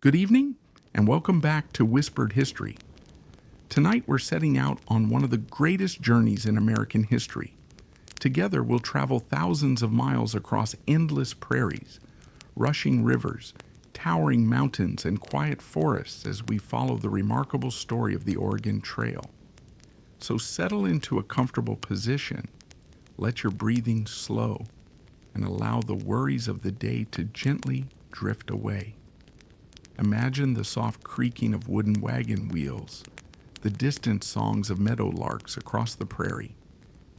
Good evening, and welcome back to Whispered History. Tonight we're setting out on one of the greatest journeys in American history. Together we'll travel thousands of miles across endless prairies, rushing rivers, towering mountains, and quiet forests as we follow the remarkable story of the Oregon Trail. So settle into a comfortable position, let your breathing slow, and allow the worries of the day to gently drift away. Imagine the soft creaking of wooden wagon wheels, the distant songs of meadowlarks across the prairie,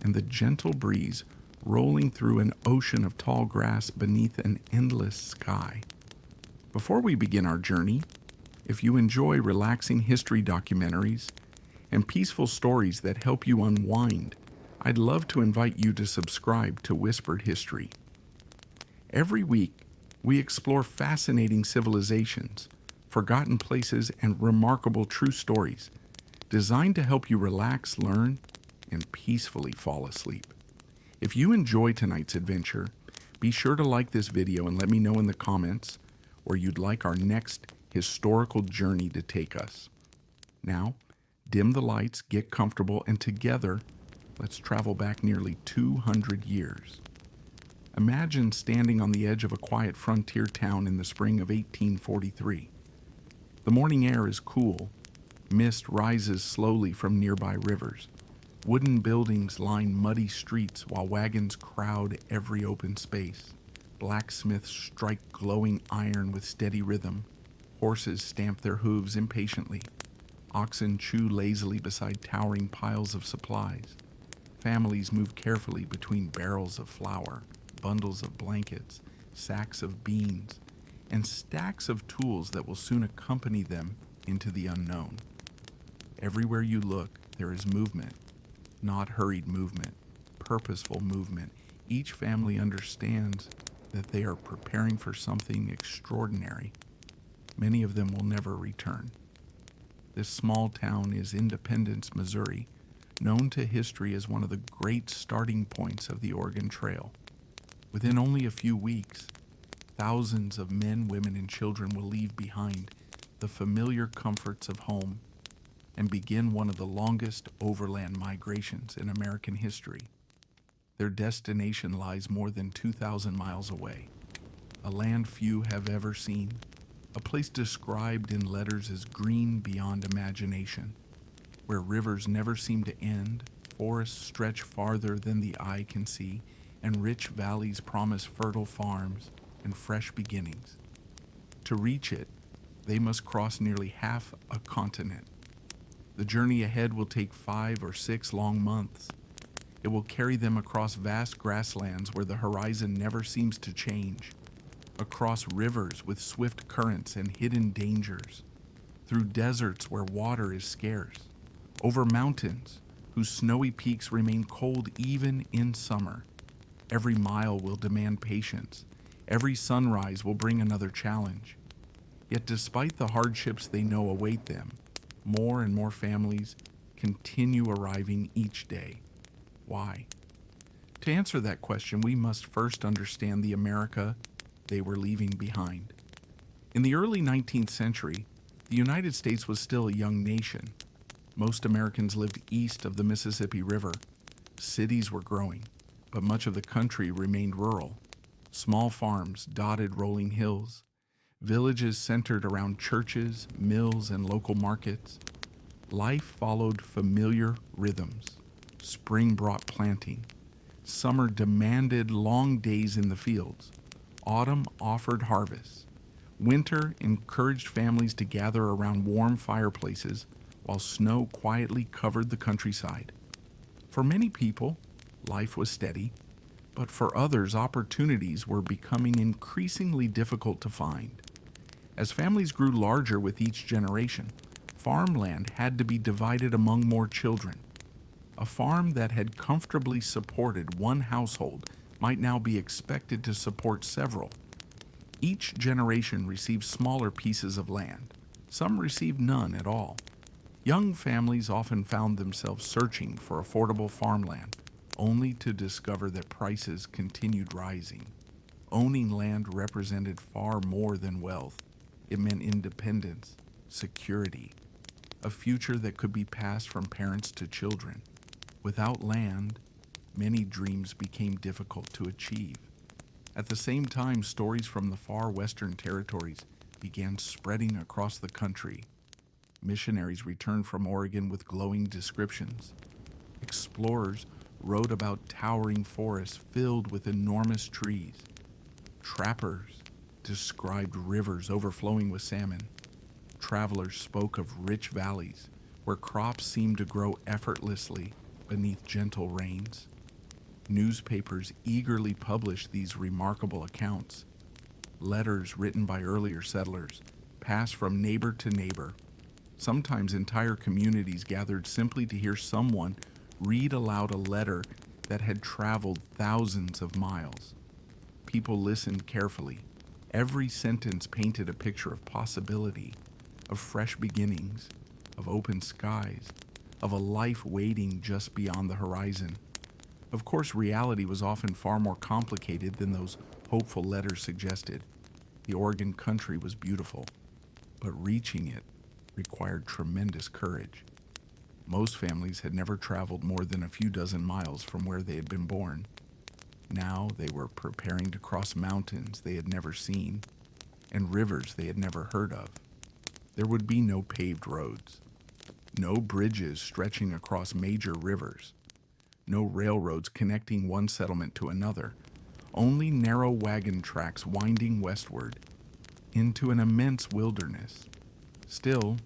and the gentle breeze rolling through an ocean of tall grass beneath an endless sky. Before we begin our journey, if you enjoy relaxing history documentaries and peaceful stories that help you unwind, I'd love to invite you to subscribe to Whispered History. Every week, we explore fascinating civilizations, forgotten places, and remarkable true stories designed to help you relax, learn, and peacefully fall asleep. If you enjoy tonight's adventure, be sure to like this video and let me know in the comments where you'd like our next historical journey to take us. Now, dim the lights, get comfortable, and together, let's travel back nearly 200 years. Imagine standing on the edge of a quiet frontier town in the spring of 1843. The morning air is cool. Mist rises slowly from nearby rivers. Wooden buildings line muddy streets while wagons crowd every open space. Blacksmiths strike glowing iron with steady rhythm. Horses stamp their hooves impatiently. Oxen chew lazily beside towering piles of supplies. Families move carefully between barrels of flour, bundles of blankets, sacks of beans, and stacks of tools that will soon accompany them into the unknown. Everywhere you look, there is movement, not hurried movement, purposeful movement. Each family understands that they are preparing for something extraordinary. Many of them will never return. This small town is Independence, Missouri, known to history as one of the great starting points of the Oregon Trail. Within only a few weeks, thousands of men, women, and children will leave behind the familiar comforts of home and begin one of the longest overland migrations in American history. Their destination lies more than 2,000 miles away, a land few have ever seen, a place described in letters as green beyond imagination, where rivers never seem to end, forests stretch farther than the eye can see, and rich valleys promise fertile farms and fresh beginnings. To reach it, they must cross nearly half a continent. The journey ahead will take 5 or 6 long months. It will carry them across vast grasslands where the horizon never seems to change, across rivers with swift currents and hidden dangers, through deserts where water is scarce, over mountains whose snowy peaks remain cold even in summer. Every mile will demand patience. Every sunrise will bring another challenge. Yet despite the hardships they know await them, more and more families continue arriving each day. Why? To answer that question, we must first understand the America they were leaving behind. In the early 19th century, the United States was still a young nation. Most Americans lived east of the Mississippi River. Cities were growing, but much of the country remained rural. Small farms dotted rolling hills, villages centered around churches, mills, and local markets. Life followed familiar rhythms. Spring brought planting. Summer demanded long days in the fields. Autumn offered harvests. Winter encouraged families to gather around warm fireplaces while snow quietly covered the countryside. For many people, life was steady, but for others, opportunities were becoming increasingly difficult to find. As families grew larger with each generation, farmland had to be divided among more children. A farm that had comfortably supported one household might now be expected to support several. Each generation received smaller pieces of land. Some received none at all. Young families often found themselves searching for affordable farmland, only to discover that prices continued rising. Owning land represented far more than wealth. It meant independence, security, a future that could be passed from parents to children. Without land, many dreams became difficult to achieve. At the same time, stories from the far western territories began spreading across the country. Missionaries returned from Oregon with glowing descriptions. Explorers wrote about towering forests filled with enormous trees. Trappers described rivers overflowing with salmon. Travelers spoke of rich valleys where crops seemed to grow effortlessly beneath gentle rains. Newspapers eagerly published these remarkable accounts. Letters written by earlier settlers passed from neighbor to neighbor. Sometimes entire communities gathered simply to hear someone read aloud a letter that had traveled thousands of miles. People listened carefully. Every sentence painted a picture of possibility, of fresh beginnings, of open skies, of a life waiting just beyond the horizon. Of course, reality was often far more complicated than those hopeful letters suggested. The Oregon country was beautiful, but reaching it required tremendous courage. Most families had never traveled more than a few dozen miles from where they had been born. Now they were preparing to cross mountains they had never seen and rivers they had never heard of. There would be no paved roads, no bridges stretching across major rivers, no railroads connecting one settlement to another, only narrow wagon tracks winding westward into an immense wilderness. Still,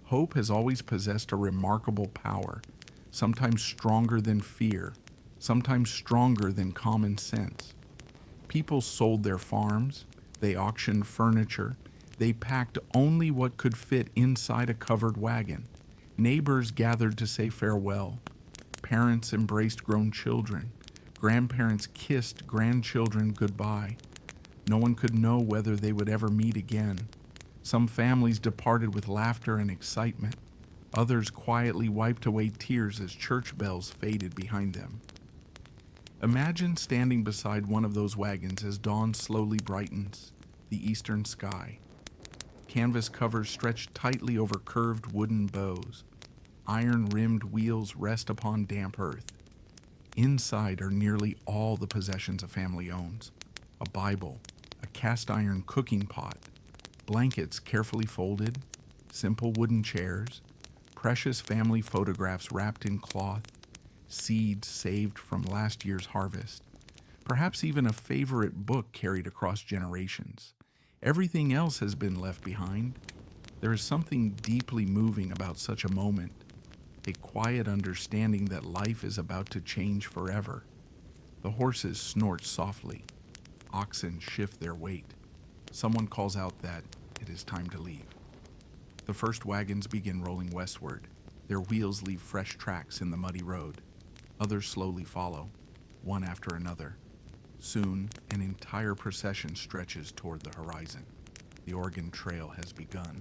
hope has always possessed a remarkable power, sometimes stronger than fear, sometimes stronger than common sense. People sold their farms, they auctioned furniture, they packed only what could fit inside a covered wagon. Neighbors gathered to say farewell. Parents embraced grown children. Grandparents kissed grandchildren goodbye. No one could know whether they would ever meet again. Some families departed with laughter and excitement. Others quietly wiped away tears as church bells faded behind them. Imagine standing beside one of those wagons as dawn slowly brightens the eastern sky. Canvas covers stretched tightly over curved wooden bows. Iron-rimmed wheels rest upon damp earth. Inside are nearly all the possessions a family owns: a Bible, a cast-iron cooking pot, blankets carefully folded, simple wooden chairs, precious family photographs wrapped in cloth, seeds saved from last year's harvest, perhaps even a favorite book carried across generations. Everything else has been left behind. There is something deeply moving about such a moment, a quiet understanding that life is about to change forever. The horses snort softly. Oxen shift their weight. Someone calls out that it is time to leave. The first wagons begin rolling westward. Their wheels leave fresh tracks in the muddy road. Others slowly follow, one after another. Soon, an entire procession stretches toward the horizon. The Oregon Trail has begun,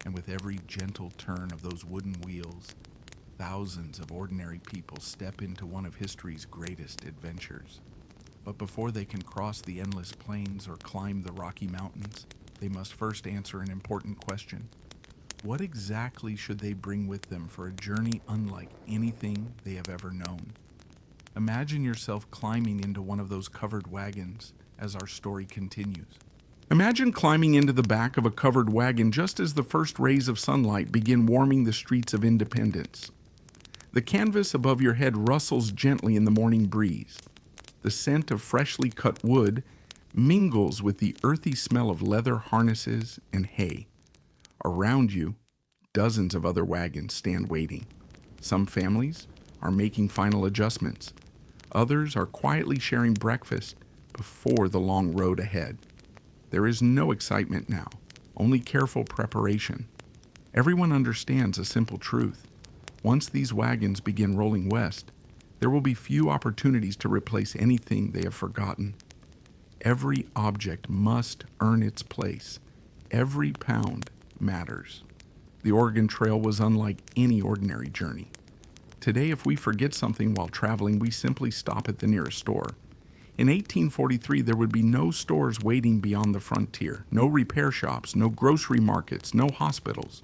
and with every gentle turn of those wooden wheels, thousands of ordinary people step into one of history's greatest adventures. But before they can cross the endless plains or climb the Rocky Mountains, they must first answer an important question. What exactly should they bring with them for a journey unlike anything they have ever known? Imagine yourself climbing into one of those covered wagons as our story continues. Imagine climbing into the back of a covered wagon just as the first rays of sunlight begin warming the streets of Independence. The canvas above your head rustles gently in the morning breeze. The scent of freshly cut wood mingles with the earthy smell of leather harnesses and hay. Around you, dozens of other wagons stand waiting. Some families are making final adjustments. Others are quietly sharing breakfast before the long road ahead. There is no excitement now, only careful preparation. Everyone understands a simple truth. Once these wagons begin rolling west, there will be few opportunities to replace anything they have forgotten. Every object must earn its place. Every pound matters. The Oregon Trail was unlike any ordinary journey. Today, if we forget something while traveling, we simply stop at the nearest store. In 1843, there would be no stores waiting beyond the frontier, no repair shops, no grocery markets, no hospitals.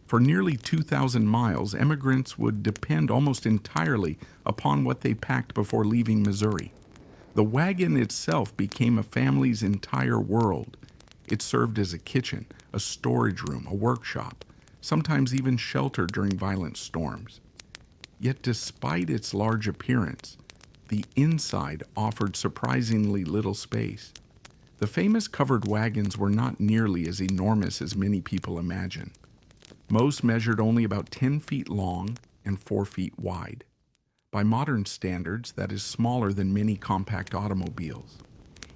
For nearly 2,000 miles, emigrants would depend almost entirely upon what they packed before leaving Missouri. The wagon itself became a family's entire world. It served as a kitchen, a storage room, a workshop, sometimes even shelter during violent storms. Yet despite its large appearance, the inside offered surprisingly little space. The famous covered wagons were not nearly as enormous as many people imagine. Most measured only about 10 feet long and 4 feet wide. By modern standards, that is smaller than many compact automobiles.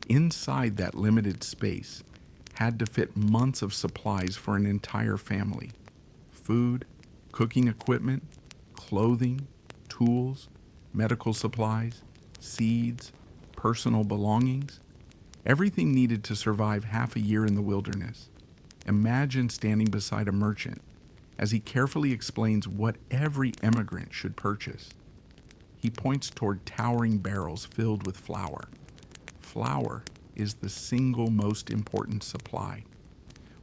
Inside that limited space had to fit months of supplies for an entire family. Food, cooking equipment, clothing, tools, medical supplies, seeds, personal belongings, everything needed to survive half a year in the wilderness. Imagine standing beside a merchant as he carefully explains what every emigrant should purchase. He points toward towering barrels filled with flour. Flour is the single most important supply.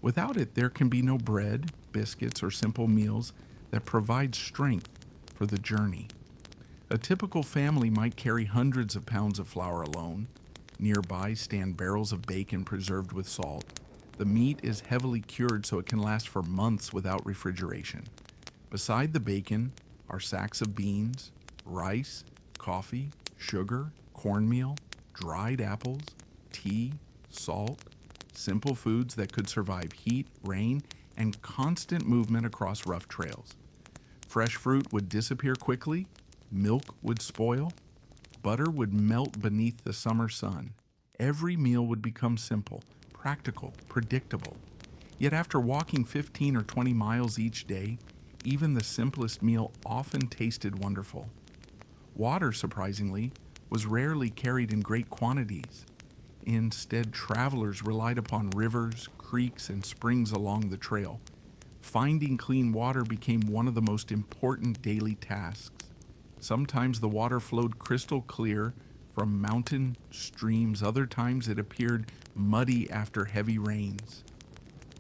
Without it, there can be no bread, biscuits, or simple meals that provide strength for the journey. A typical family might carry hundreds of pounds of flour alone. Nearby stand barrels of bacon preserved with salt. The meat is heavily cured so it can last for months without refrigeration. Beside the bacon are sacks of beans, rice, coffee, sugar, cornmeal, dried apples, tea, salt, simple foods that could survive heat, rain, and constant movement across rough trails. Fresh fruit would disappear quickly, milk would spoil, butter would melt beneath the summer sun. Every meal would become simple, practical, predictable. Yet after walking 15 or 20 miles each day, even the simplest meal often tasted wonderful. Water, surprisingly, was rarely carried in great quantities. Instead, travelers relied upon rivers, creeks, and springs along the trail. Finding clean water became one of the most important daily tasks. Sometimes the water flowed crystal clear from mountain streams, other times it appeared muddy after heavy rains.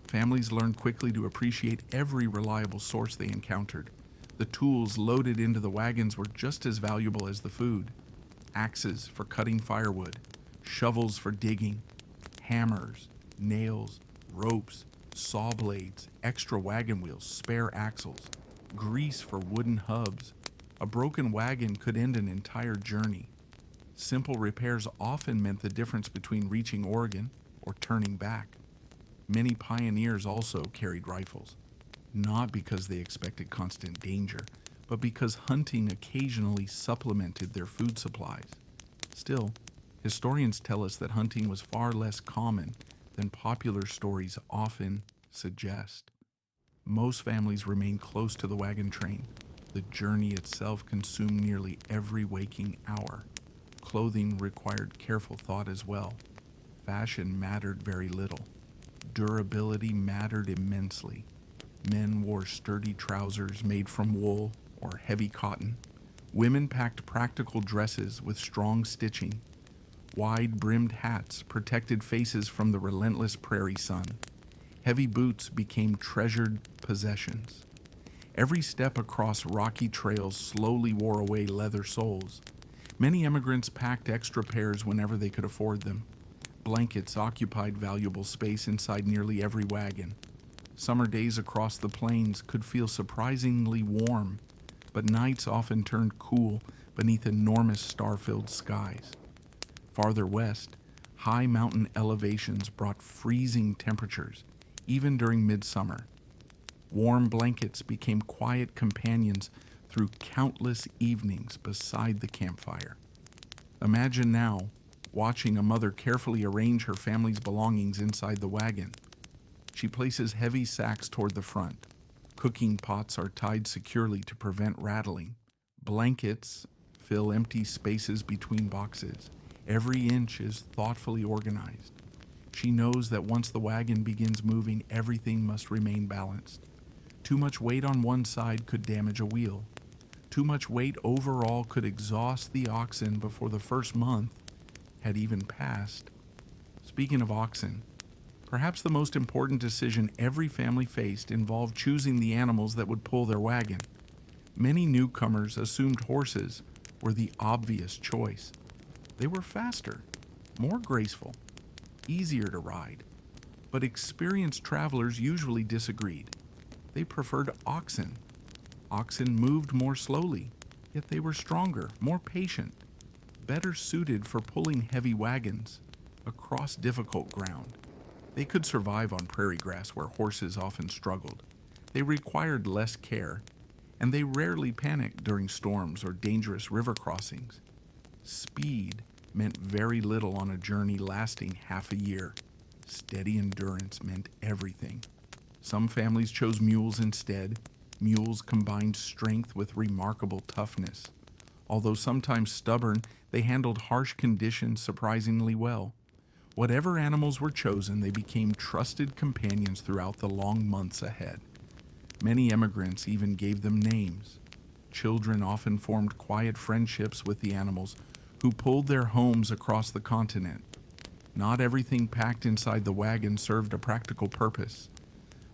Families learned quickly to appreciate every reliable source they encountered. The tools loaded into the wagons were just as valuable as the food. Axes for cutting firewood, shovels for digging, hammers, nails, ropes, saw blades, extra wagon wheels, spare axles, grease for wooden hubs. A broken wagon could end an entire journey. Simple repairs often meant the difference between reaching Oregon or turning back. Many pioneers also carried rifles, not because they expected constant danger, but because hunting occasionally supplemented their food supplies. Still, historians tell us that hunting was far less common than popular stories often suggest. Most families remained close to the wagon train. The journey itself consumed nearly every waking hour. Clothing required careful thought as well. Fashion mattered very little. Durability mattered immensely. Men wore sturdy trousers made from wool or heavy cotton. Women packed practical dresses with strong stitching. Wide-brimmed hats protected faces from the relentless prairie sun. Heavy boots became treasured possessions. Every step across rocky trails slowly wore away leather soles. Many immigrants packed extra pairs whenever they could afford them. Blankets occupied valuable space inside nearly every wagon. Summer days across the plains could feel surprisingly warm, but nights often turned cool beneath enormous star-filled skies. Farther west, high mountain elevations brought freezing temperatures, even during midsummer. Warm blankets became quiet companions through countless evenings beside the campfire. Imagine now watching a mother carefully arrange her family's belongings inside the wagon. She places heavy sacks toward the front. Cooking pots are tied securely to prevent rattling. Blankets fill empty spaces between boxes. Every inch is thoughtfully organized. She knows that once the wagon begins moving, everything must remain balanced. Too much weight on one side could damage a wheel. Too much weight overall could exhaust the oxen before the first month. had even passed. Speaking of oxen, perhaps the most important decision every family faced involved choosing the animals that would pull their wagon. Many newcomers assumed horses were the obvious choice. They were faster, more graceful, easier to ride. But experienced travelers usually disagreed. They preferred oxen. Oxen moved more slowly, yet they were stronger, more patient, better suited for pulling heavy wagons across difficult ground. They could survive on prairie grass where horses often struggled. They required less care, and they rarely panicked during storms or dangerous river crossings. Speed meant very little on a journey lasting half a year. Steady endurance meant everything. Some families chose mules instead. Mules combined strength with remarkable toughness. Although sometimes stubborn, they handled harsh conditions surprisingly well. Whatever animals were chosen, they became trusted companions throughout the long months ahead. Many immigrants even gave them names. Children often formed quiet friendships with the animals who pulled their homes across the continent. Not everything packed inside the wagon served a practical purpose.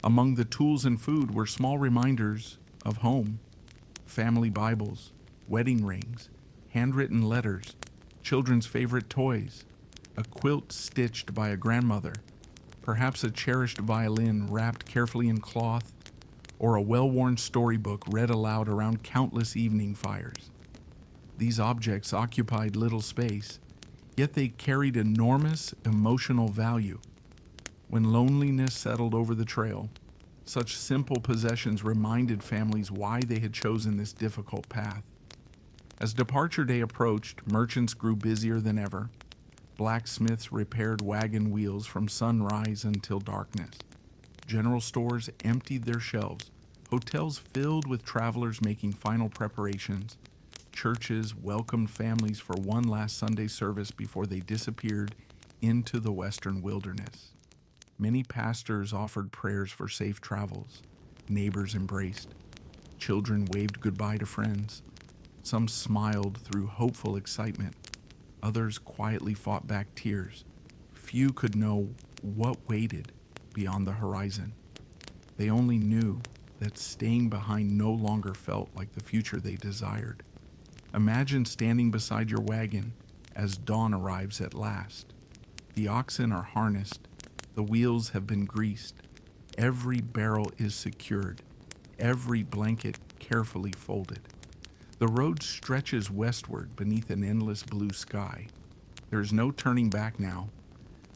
Among the tools and food were small reminders of home, family Bibles, wedding rings, handwritten letters, children's favorite toys, a quilt stitched by a grandmother, perhaps a cherished violin wrapped carefully in cloth, or a well-worn storybook read aloud around countless evening fires. These objects occupied little space, yet they carried enormous emotional value. When loneliness settled over the trail, such simple possessions reminded families why they had chosen this difficult path. As departure day approached, merchants grew busier than ever. Blacksmiths repaired wagon wheels from sunrise until darkness. General stores emptied their shelves. Hotels filled with travelers making final preparations. Churches welcomed families for one last Sunday service before they disappeared into the western wilderness. Many pastors offered prayers for safe travels. Neighbors embraced. Children waved goodbye to friends. Some smiled through hopeful excitement. Others quietly fought back tears. Few could know what waited beyond the horizon. They only knew that staying behind no longer felt like the future they desired. Imagine standing beside your wagon as dawn arrives at last. The oxen are harnessed. The wheels have been greased. Every barrel is secured. Every blanket carefully folded. The road stretches westward beneath an endless blue sky. There is no turning back now.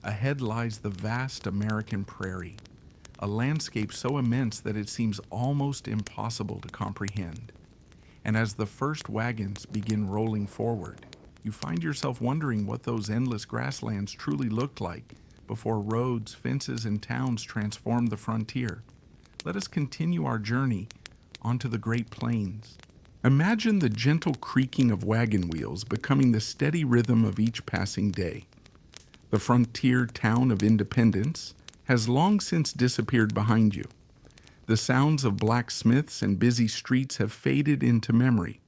Ahead lies the vast American prairie, a landscape so immense that it seems almost impossible to comprehend. And as the first wagons begin rolling forward, you find yourself wondering what those endless grasslands truly looked like before roads, fences, and towns transformed the frontier. Let us continue our journey onto the Great Plains. Imagine the gentle creaking of wagon wheels becoming the steady rhythm of each passing day. The frontier town of Independence has long since disappeared behind you. The sounds of blacksmiths and busy streets have faded into memory.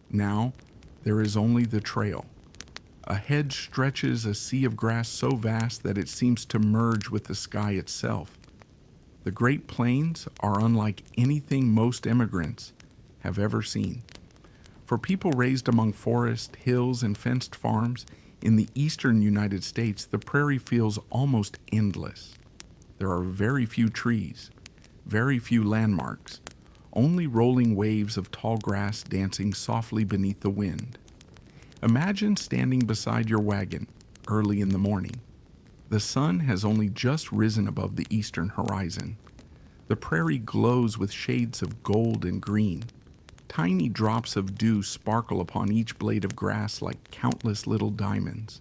Now, there is only the trail. Ahead stretches a sea of grass so vast that it seems to merge with the sky itself. The Great Plains are unlike anything most immigrants have ever seen. For people raised among forests, hills, and fenced farms in the eastern United States, the prairie feels almost endless. There are very few trees, very few landmarks, only rolling waves of tall grass dancing softly beneath the wind. Imagine standing beside your wagon early in the morning. The sun has only just risen above the eastern horizon. The prairie glows with shades of gold and green. Tiny drops of dew sparkle upon each blade of grass like countless little diamonds.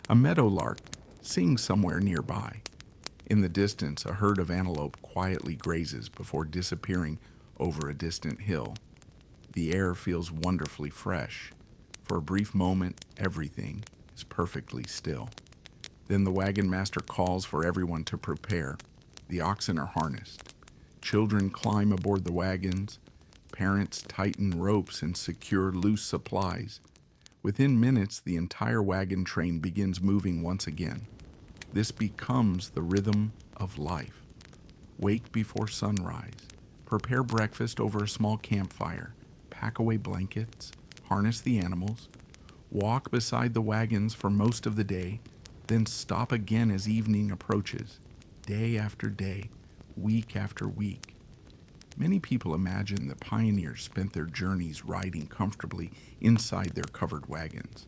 A meadowlark sings somewhere nearby. In the distance, a herd of antelope quietly grazes before disappearing over a distant hill. The air feels wonderfully fresh. For a brief moment, everything is perfectly still. Then the wagon master calls for everyone to prepare. The oxen are harnessed. Children climb aboard the wagons. Parents tighten ropes and secure loose supplies. Within minutes, the entire wagon train begins moving once again. This becomes the rhythm of life. Wake before sunrise, prepare breakfast over a small campfire, pack away blankets, harness the animals, walk beside the wagons for most of the day, then stop again as evening approaches, day after day, week after week. Many people imagine that pioneers spent their journeys riding comfortably inside their covered wagons.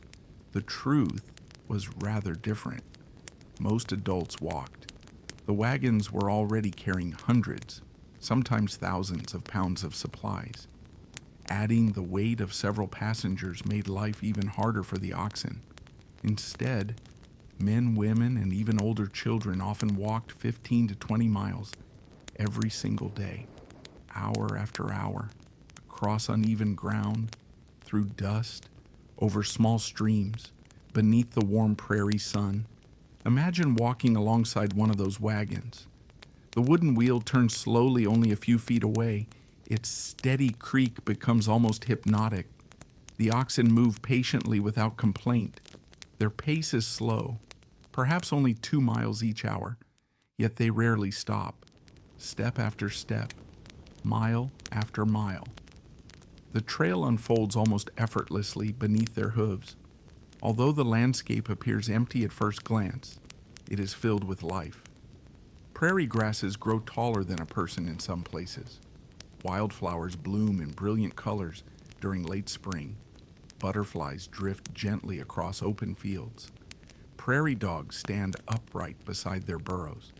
The truth was rather different. Most adults walked. The wagons were already carrying hundreds, sometimes thousands of pounds of supplies. Adding the weight of several passengers made life even harder for the oxen. Instead, men, women, and even older children often walked 15 to 20 miles every single day, hour after hour, across uneven ground, through dust, over small streams, beneath the warm prairie sun. Imagine walking alongside one of those wagons. The wooden wheel turns slowly only a few feet away. Its steady creak becomes almost hypnotic. The oxen move patiently without complaint. Their pace is slow, perhaps only 2 miles each hour, yet they rarely stop. Step after step, mile after mile. The trail unfolds almost effortlessly beneath their hooves. Although the landscape appears empty at first glance, it is filled with life. Prairie grasses grow taller than a person in some places. Wildflowers bloom in brilliant colors during late spring. Butterflies drift gently across open fields. Prairie dogs stand upright beside their burrows,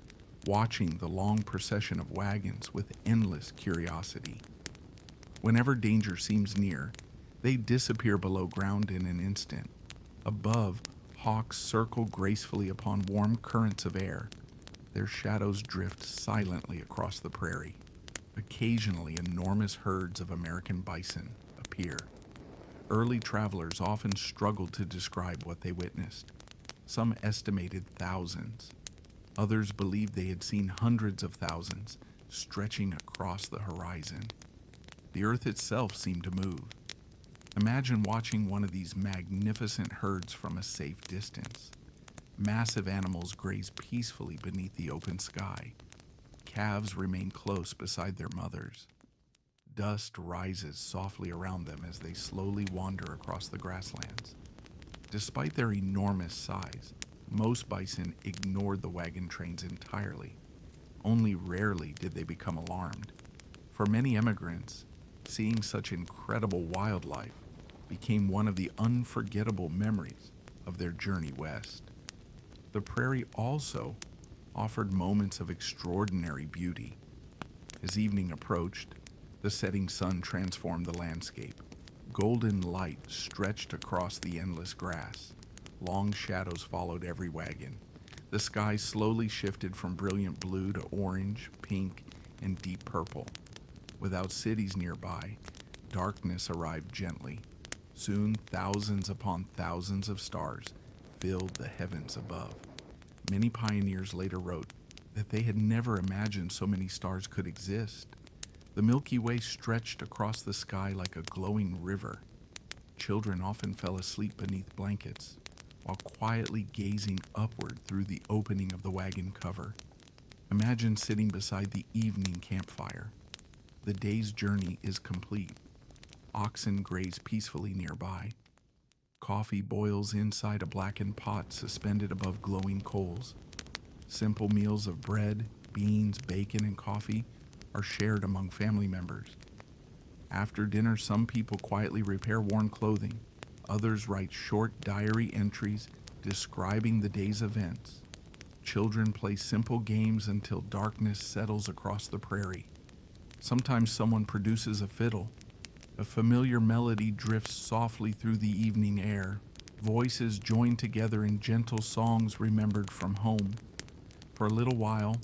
watching the long procession of wagons with endless curiosity. Whenever danger seems near, they disappear below ground in an instant. Above, hawks circle gracefully upon warm currents of air. Their shadows drift silently across the prairie. Occasionally, enormous herds of American bison appear. Early travelers often struggled to describe what they witnessed. Some estimated thousands. Others believed they had seen hundreds of thousands stretching across the horizon. The earth itself seemed to move. Imagine watching one of these magnificent herds from a safe distance. Massive animals graze peacefully beneath the open sky. Calves remain close beside their mothers. Dust rises softly around them as they slowly wander across the grasslands. Despite their enormous size, most bison ignored the wagon trains entirely. Only rarely did they become alarmed. For many immigrants, seeing such incredible wildlife became one of the unforgettable memories of their journey west. The prairie also offered moments of extraordinary beauty. As evening approached, the setting sun transformed the landscape. Golden light stretched across the endless grass. Long shadows followed every wagon. The sky slowly shifted from brilliant blue to orange, pink, and deep purple. Without cities nearby, darkness arrived gently. Soon, thousands upon thousands of stars filled the heavens above. Many pioneers later wrote that they had never imagined so many stars could exist. The Milky Way stretched across the sky like a glowing river. Children often fell asleep beneath blankets, while quietly gazing upward through the opening of the wagon cover. Imagine sitting beside the evening campfire. The day's journey is complete. Oxen graze peacefully nearby. Coffee boils inside a blackened pot suspended above glowing coals. Simple meals of bread, beans, bacon, and coffee are shared among family members. After dinner, some people quietly repair worn clothing. Others write short diary entries describing the day's events. Children play simple games until darkness settles across the prairie. Sometimes someone produces a fiddle. A familiar melody drifts softly through the evening air. Voices join together in gentle songs remembered from home. For a little while,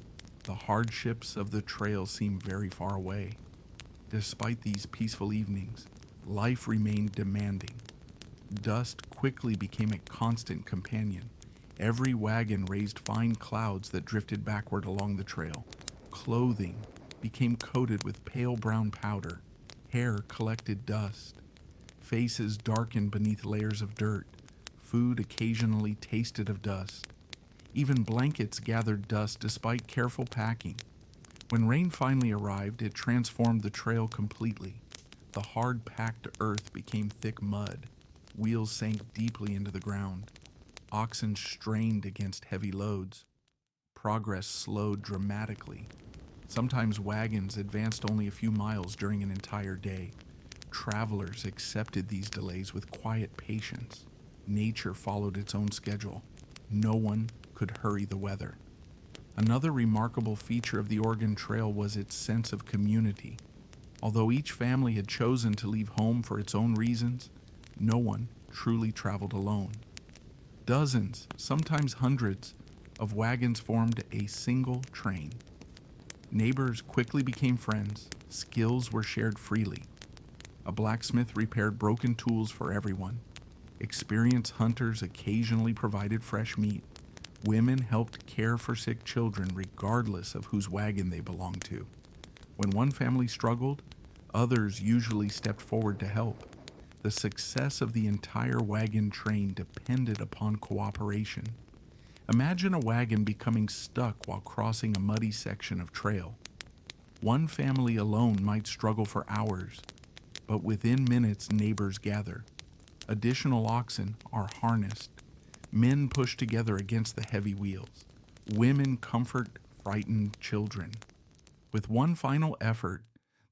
the hardships of the trail seem very far away. Despite these peaceful evenings, life remained demanding. Dust quickly became a constant companion. Every wagon raised fine clouds that drifted backward along the trail. Clothing became coated with pale brown powder. Hair collected dust. faces darkened beneath layers of dirt, food occasionally tasted of dust. Even blankets gathered dust despite careful packing. When rain finally arrived, it transformed the trail completely. The hard-packed earth became thick mud. Wheels sank deeply into the ground. Oxen strained against heavy loads. Progress slowed dramatically. Sometimes wagons advanced only a few miles during an entire day. Travelers accepted these delays with quiet patience. Nature followed its own schedule. No one could hurry the weather. Another remarkable feature of the Oregon Trail was its sense of community. Although each family had chosen to leave home for its own reasons, no one truly traveled alone. Dozens, sometimes hundreds, of wagons formed a single train. Neighbors quickly became friends. Skills were shared freely. A blacksmith repaired broken tools for everyone. Experienced hunters occasionally provided fresh meat. Women helped care for sick children regardless of whose wagon they belonged to. When one family struggled, others usually stepped forward to help. The success of the entire wagon train depended upon cooperation. Imagine a wagon becoming stuck while crossing a muddy section of trail. One family alone might struggle for hours, but within minutes neighbors gather. Additional oxen are harnessed. Men push together against the heavy wheels. Women comfort frightened children. With one final effort,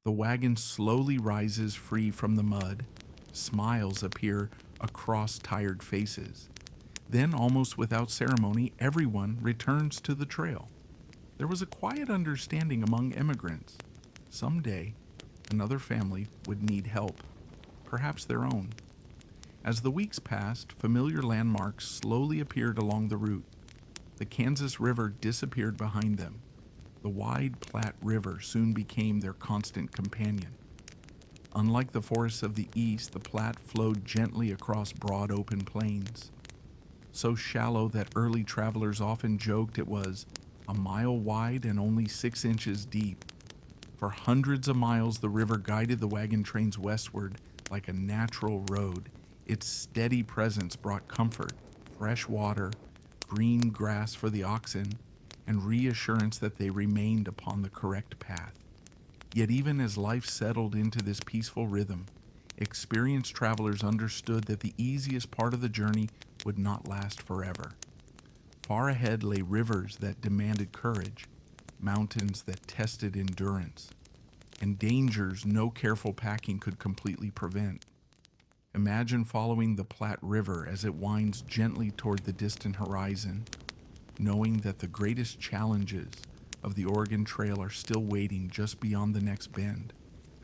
the wagon slowly rises free from the mud. Smiles appear across tired faces. Then, almost without ceremony, everyone returns to the trail. There was a quiet understanding among immigrants. Someday, another family would need help, perhaps their own. As the weeks passed, familiar landmarks slowly appeared along the route. The Kansas River disappeared behind them. The wide Platte River soon became their constant companion. Unlike the forests of the east, the Platte flowed gently across broad open plains, so shallow that early travelers often joked it was a mile wide and only 6 inches deep. For hundreds of miles, the river guided the wagon trains westward like a natural road. Its steady presence brought comfort, fresh water, green grass for the oxen, and reassurance that they remained upon the correct path. Yet even as life settled into this peaceful rhythm, experienced travelers understood that the easiest part of the journey would not last forever. Far ahead lay rivers that demanded courage, mountains that tested endurance, and dangers no careful packing could completely prevent. Imagine following the Platte River as it winds gently toward the distant horizon, knowing that the greatest challenges of the Oregon Trail are still waiting just beyond the next bend.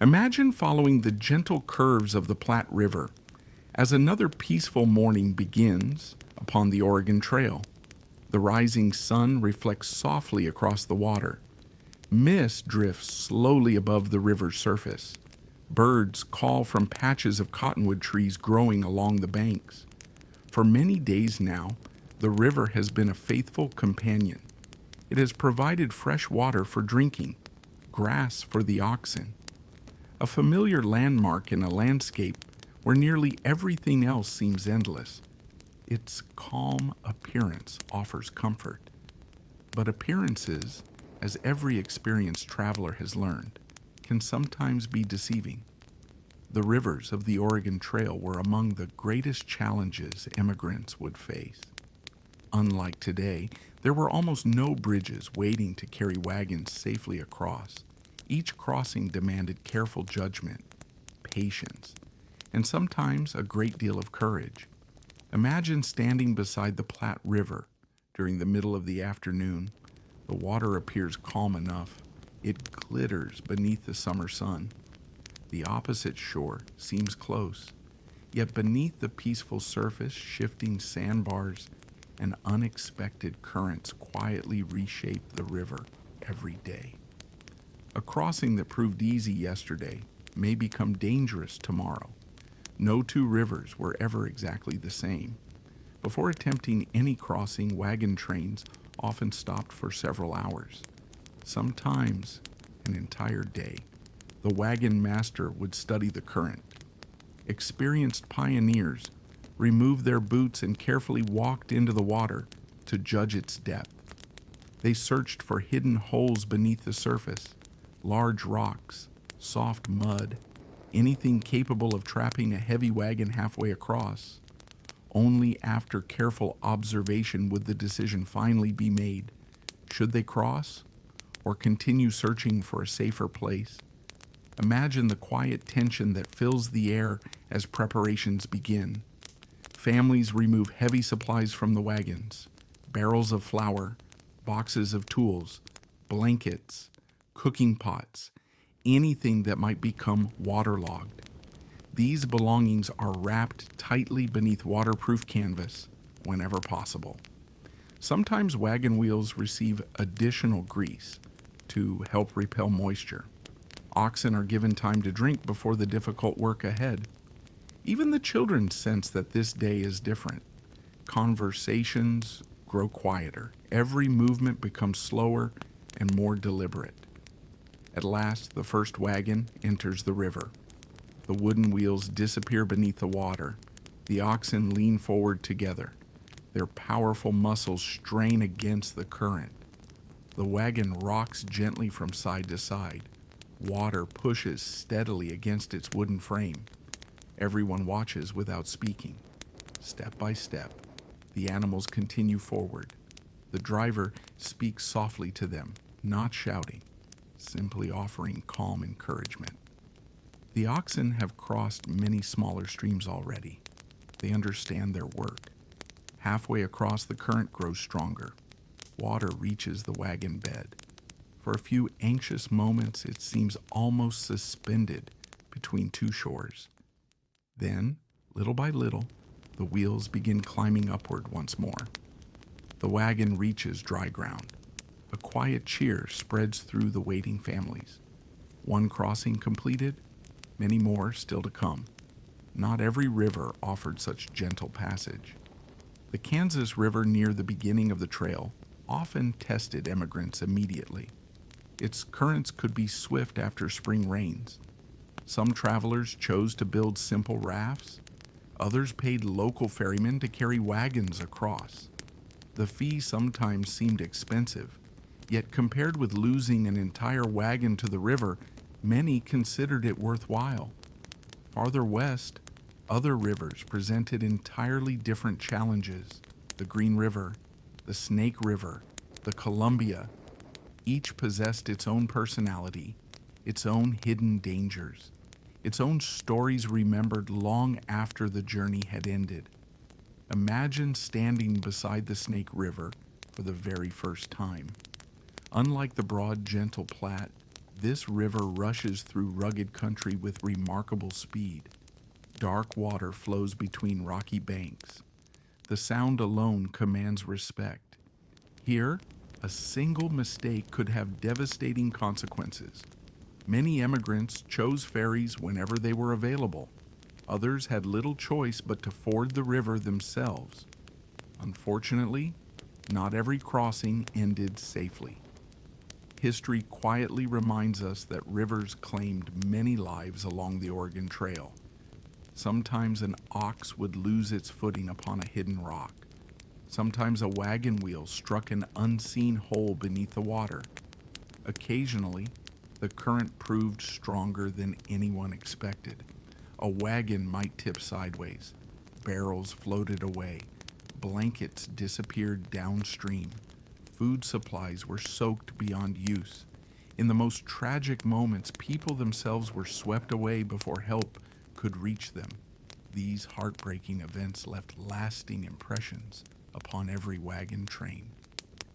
Imagine following the gentle curves of the Platte River as another peaceful morning begins upon the Oregon Trail. The rising sun reflects softly across the water. Mist drifts slowly above the river's surface. Birds call from patches of cottonwood trees growing along the banks. For many days now, the river has been a faithful companion. It has provided fresh water for drinking, grass for the oxen, a familiar landmark in a landscape where nearly everything else seems endless. Its calm appearance offers comfort. But appearances, as every experienced traveler has learned, can sometimes be deceiving. The rivers of the Oregon Trail were among the greatest challenges immigrants would face. Unlike today, there were almost no bridges waiting to carry wagons safely across. Each crossing demanded careful judgment, patience, and sometimes a great deal of courage. Imagine standing beside the Platte River during the middle of the afternoon. The water appears calm enough. It glitters beneath the summer sun. The opposite shore seems close, yet beneath the peaceful surface, shifting sandbars and unexpected currents quietly reshape the river every day. A crossing that proved easy yesterday may become dangerous tomorrow. No two rivers were ever exactly the same. Before attempting any crossing, wagon trains often stopped for several hours, sometimes an entire day. The wagon master would study the current, Experienced pioneers removed their boots and carefully walked into the water to judge its depth. They searched for hidden holes beneath the surface, large rocks, soft mud, anything capable of trapping a heavy wagon halfway across. Only after careful observation would the decision finally be made. Should they cross or continue searching for a safer place? Imagine the quiet tension that fills the air as preparations begin. Families remove heavy supplies from the wagons, barrels of flour, boxes of tools, blankets, cooking pots, anything that might become waterlogged. These belongings are wrapped tightly beneath waterproof canvas whenever possible. Sometimes wagon wheels receive additional grease to help repel moisture. Oxen are given time to drink before the difficult work ahead. Even the children sense that this day is different. Conversations grow quieter. Every movement becomes slower and more deliberate. At last, the first wagon enters the river. The wooden wheels disappear beneath the water. The oxen lean forward together. Their powerful muscles strain against the current. The wagon rocks gently from side to side. Water pushes steadily against its wooden frame. Everyone watches without speaking. Step by step, the animals continue forward. The driver speaks softly to them, not shouting, simply offering calm encouragement. The oxen have crossed many smaller streams already. They understand their work. Halfway across, the current grows stronger. Water reaches the wagon bed. For a few anxious moments, it seems almost suspended between two shores. Then, little by little, the wheels begin climbing upward once more. The wagon reaches dry ground. A quiet cheer spreads through the waiting families. One crossing completed, many more still to come. Not every river offered such gentle passage. The Kansas River near the beginning of the trail often tested immigrants immediately. Its currents could be swift after spring rains. Some travelers chose to build simple rafts. Others paid local ferrymen to carry wagons across. The fee sometimes seemed expensive, yet compared with losing an entire wagon to the river, many considered it worthwhile. Farther west, other rivers presented entirely different challenges. The Green River, the Snake River, the Columbia, each possessed its own personality, its own hidden dangers, its own stories remembered long after the journey had ended. Imagine standing beside the Snake River for the very first time. Unlike the broad, gentle Platte, this river rushes through rugged country with remarkable speed. Dark water flows between rocky banks. The sound alone commands respect. Here, a single mistake could have devastating consequences. Many immigrants chose ferries whenever they were available. Others had little choice but to ford the river themselves. Unfortunately, not every crossing ended safely. History quietly reminds us that rivers claimed many lives along the Oregon Trail. Sometimes an ox would lose its footing upon a hidden rock. Sometimes a wagon wheel struck an unseen hole beneath the water. Occasionally, the current proved stronger than anyone expected. A wagon might tip sideways. Barrels floated away. Blankets disappeared downstream. Food supplies were soaked beyond use. In the most tragic moments, people themselves were swept away before help could reach them. These heartbreaking events left lasting impressions upon every wagon train.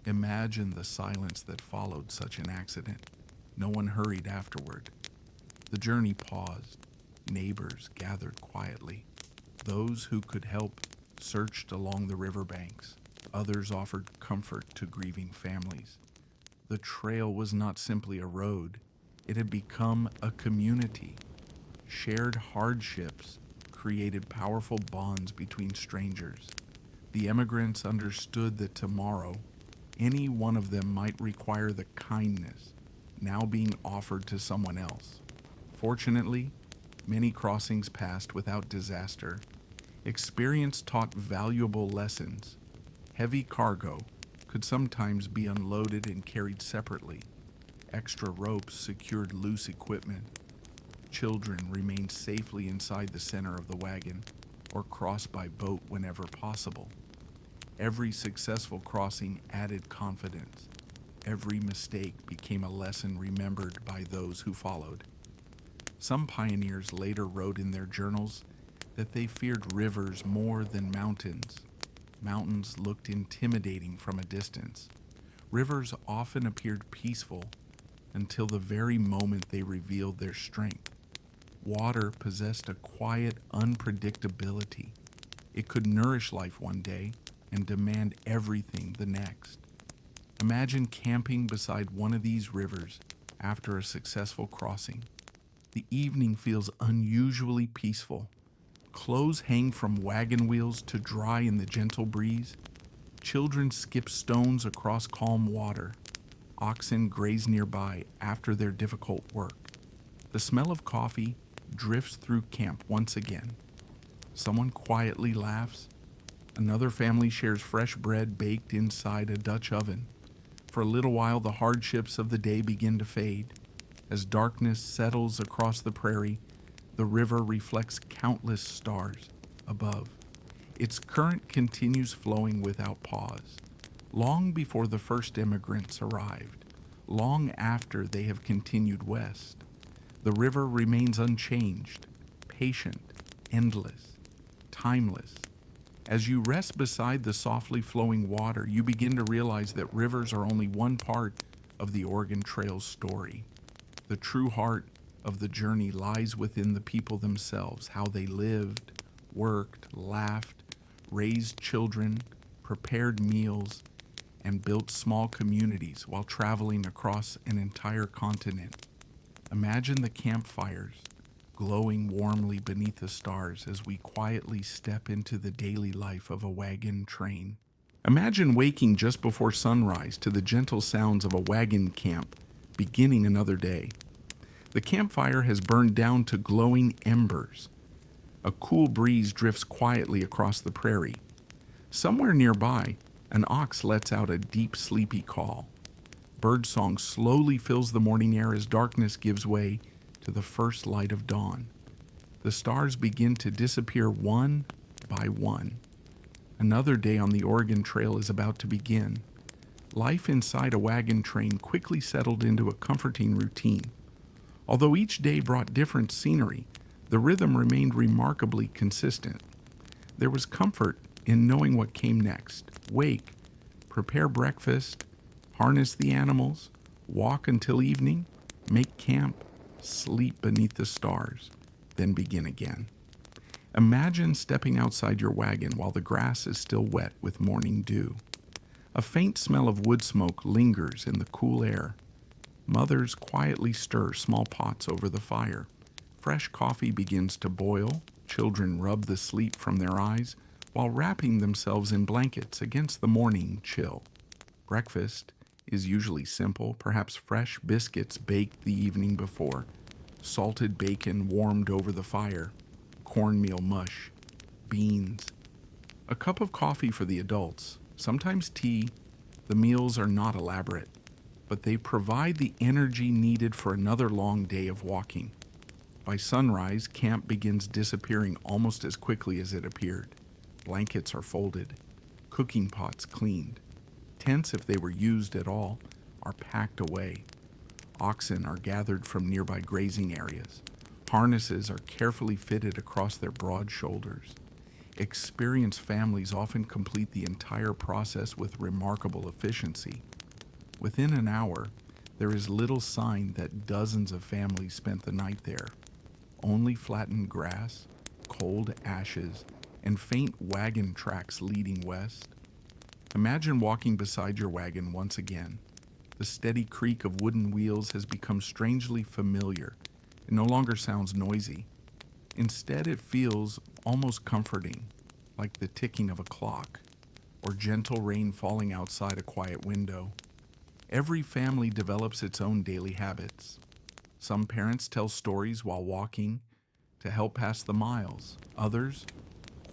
Imagine the silence that followed such an accident. No one hurried afterward. The journey paused. Neighbors gathered quietly. Those who could help searched along the riverbanks. Others offered comfort to grieving families. The trail was not simply a road. It had become a community. Shared hardships created powerful bonds between strangers. The immigrants understood that tomorrow, any one of them might require the kindness now being offered to someone else. Fortunately, Many crossings passed without disaster. Experience taught valuable lessons. Heavy cargo could sometimes be unloaded and carried separately. Extra ropes secured loose equipment. Children remained safely inside the center of the wagon or crossed by boat whenever possible. Every successful crossing added confidence. Every mistake became a lesson remembered by those who followed. Some pioneers later wrote in their journals that they feared rivers more than mountains. Mountains looked intimidating from a distance. Rivers often appeared peaceful until the very moment they revealed their strength. Water possessed a quiet unpredictability. It could nourish life one day and demand everything the next. Imagine camping beside one of these rivers after a successful crossing. The evening feels unusually peaceful. Clothes hang from wagon wheels to dry in the gentle breeze. Children skip stones across calm water. Oxen graze nearby after their difficult work. The smell of coffee drifts through camp once again. Someone quietly laughs. Another family shares fresh bread baked inside a Dutch oven. For a little while, the hardships of the day begin to fade. As darkness settles across the prairie, the river reflects countless stars above. Its current continues flowing without pause. Long before the first immigrants arrived, long after they have continued west, the river remains unchanged, patient, endless, timeless. As you rest beside the softly flowing water, you begin to realize that rivers are only one part of the Oregon Trail's story. The true heart of the journey lies within the people themselves, how they lived, worked, laughed, raised children, prepared meals, and built small communities while traveling across an entire continent. Imagine the campfires glowing warmly beneath the stars as we quietly step into the daily life of a wagon train. Imagine waking just before sunrise to the gentle sounds of a wagon camp beginning another day. The campfire has burned down to glowing embers. A cool breeze drifts quietly across the prairie. Somewhere nearby, an ox lets out a deep, sleepy call. Birdsong slowly fills the morning air as darkness gives way to the first light of dawn. The stars begin to disappear one by one. Another day on the Oregon Trail is about to begin. Life inside a wagon train quickly settled into a comforting routine. Although each day brought different scenery, the rhythm remained remarkably consistent. There was comfort in knowing what came next. Wake, prepare breakfast, harness the animals, walk until evening, make camp, sleep beneath the stars, then begin again. Imagine stepping outside your wagon while the grass is still wet with morning dew. A faint smell of wood smoke lingers in the cool air. Mothers quietly stir small pots over the fire. Fresh coffee begins to boil. Children rub the sleep from their eyes while wrapping themselves in blankets against the morning chill. Breakfast is usually simple, perhaps fresh biscuits baked the evening before, salted bacon warmed over the fire, cornmeal mush, beans, a cup of coffee for the adults, sometimes tea. The meals are not elaborate, but they provide the energy needed for another long day of walking. By sunrise, camp begins disappearing almost as quickly as it appeared. Blankets are folded, cooking pots cleaned. Tents, if they were used at all, are packed away. Oxen are gathered from nearby grazing areas. Harnesses are carefully fitted across their broad shoulders. Experienced families often complete the entire process with remarkable efficiency. Within an hour, there is little sign that dozens of families spent the night there. Only flattened grass, cold ashes, and faint wagon tracks leading west. Imagine walking beside your wagon once again. The steady creak of wooden wheels has become strangely familiar. It no longer sounds noisy. Instead, it feels almost comforting, like the ticking of a clock, or gentle rain falling outside a quiet window. Every family develops its own daily habits. Some parents tell stories while walking. to help pass the miles. Others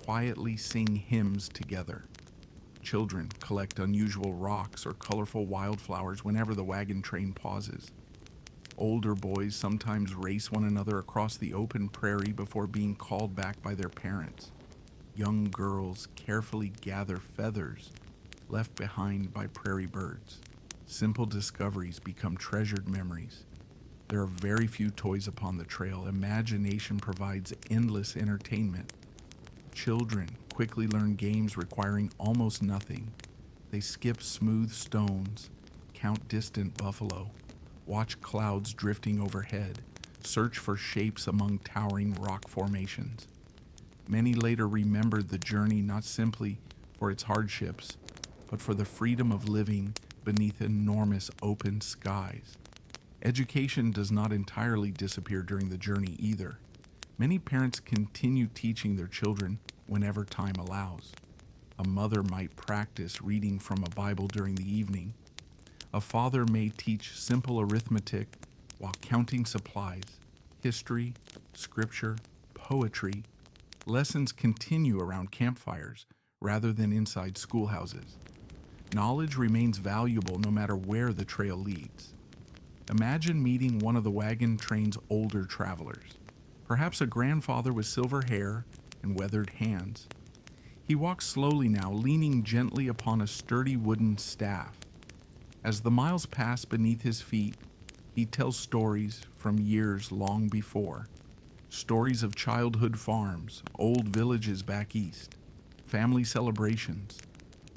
quietly sing hymns together. Children collect unusual rocks or colorful wildflowers whenever the wagon train pauses. Older boys sometimes race one another across the open prairie before being called back by their parents. Young girls carefully gather feathers left behind by prairie birds. Simple discoveries become treasured memories. There are very few toys upon the trail. Imagination provides endless entertainment. Children quickly learn games requiring almost nothing. They skip smooth stones, count distant buffalo, watch clouds drifting overhead, search for shapes among towering rock formations. Many later remembered the journey not simply for its hardships, but for the freedom of living beneath enormous open skies. Education does not entirely disappear during the journey either. Many parents continue teaching their children whenever time allows. A mother might practice reading from a Bible during the evening. A father may teach simple arithmetic while counting supplies, history, scripture, poetry. Lessons continue around campfires rather than inside schoolhouses. Knowledge remains valuable no matter where the trail leads. Imagine meeting one of the wagon train's older travelers, perhaps a grandfather with silver hair and weathered hands. He walks slowly now, leaning gently upon a sturdy wooden staff. As the miles pass beneath his feet, he tells stories from years long before. Stories of childhood farms, old villages back east, family celebrations,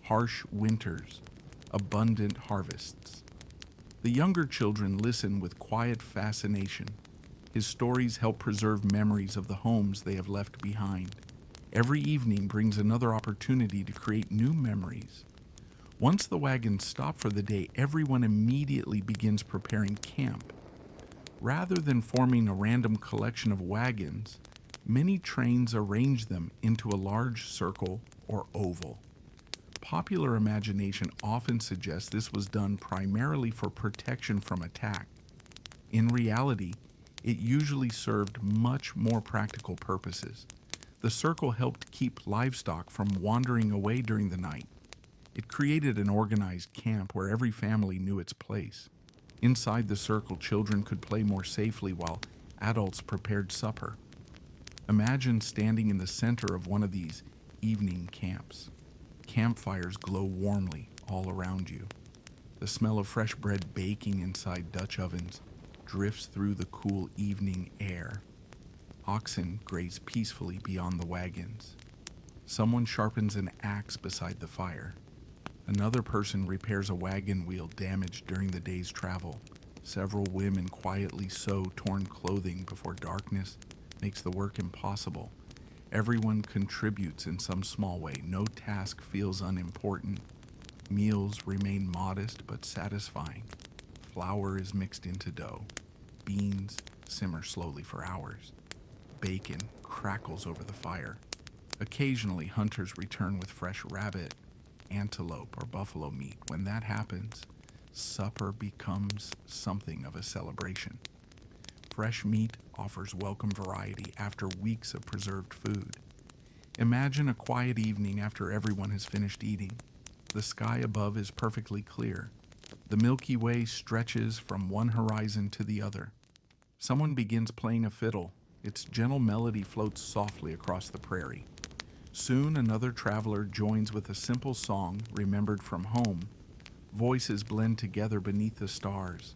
harsh winters, abundant harvests. The younger children listen with quiet fascination. His stories help preserve memories of the homes they have left behind. Every evening brings another opportunity to create new memories. Once the wagons stop for the day, everyone immediately begins preparing camp. Rather than forming a random collection of wagons, many trains arrange them into a large circle or oval. Popular imagination often suggests this was done primarily for protection from attack. In reality, it usually served much more practical purposes. The circle helped keep livestock from wandering away during the night. It created an organized camp where every family knew its place. Inside the circle, children could play more safely while adults prepared supper. Imagine standing in the center of one of these evening camps. Campfires glow warmly all around you. The smell of fresh bread baking inside Dutch ovens drifts through the cool evening air. Oxen graze peacefully beyond the wagons. Someone sharpens an axe beside the fire. Another person repairs a wagon wheel damaged during the day's travel. Several women quietly sew torn clothing before darkness makes the work impossible. Everyone contributes in some small way. No task feels unimportant. Meals remain modest but satisfying. Flour is mixed into dough. Beans simmer slowly for hours. Bacon crackles over the fire. Occasionally, hunters return with fresh rabbit, antelope, or buffalo meat. When that happens, supper becomes something of a celebration. Fresh meat offers welcome variety after weeks of preserved food. Imagine a quiet evening after everyone has finished eating. The sky above is perfectly clear. The Milky Way stretches from one horizon to the other. Someone begins playing a fiddle. Its gentle melody floats softly across the prairie. Soon another traveler joins with a simple song remembered from home. Voices blend together beneath the stars.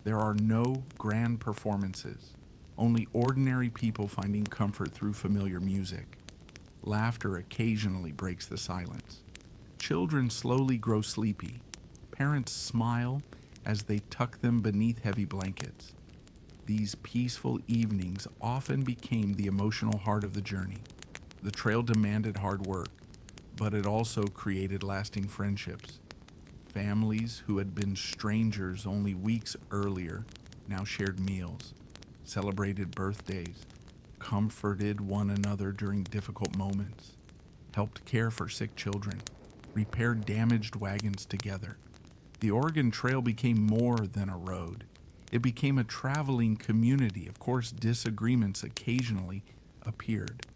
There are no grand performances, only ordinary people finding comfort through familiar music. Laughter occasionally breaks the silence. Children slowly grow sleepy. Parents smile as they tuck them beneath heavy blankets. These peaceful evenings often became the emotional heart of the journey. The trail demanded hard work, but it also created lasting friendships. Families who had been strangers only weeks earlier now shared meals, celebrated birthdays, comforted one another during difficult moments, helped care for sick children, repaired damaged wagons together. The Oregon Trail became more than a road. It became a traveling community. Of course, disagreements occasionally appeared.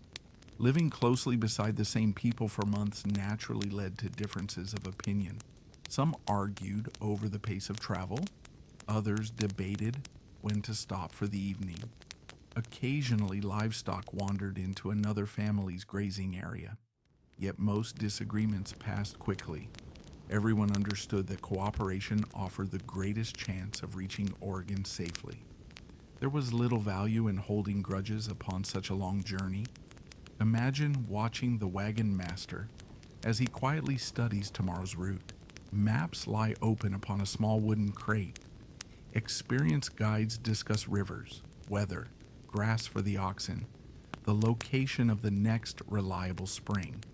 Living closely beside the same people for months naturally led to differences of opinion. Some argued over the pace of travel, others debated when to stop for the evening. Occasionally, livestock wandered into another family's grazing area, yet most disagreements passed quickly. Everyone understood that cooperation offered the greatest chance of reaching Oregon safely. There was little value in holding grudges upon such a long journey. Imagine watching the wagon master as he quietly studies tomorrow's route. Maps lie open upon a small wooden crate. Experienced guides discuss rivers, weather, grass for the oxen, the location of the next reliable spring.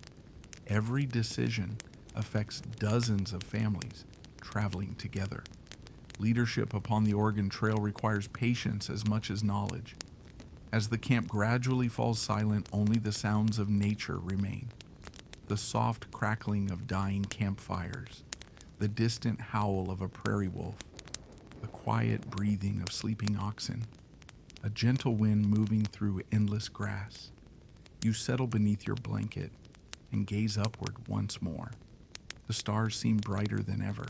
Every decision affects dozens of families traveling together. Leadership upon the Oregon Trail requires patience as much as knowledge. As the camp gradually falls silent, only the sounds of nature remain. The soft crackling of dying campfires, the distant howl of a prairie wolf, the quiet breathing of sleeping oxen, a gentle wind moving through endless grass. You settle beneath your blanket and gaze upward once more. The stars seem brighter than ever.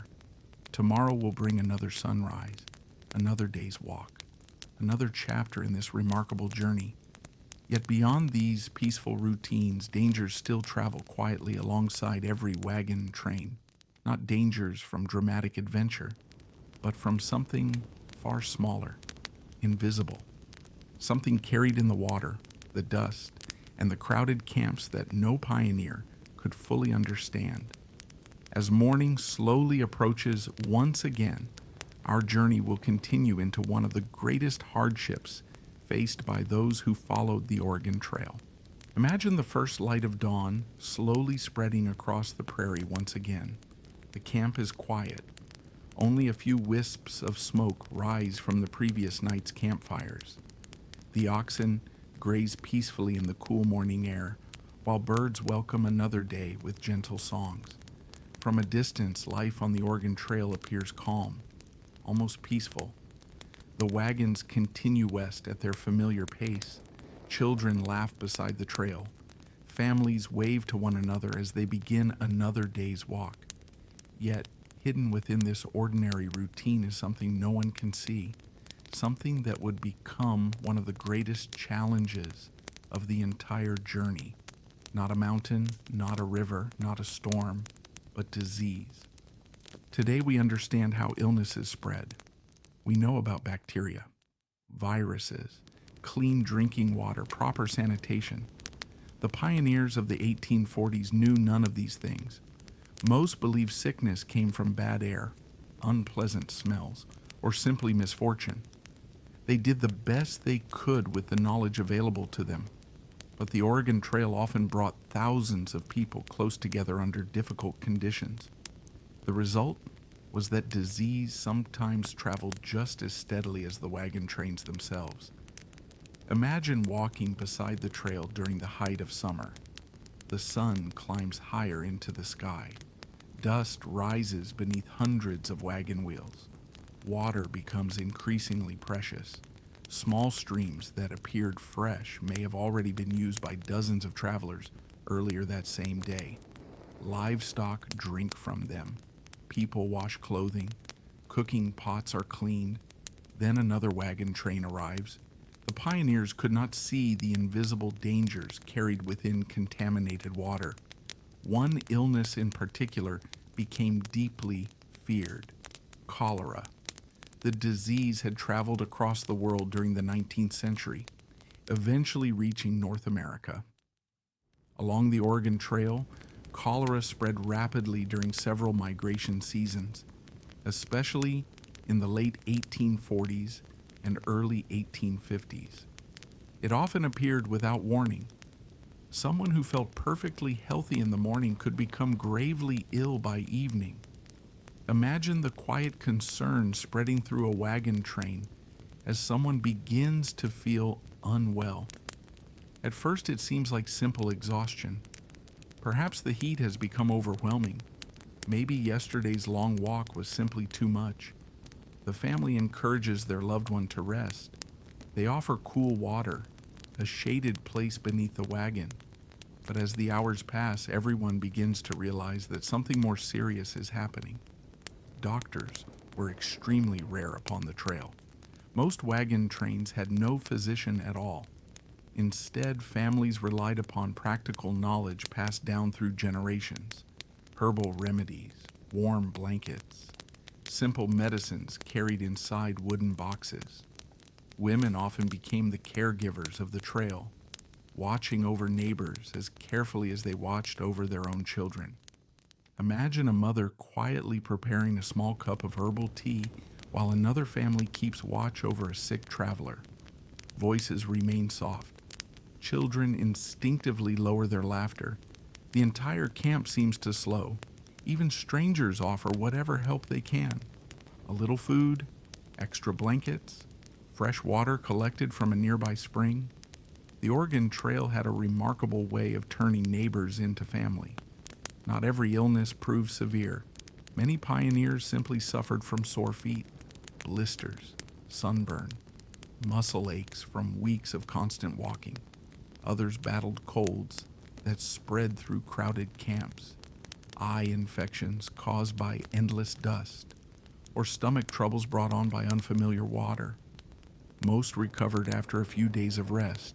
Tomorrow will bring another sunrise, another day's walk, another chapter in this remarkable journey. Yet beyond these peaceful routines, dangers still travel quietly alongside every wagon train. Not dangers from dramatic adventure, but from something far smaller, invisible. Something carried in the water, the dust, and the crowded camps that no pioneer could fully understand. As morning slowly approaches once again, our journey will continue into one of the greatest hardships faced by those who followed the Oregon Trail. Imagine the first light of dawn slowly spreading across the prairie once again. The camp is quiet. Only a few wisps of smoke rise from the previous night's campfires. The oxen graze peacefully in the cool morning air, while birds welcome another day with gentle songs. From a distance, life on the Oregon Trail appears calm, almost peaceful. The wagons continue west at their familiar pace. Children laugh beside the trail. Families wave to one another as they begin another day's walk. Yet, hidden within this ordinary routine is something no one can see, something that would become one of the greatest challenges of the entire journey. Not a mountain, not a river, not a storm, but disease. Today we understand how illnesses spread. We know about bacteria, viruses, clean drinking water, proper sanitation. The pioneers of the 1840s knew none of these things. Most believe sickness came from bad air, unpleasant smells, or simply misfortune. They did the best they could with the knowledge available to them. But the Oregon Trail often brought thousands of people close together under difficult conditions. The result was that disease sometimes traveled just as steadily as the wagon trains themselves. Imagine walking beside the trail during the height of summer. The sun climbs higher into the sky. Dust rises beneath hundreds of wagon wheels. Water becomes increasingly precious. Small streams that appeared fresh may have already been used by dozens of travelers earlier that same day. Livestock drink from them. People wash clothing. Cooking pots are cleaned. Then another wagon train arrives. The pioneers could not see the invisible dangers carried within contaminated water. One illness in particular became deeply feared: cholera. The disease had traveled across the world during the 19th century, eventually reaching North America. Along the Oregon Trail, cholera spread rapidly during several migration seasons, especially in the late 1840s and early 1850s. It often appeared without warning. Someone who felt perfectly healthy in the morning could become gravely ill by evening. Imagine the quiet concern spreading through a wagon train as someone begins to feel unwell. At first it seems like simple exhaustion. Perhaps the heat has become overwhelming. Maybe yesterday's long walk was simply too much. The family encourages their loved one to rest. They offer cool water, a shaded place beneath the wagon. But as the hours pass, everyone begins to realize that something more serious is happening. Doctors were extremely rare upon the trail. Most wagon trains had no physician at all. Instead, families relied upon practical knowledge passed down through generations: herbal remedies, warm blankets, simple medicines carried inside wooden boxes. Women often became the caregivers of the trail, watching over neighbors as carefully as they watched over their own children. Imagine a mother quietly preparing a small cup of herbal tea while another family keeps watch over a sick traveler. Voices remain soft. Children instinctively lower their laughter. The entire camp seems to slow. Even strangers offer whatever help they can. A little food, extra blankets, fresh water collected from a nearby spring. The Oregon Trail had a remarkable way of turning neighbors into family. Not every illness proved severe. Many pioneers simply suffered from sore feet, blisters, sunburn, muscle aches from weeks of constant walking. Others battled colds that spread through crowded camps, eye infections caused by endless dust, or stomach troubles brought on by unfamiliar water. Most recovered after a few days of rest.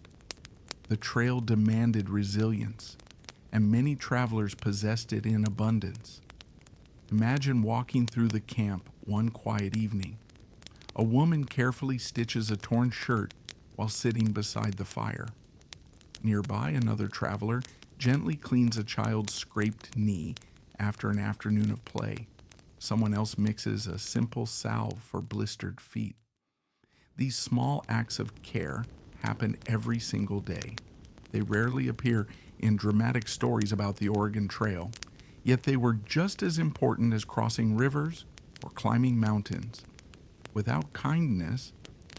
The trail demanded resilience, and many travelers possessed it in abundance. Imagine walking through the camp one quiet evening. A woman carefully stitches a torn shirt while sitting beside the fire. Nearby, another traveler gently cleans a child's scraped knee after an afternoon of play. Someone else mixes a simple salve for blistered feet. These small acts of care happen every single day. They rarely appear in dramatic stories about the Oregon Trail, yet they were just as important as crossing rivers or climbing mountains. Without kindness,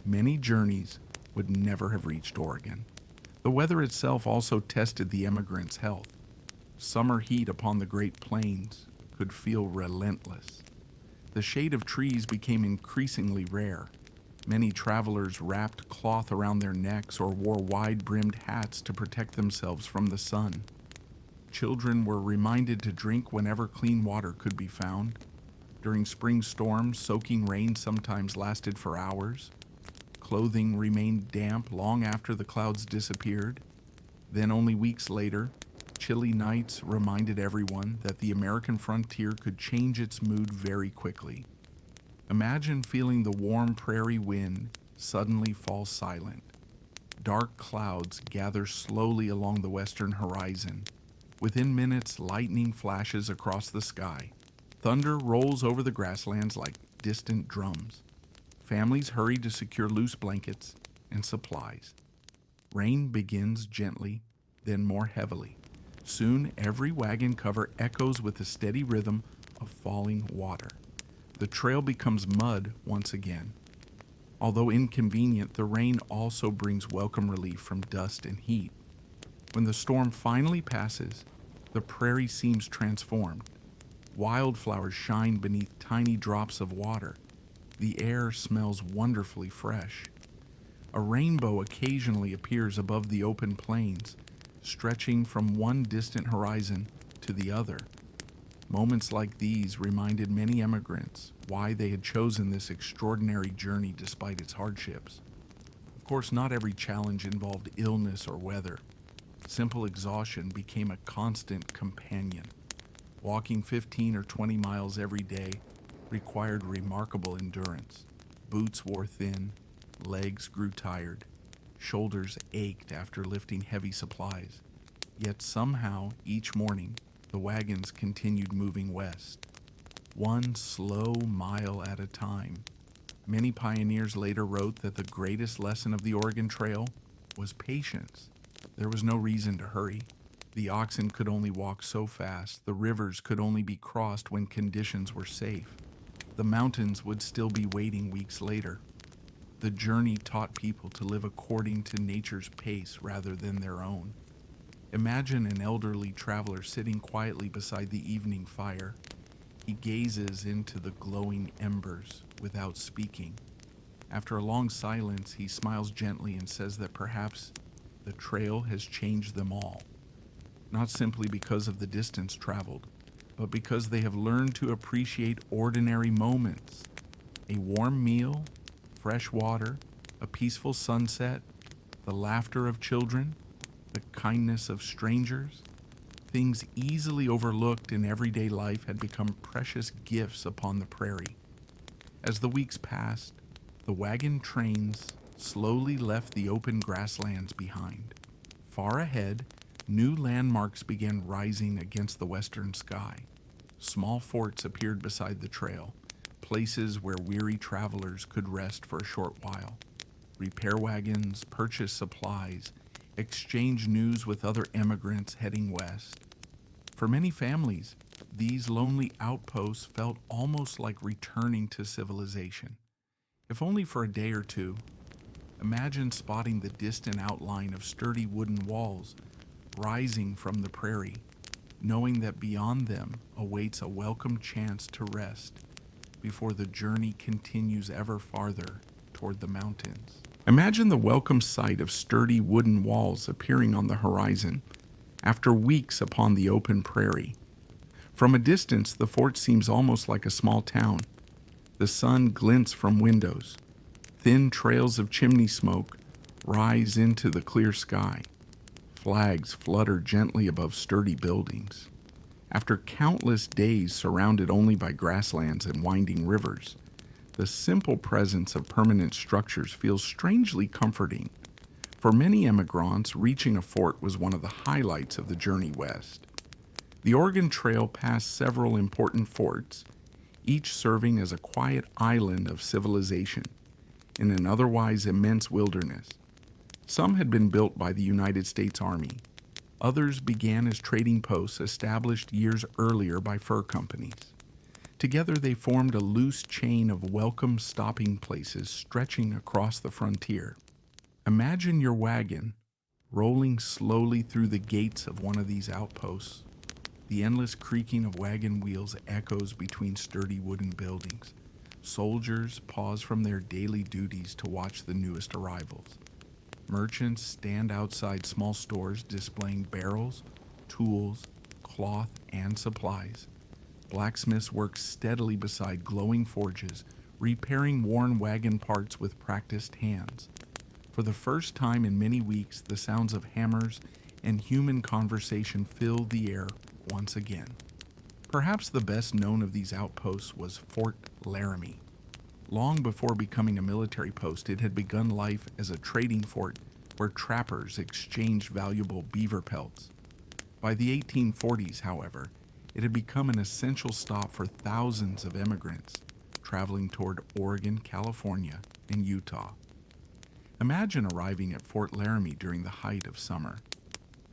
many journeys would never have reached Oregon. The weather itself also tested the emigrants' health. Summer heat upon the Great Plains could feel relentless. The shade of trees became increasingly rare. Many travelers wrapped cloth around their necks or wore wide-brimmed hats to protect themselves from the sun. Children were reminded to drink whenever clean water could be found. During spring storms, soaking rain sometimes lasted for hours. Clothing remained damp long after the clouds disappeared. Then only weeks later, chilly nights reminded everyone that the American frontier could change its mood very quickly. Imagine feeling the warm prairie wind suddenly fall silent. Dark clouds gather slowly along the western horizon. Within minutes, lightning flashes across the sky. Thunder rolls over the grasslands like distant drums. Families hurry to secure loose blankets and supplies. Rain begins gently, then more heavily. Soon, every wagon cover echoes with the steady rhythm of falling water. The trail becomes mud once again. Although inconvenient, the rain also brings welcome relief from dust and heat. When the storm finally passes, the prairie seems transformed. Wildflowers shine beneath tiny drops of water. The air smells wonderfully fresh. A rainbow occasionally appears above the open plains, stretching from one distant horizon to the other. Moments like these reminded many emigrants why they had chosen this extraordinary journey despite its hardships. Of course, not every challenge involved illness or weather. Simple exhaustion became a constant companion. Walking 15 or 20 miles every day required remarkable endurance. Boots wore thin, legs grew tired, shoulders ached after lifting heavy supplies. Yet somehow, each morning, the wagons continued moving west, one slow mile at a time. Many pioneers later wrote that the greatest lesson of the Oregon Trail was patience. There was no reason to hurry. The oxen could only walk so fast, the rivers could only be crossed when conditions were safe. The mountains would still be waiting weeks later. The journey taught people to live according to nature's pace rather than their own. Imagine an elderly traveler sitting quietly beside the evening fire. He gazes into the glowing embers, without speaking. After a long silence, he smiles gently and says that perhaps the trail has changed them all, not simply because of the distance traveled, but because they have learned to appreciate ordinary moments. A warm meal, fresh water, a peaceful sunset, the laughter of children, the kindness of strangers. Things easily overlooked in everyday life had become precious gifts upon the prairie. As the weeks passed, the wagon trains slowly left the open grasslands behind. Far ahead, new landmarks began rising against the western sky. Small forts appeared beside the trail, places where weary travelers could rest for a short while. Repair wagons, purchase supplies, exchange news with other immigrants heading west. For many families, these lonely outposts felt almost like returning to civilization. If only for a day or two. Imagine spotting the distant outline of sturdy wooden walls rising from the prairie, knowing that beyond them awaits a welcome chance to rest before the journey continues ever farther toward the mountains. Imagine the welcome sight of sturdy wooden walls appearing on the horizon after weeks upon the open prairie. From a distance, the fort seems almost like a small town. The sun glints from windows. Thin trails of chimney smoke rise into the clear sky. Flags flutter gently above sturdy buildings. After countless days surrounded only by grasslands and winding rivers, the simple presence of permanent structures feels strangely comforting. For many emigrants, reaching a fort was one of the highlights of the journey west. The Oregon Trail passed several important forts, each serving as a quiet island of civilization in an otherwise immense wilderness. Some had been built by the United States Army. Others began as trading posts established years earlier by fur companies. Together they formed a loose chain of welcome stopping places stretching across the frontier. Imagine your wagon rolling slowly through the gates of one of these outposts. The endless creaking of wagon wheels echoes between sturdy wooden buildings. Soldiers pause from their daily duties to watch the newest arrivals. Merchants stand outside small stores displaying barrels, tools, cloth, and supplies. Blacksmiths work steadily beside glowing forges, repairing worn wagon parts with practiced hands. For the first time in many weeks, the sounds of hammers and human conversation fill the air once again. Perhaps the best known of these outposts was Fort Laramie. Long before becoming a military post, it had begun life as a trading fort where trappers exchanged valuable beaver pelts. By the 1840s, however, it had become an essential stop for thousands of immigrants traveling toward Oregon, California, and Utah. Imagine arriving at Fort Laramie during the height of summer.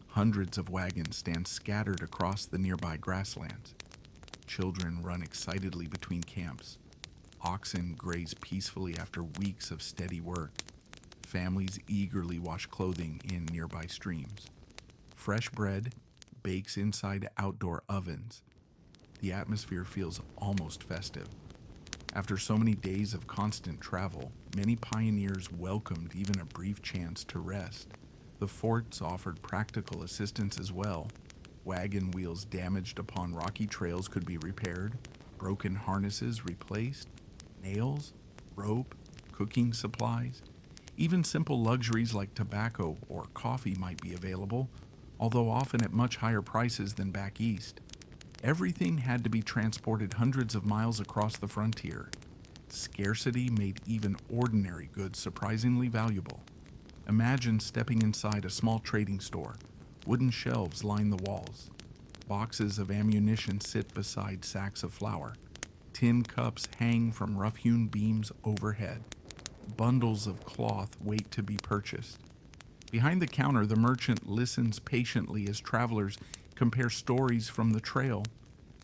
Hundreds of wagons stand scattered across the nearby grasslands. Children run excitedly between camps. Oxen graze peacefully after weeks of steady work. Families eagerly wash clothing in nearby streams. Fresh bread bakes inside outdoor ovens. The atmosphere feels almost festive. After so many days of constant travel, many pioneers welcomed even a brief chance to rest. The forts offered practical assistance as well. Wagon wheels damaged upon rocky trails could be repaired, broken harnesses replaced, nails, rope, cooking supplies. Even simple luxuries like tobacco or coffee might be available, although often at much higher prices than back east. Everything had to be transported hundreds of miles across the frontier. Scarcity made even ordinary goods surprisingly valuable. Imagine stepping inside a small trading store. Wooden shelves line the walls. Boxes of ammunition sit beside sacks of flour. Tin cups hang from rough-hewn beams overhead. Bundles of cloth wait to be purchased. Behind the counter, the merchant listens patiently as travelers compare stories from the trail.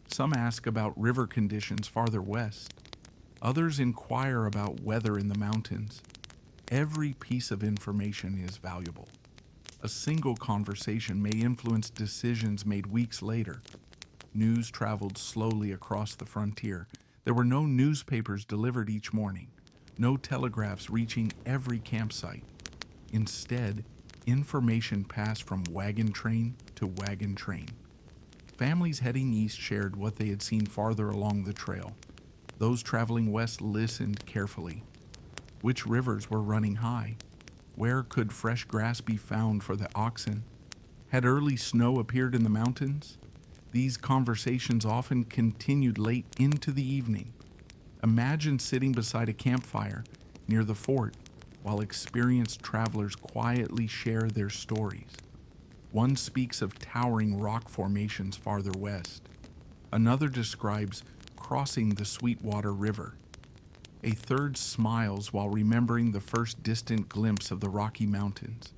Some ask about river conditions farther west. Others inquire about weather in the mountains. Every piece of information is valuable. A single conversation may influence decisions made weeks later. News traveled slowly across the frontier, There were no newspapers delivered each morning, no telegraphs reaching every campsite. Instead, information passed from wagon train to wagon train. Families heading east shared what they had seen farther along the trail. Those traveling west listened carefully. Which rivers were running high? Where could fresh grass be found for the oxen? Had early snow appeared in the mountains? These conversations often continued late into the evening. Imagine sitting beside a campfire near the fort while experienced travelers quietly share their stories. One speaks of towering rock formations farther west. Another describes crossing the Sweetwater River. A third smiles while remembering the first distant glimpse of the Rocky Mountains.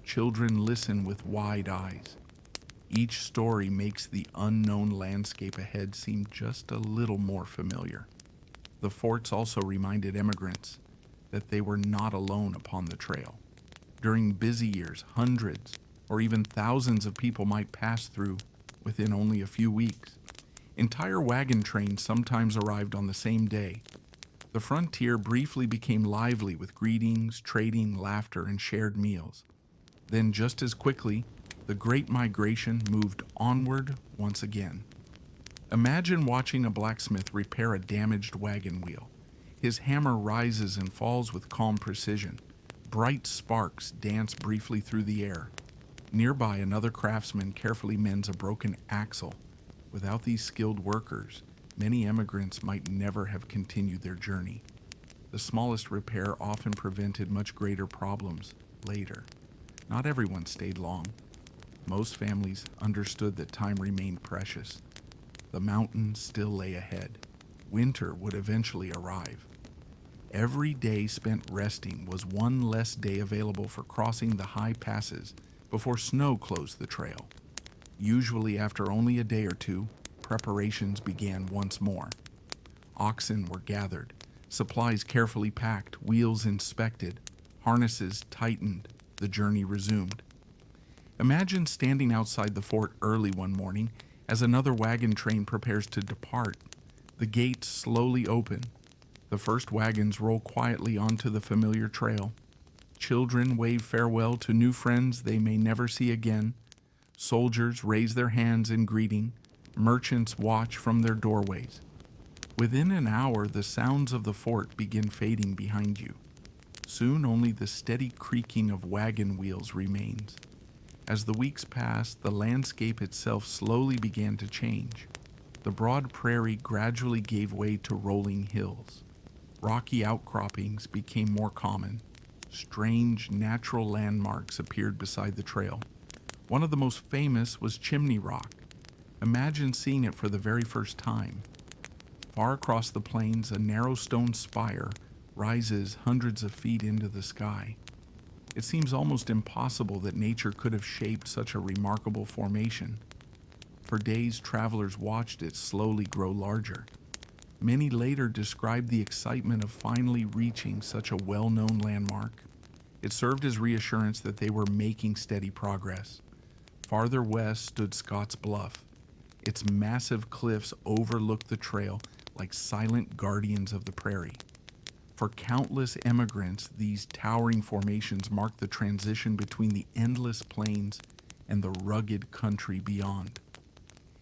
Children listen with wide eyes. Each story makes the unknown landscape ahead seem just a little more familiar. The forts also reminded immigrants that they were not alone upon the trail. During busy years, hundreds or even thousands of people might pass through within only a few weeks. Entire wagon trains sometimes arrived on the same day. The frontier briefly became lively with greetings, trading, laughter, and shared meals. Then, just as quickly, the Great Migration moved onward once again. Imagine watching a blacksmith repair a damaged wagon wheel. His hammer rises and falls with calm precision. Bright sparks dance briefly through the air. Nearby, another craftsman carefully mends a broken axle. Without these skilled workers, many immigrants might never have continued their journey. The smallest repair often prevented much greater problems later. Not everyone stayed long. Most families understood that time remained precious. The mountains still lay ahead. Winter would eventually arrive. Every day spent resting was one less day available for crossing the high passes before snow closed the trail. Usually after only a day or two, preparations began once more. Oxen were gathered, supplies carefully packed, wheels inspected, harnesses tightened, the journey resumed. Imagine standing outside the fort early one morning as another wagon train prepares to depart. The gates slowly open. The first wagons roll quietly onto the familiar trail. Children wave farewell to new friends they may never see again. Soldiers raise their hands in greeting. Merchants watch from their doorways. Within an hour, the sounds of the fort begin fading behind you. Soon only the steady creaking of wagon wheels remains. As the weeks passed, the landscape itself slowly began to change. The broad prairie gradually gave way to rolling hills. Rocky outcroppings became more common. Strange natural landmarks appeared beside the trail. One of the most famous was Chimney Rock. Imagine seeing it for the very first time. Far across the plains, a narrow stone spire rises hundreds of feet into the sky. It seems almost impossible that nature could have shaped such a remarkable formation. For days, travelers watched it slowly grow larger. Many later described the excitement of finally reaching such a well-known landmark. It served as reassurance that they were making steady progress. Farther west stood Scott's Bluff. Its massive cliffs overlooked the trail like silent guardians of the prairie. For countless immigrants, these towering formations marked the transition between the endless plains and the rugged country beyond.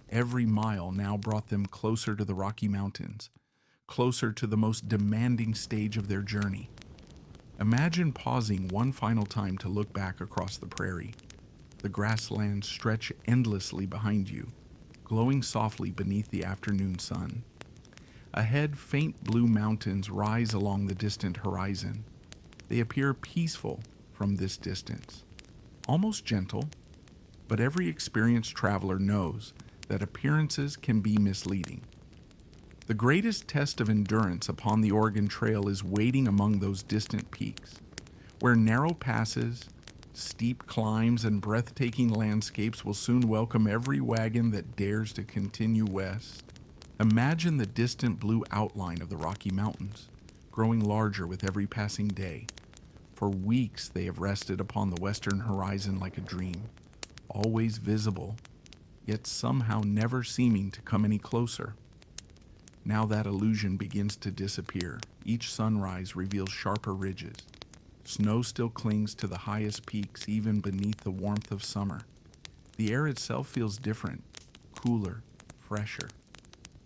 Every mile now brought them closer to the Rocky Mountains, closer to the most demanding stage of their journey. Imagine pausing one final time to look back across the prairie. The grasslands stretch endlessly behind you, glowing softly beneath the afternoon sun. Ahead, faint blue mountains rise along the distant horizon. They appear peaceful from this distance, almost gentle, but every experienced traveler knows that appearances can be misleading. The greatest test of endurance upon the Oregon Trail is waiting among those distant peaks, where narrow passes, steep climbs, and breathtaking landscapes will soon welcome every wagon that dares to continue west. Imagine the distant blue outline of the Rocky Mountains, growing larger with every passing day. For weeks they have rested upon the western horizon like a dream, always visible, yet somehow never seeming to come any closer. Now that illusion begins to disappear. Each sunrise reveals sharper ridges. Snow still clings to the highest peaks, even beneath the warmth of summer. The air itself feels different, cooler, fresher.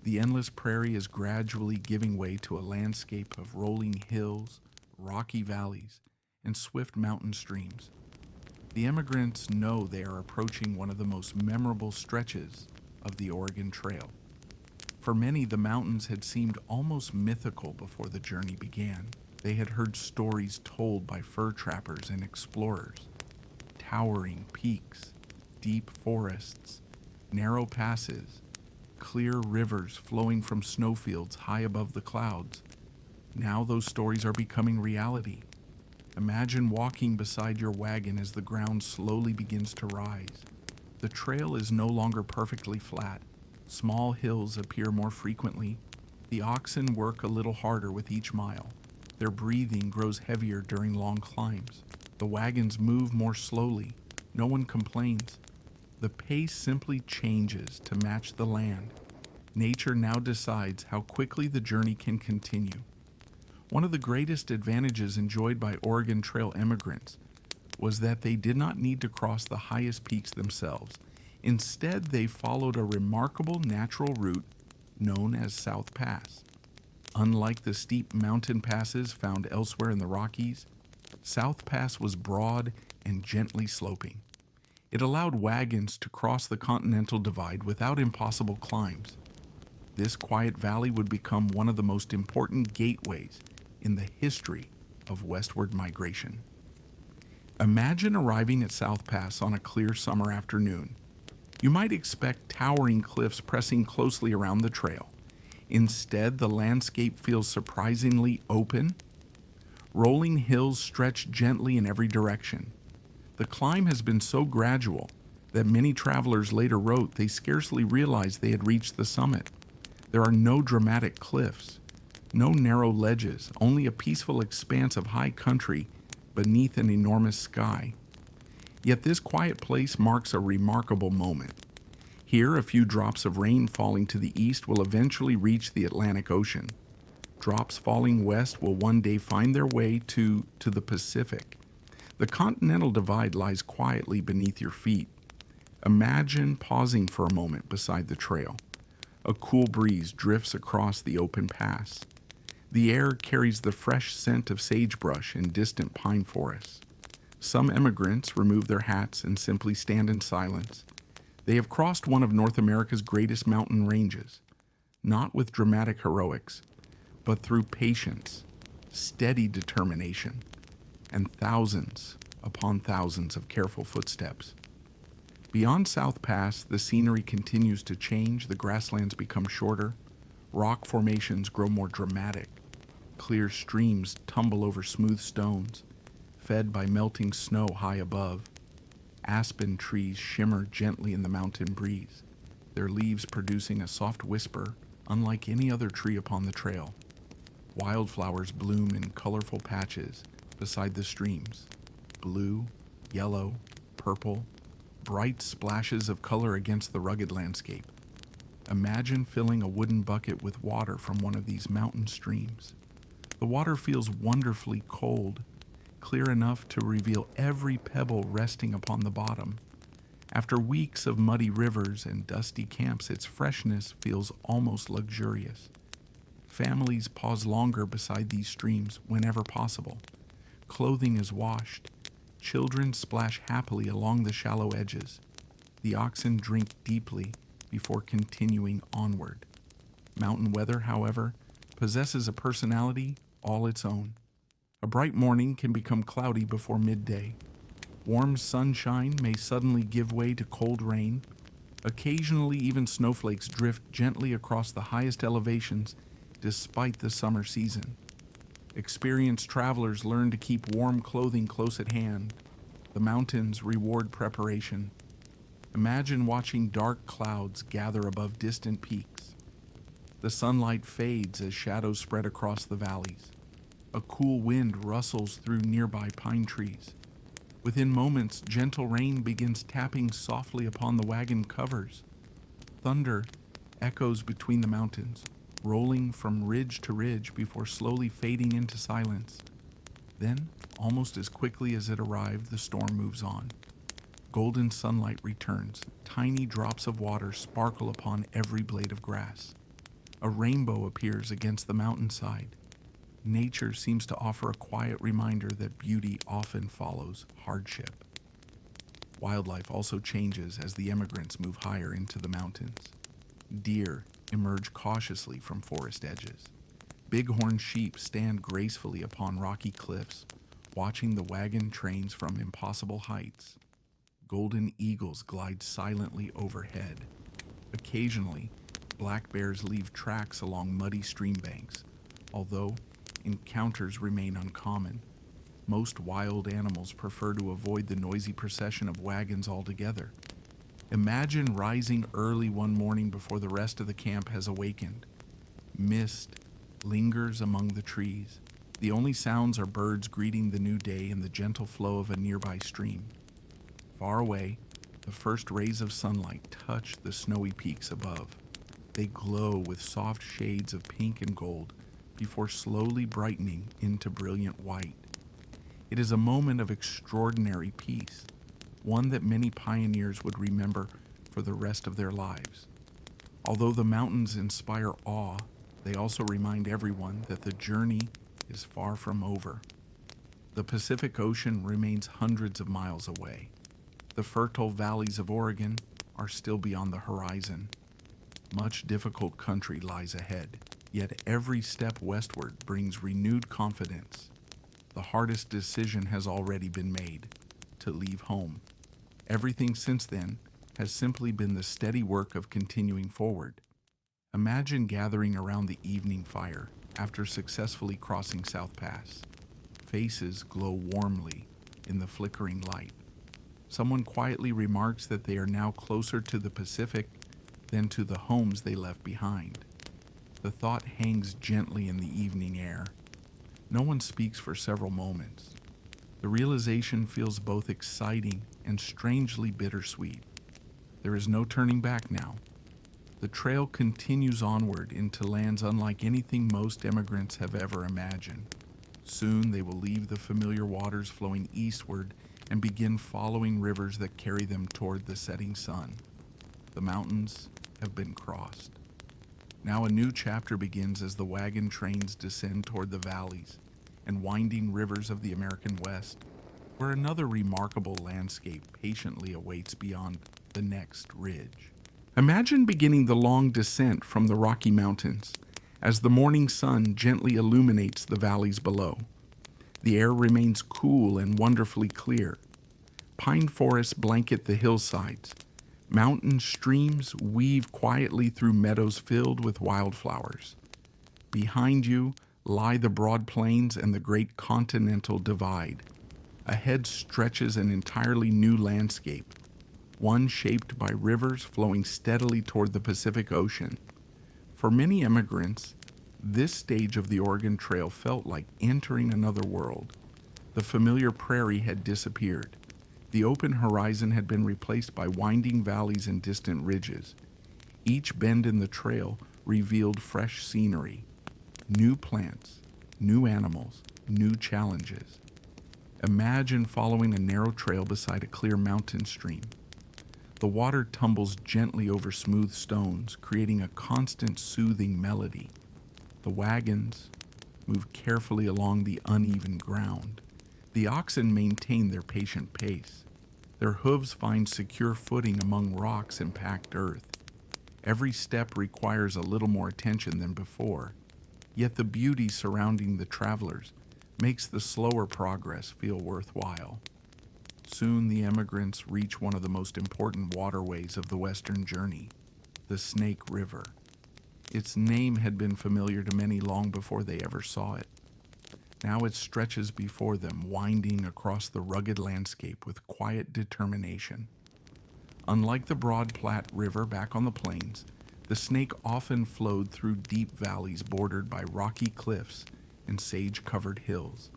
The endless prairie is gradually giving way to a landscape of rolling hills, rocky valleys, and swift mountain streams. The emigrants know they are approaching one of the most memorable stretches of the Oregon Trail. For many, the mountains had seemed almost mythical before the journey began. They had heard stories told by fur trappers and explorers. Towering peaks, deep forests, narrow passes, clear rivers flowing from snowfields high above the clouds. Now those stories are becoming reality. Imagine walking beside your wagon as the ground slowly begins to rise. The trail is no longer perfectly flat. Small hills appear more frequently. The oxen work a little harder with each mile. Their breathing grows heavier during long climbs. The wagons move more slowly. No one complains. The pace simply changes to match the land. Nature now decides how quickly the journey can continue. One of the greatest advantages enjoyed by Oregon Trail immigrants was that they did not need to cross the highest peaks themselves. Instead, they followed a remarkable natural route known as South Pass. Unlike the steep mountain passes found elsewhere in the Rockies, South Pass was broad and gently sloping. It allowed wagons to cross the Continental Divide without impossible climbs. This quiet valley would become one of the most important gateways in the history of westward migration. Imagine arriving at South Pass on a clear summer afternoon. You might expect towering cliffs pressing closely around the trail. Instead, the landscape feels surprisingly open. Rolling hills stretch gently in every direction. The climb has been so gradual that many travelers later wrote they scarcely realized they had reached the summit. There are no dramatic cliffs, no narrow ledges, only a peaceful expanse of high country beneath an enormous sky. Yet this quiet place marks a remarkable moment. Here, a few drops of rain falling to the east will eventually reach the Atlantic Ocean. Drops falling west will one day find their way to the Pacific. The Continental Divide lies quietly beneath your feet. Imagine pausing for a moment beside the trail. A cool breeze drifts across the open pass. The air carries the fresh scent of sagebrush and distant pine forests. Some emigrants remove their hats and simply stand in silence. They have crossed one of North America's greatest mountain ranges, not with dramatic heroics, but through patience, steady determination, and thousands upon thousands of careful footsteps. Beyond South Pass, the scenery continues to change. The grasslands become shorter, rock formations grow more dramatic, clear streams tumble over smooth stones, fed by melting snow high above. Aspen trees shimmer gently in the mountain breeze, their leaves producing a soft whisper unlike any other tree upon the trail. Wildflowers bloom in colorful patches beside the streams. Blue, yellow, purple, bright splashes of color against the rugged landscape. Imagine filling a wooden bucket with water from one of these mountain streams. The water feels wonderfully cold, clear enough to reveal every pebble resting upon the bottom. After weeks of muddy rivers and dusty camps, its freshness feels almost luxurious. Families pause longer beside these streams whenever possible. Clothing is washed. Children splash happily along the shallow edges. The oxen drink deeply before continuing onward. Mountain weather, however, possesses a personality all its own. A bright morning can become cloudy before midday. Warm sunshine may suddenly give way to cold rain. Occasionally, even snowflakes drift gently across the highest elevations despite the summer season. Experienced travelers learn to keep warm clothing close at hand. The mountains reward preparation. Imagine watching dark clouds gather above distant peaks. The sunlight fades as shadows spread across the valleys. A cool wind rustles through nearby pine trees. Within moments, gentle rain begins tapping softly upon the wagon covers. Thunder echoes between the mountains. rolling from ridge to ridge before slowly fading into silence. Then, almost as quickly as it arrived, the storm moves on. Golden sunlight returns. Tiny drops of water sparkle upon every blade of grass. A rainbow appears against the mountainside. Nature seems to offer a quiet reminder that beauty often follows hardship. Wildlife also changes as the emigrants move higher into the mountains. Deer emerge cautiously from forest edges. Bighorn sheep stand gracefully upon rocky cliffs, watching the wagon trains from impossible heights. Golden eagles glide silently overhead. Occasionally, black bears leave tracks along muddy stream banks. Although encounters remain uncommon, most wild animals prefer to avoid the noisy procession of wagons altogether. Imagine rising early one morning before the rest of the camp has awakened. Mist lingers among the trees. The only sounds are birds greeting the new day and the gentle flow of a nearby stream. Far away, the first rays of sunlight touch the snowy peaks above. They glow with soft shades of pink and gold before slowly brightening into brilliant white. It is a moment of extraordinary peace, one that many pioneers would remember for the rest of their lives. Although the mountains inspire awe, they also remind everyone that the journey is far from over. The Pacific Ocean remains hundreds of miles away. The fertile valleys of Oregon are still beyond the horizon. Much difficult country lies ahead, yet every step westward brings renewed confidence. The hardest decision has already been made: to leave home. Everything since then has simply been the steady work of continuing forward. Imagine gathering around the evening fire after successfully crossing South Pass. Faces glow warmly in the flickering light. Someone quietly remarks that they are now closer to the Pacific than to the homes they left behind. The thought hangs gently in the evening air. No one speaks for several moments. The realization feels both exciting and strangely bittersweet. There is no turning back now. The trail continues onward into lands unlike anything most immigrants have ever imagined. Soon they will leave the familiar waters flowing eastward and begin following rivers that carry them toward the setting sun. The mountains have been crossed. Now a new chapter begins as the wagon trains descend toward the valleys and winding rivers of the American West, where another remarkable landscape patiently awaits beyond the next ridge. Imagine beginning the long descent from the Rocky Mountains as the morning sun gently illuminates the valleys below. The air remains cool and wonderfully clear. Pine forests blanket the hillsides. Mountain streams weave quietly through meadows filled with wildflowers. Behind you lie the broad plains and the great continental divide. Ahead stretches an entirely new landscape, one shaped by rivers flowing steadily toward the Pacific Ocean. For many immigrants, this stage of the Oregon Trail felt like entering another world. The familiar prairie had disappeared. The open horizon had been replaced by winding valleys and distant ridges. Each bend in the trail revealed fresh scenery, new plants, new animals, new challenges. Imagine following a narrow trail beside a clear mountain stream. The water tumbles gently over smooth stones, creating a constant soothing melody. The wagons move carefully along the uneven ground. The oxen maintain their patient pace. Their hooves find secure footing among rocks and packed earth. Every step requires a little more attention than before, yet the beauty surrounding the travelers makes the slower progress feel worthwhile. Soon the emigrants reach one of the most important waterways of the Western journey, the Snake River. Its name had been familiar to many long before they ever saw it. Now it stretches before them, winding across the rugged landscape with quiet determination. Unlike the broad Platte River back on the plains, the Snake often flowed through deep valleys bordered by rocky cliffs and sage-covered hills.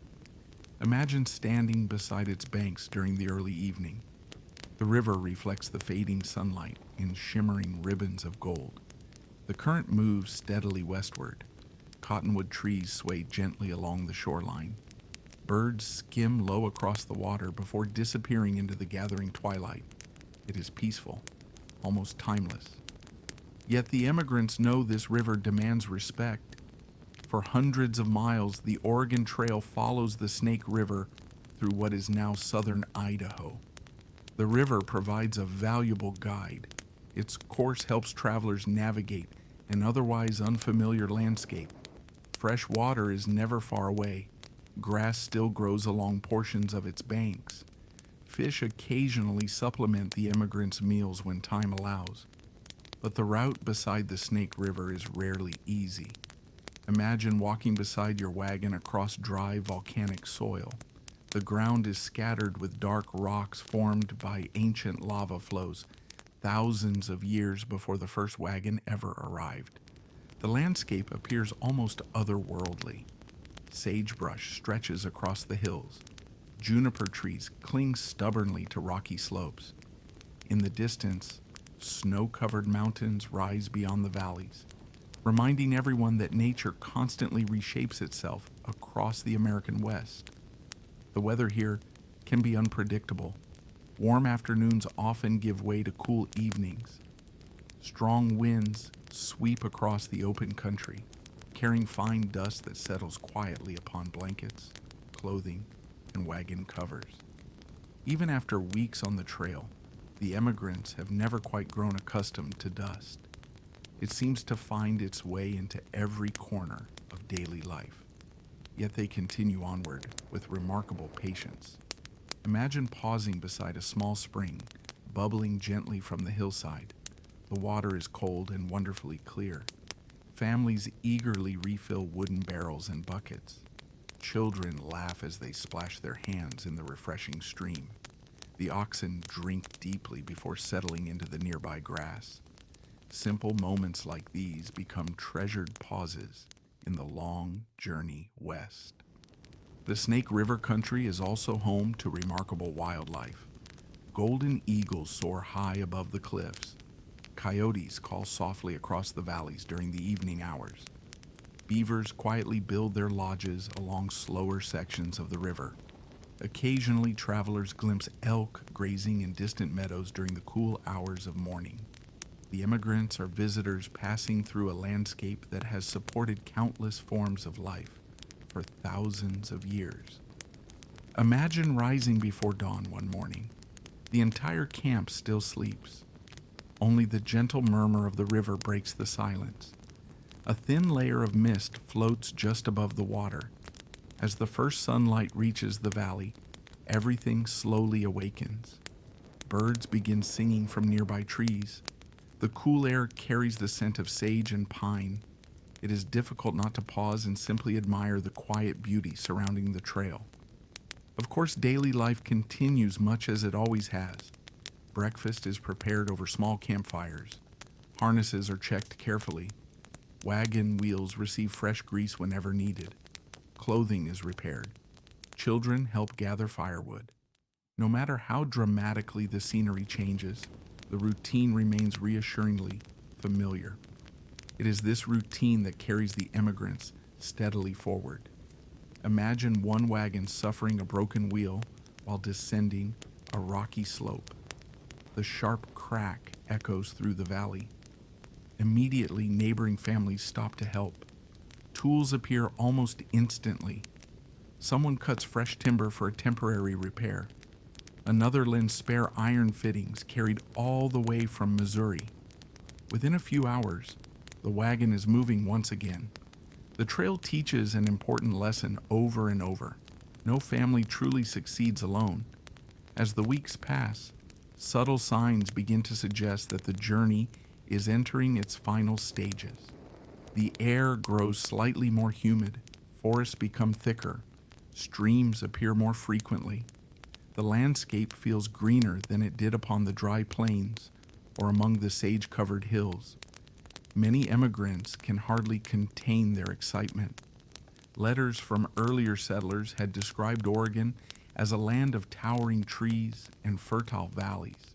Imagine standing beside its banks during the early evening. The river reflects the fading sunlight in shimmering ribbons of gold. The current moves steadily westward. Cottonwood trees sway gently along the shoreline. Birds skim low across the water before disappearing into the gathering twilight. It is peaceful, almost timeless. Yet the immigrants know this river demands respect. For hundreds of miles, the Oregon Trail follows the Snake River through what is now southern Idaho. The river provides a valuable guide. Its course helps travelers navigate an otherwise unfamiliar landscape. Fresh water is never far away. Grass still grows along portions of its banks. Fish occasionally supplement the immigrants' meals when time allows. But the route beside the Snake River is rarely easy. Imagine walking beside your wagon across dry volcanic soil. The ground is scattered with dark rocks formed by ancient lava flows, thousands of years before the first wagon ever arrived. The landscape appears almost otherworldly. Sagebrush stretches across the hills. Juniper trees cling stubbornly to rocky slopes. In the distance, snow-covered mountains rise beyond the valleys, reminding everyone that nature constantly reshapes itself across the American West. The weather here can be unpredictable. Warm afternoons often give way to cool evenings. Strong winds sweep across the open country, carrying fine dust that settles quietly upon blankets, clothing, and wagon covers. Even after weeks on the trail, the emigrants have never quite grown accustomed to dust. It seems to find its way into every corner of daily life. Yet they continue onward with remarkable patience. Imagine pausing beside a small spring, bubbling gently from the hillside. The water is cold and wonderfully clear. Families eagerly refill wooden barrels and buckets. Children laugh as they splash their hands in the refreshing stream. The oxen drink deeply before settling into the nearby grass. Simple moments like these become treasured pauses in the long journey west. The Snake River country is also home to remarkable wildlife. Golden eagles soar high above the cliffs. Coyotes call softly across the valleys during the evening hours. Beavers quietly build their lodges along slower sections of the river. Occasionally, travelers glimpse elk grazing in distant meadows during the cool hours of morning. The immigrants are visitors passing through a landscape that has supported countless forms of life for thousands of years. Imagine rising before dawn one morning. The entire camp still sleeps. Only the gentle murmur of the river breaks the silence. A thin layer of mist floats just above the water. As the first sunlight reaches the valley, everything slowly awakens. Birds begin singing from nearby trees. The cool air carries the scent of sage and pine. It is difficult not to pause and simply admire the quiet beauty surrounding the trail. Of course, daily life continues much as it always has. Breakfast is prepared over small campfires. Harnesses are checked carefully. Wagon wheels receive fresh grease whenever needed. Clothing is repaired. Children help gather firewood. No matter how dramatically the scenery changes, the routine remains reassuringly familiar. It is this routine that carries the immigrants steadily forward. Imagine one wagon suffering a broken wheel while descending a rocky slope. The sharp crack echoes through the valley. Immediately, neighboring families stop to help. Tools appear almost instantly. Someone cuts fresh timber for a temporary repair. Another lends spare iron fittings carried all the way from Missouri. Within a few hours, the wagon is moving once again. The trail teaches an important lesson over and over. No family truly succeeds alone. As the weeks pass, subtle signs begin to suggest that the journey is entering its final stages. The air grows slightly more humid, forests become thicker, streams appear more frequently. The landscape feels greener than it did upon the dry plains or among the sage-covered hills. Many immigrants can hardly contain their excitement. Letters from earlier settlers had described Oregon as a land of towering trees and fertile valleys.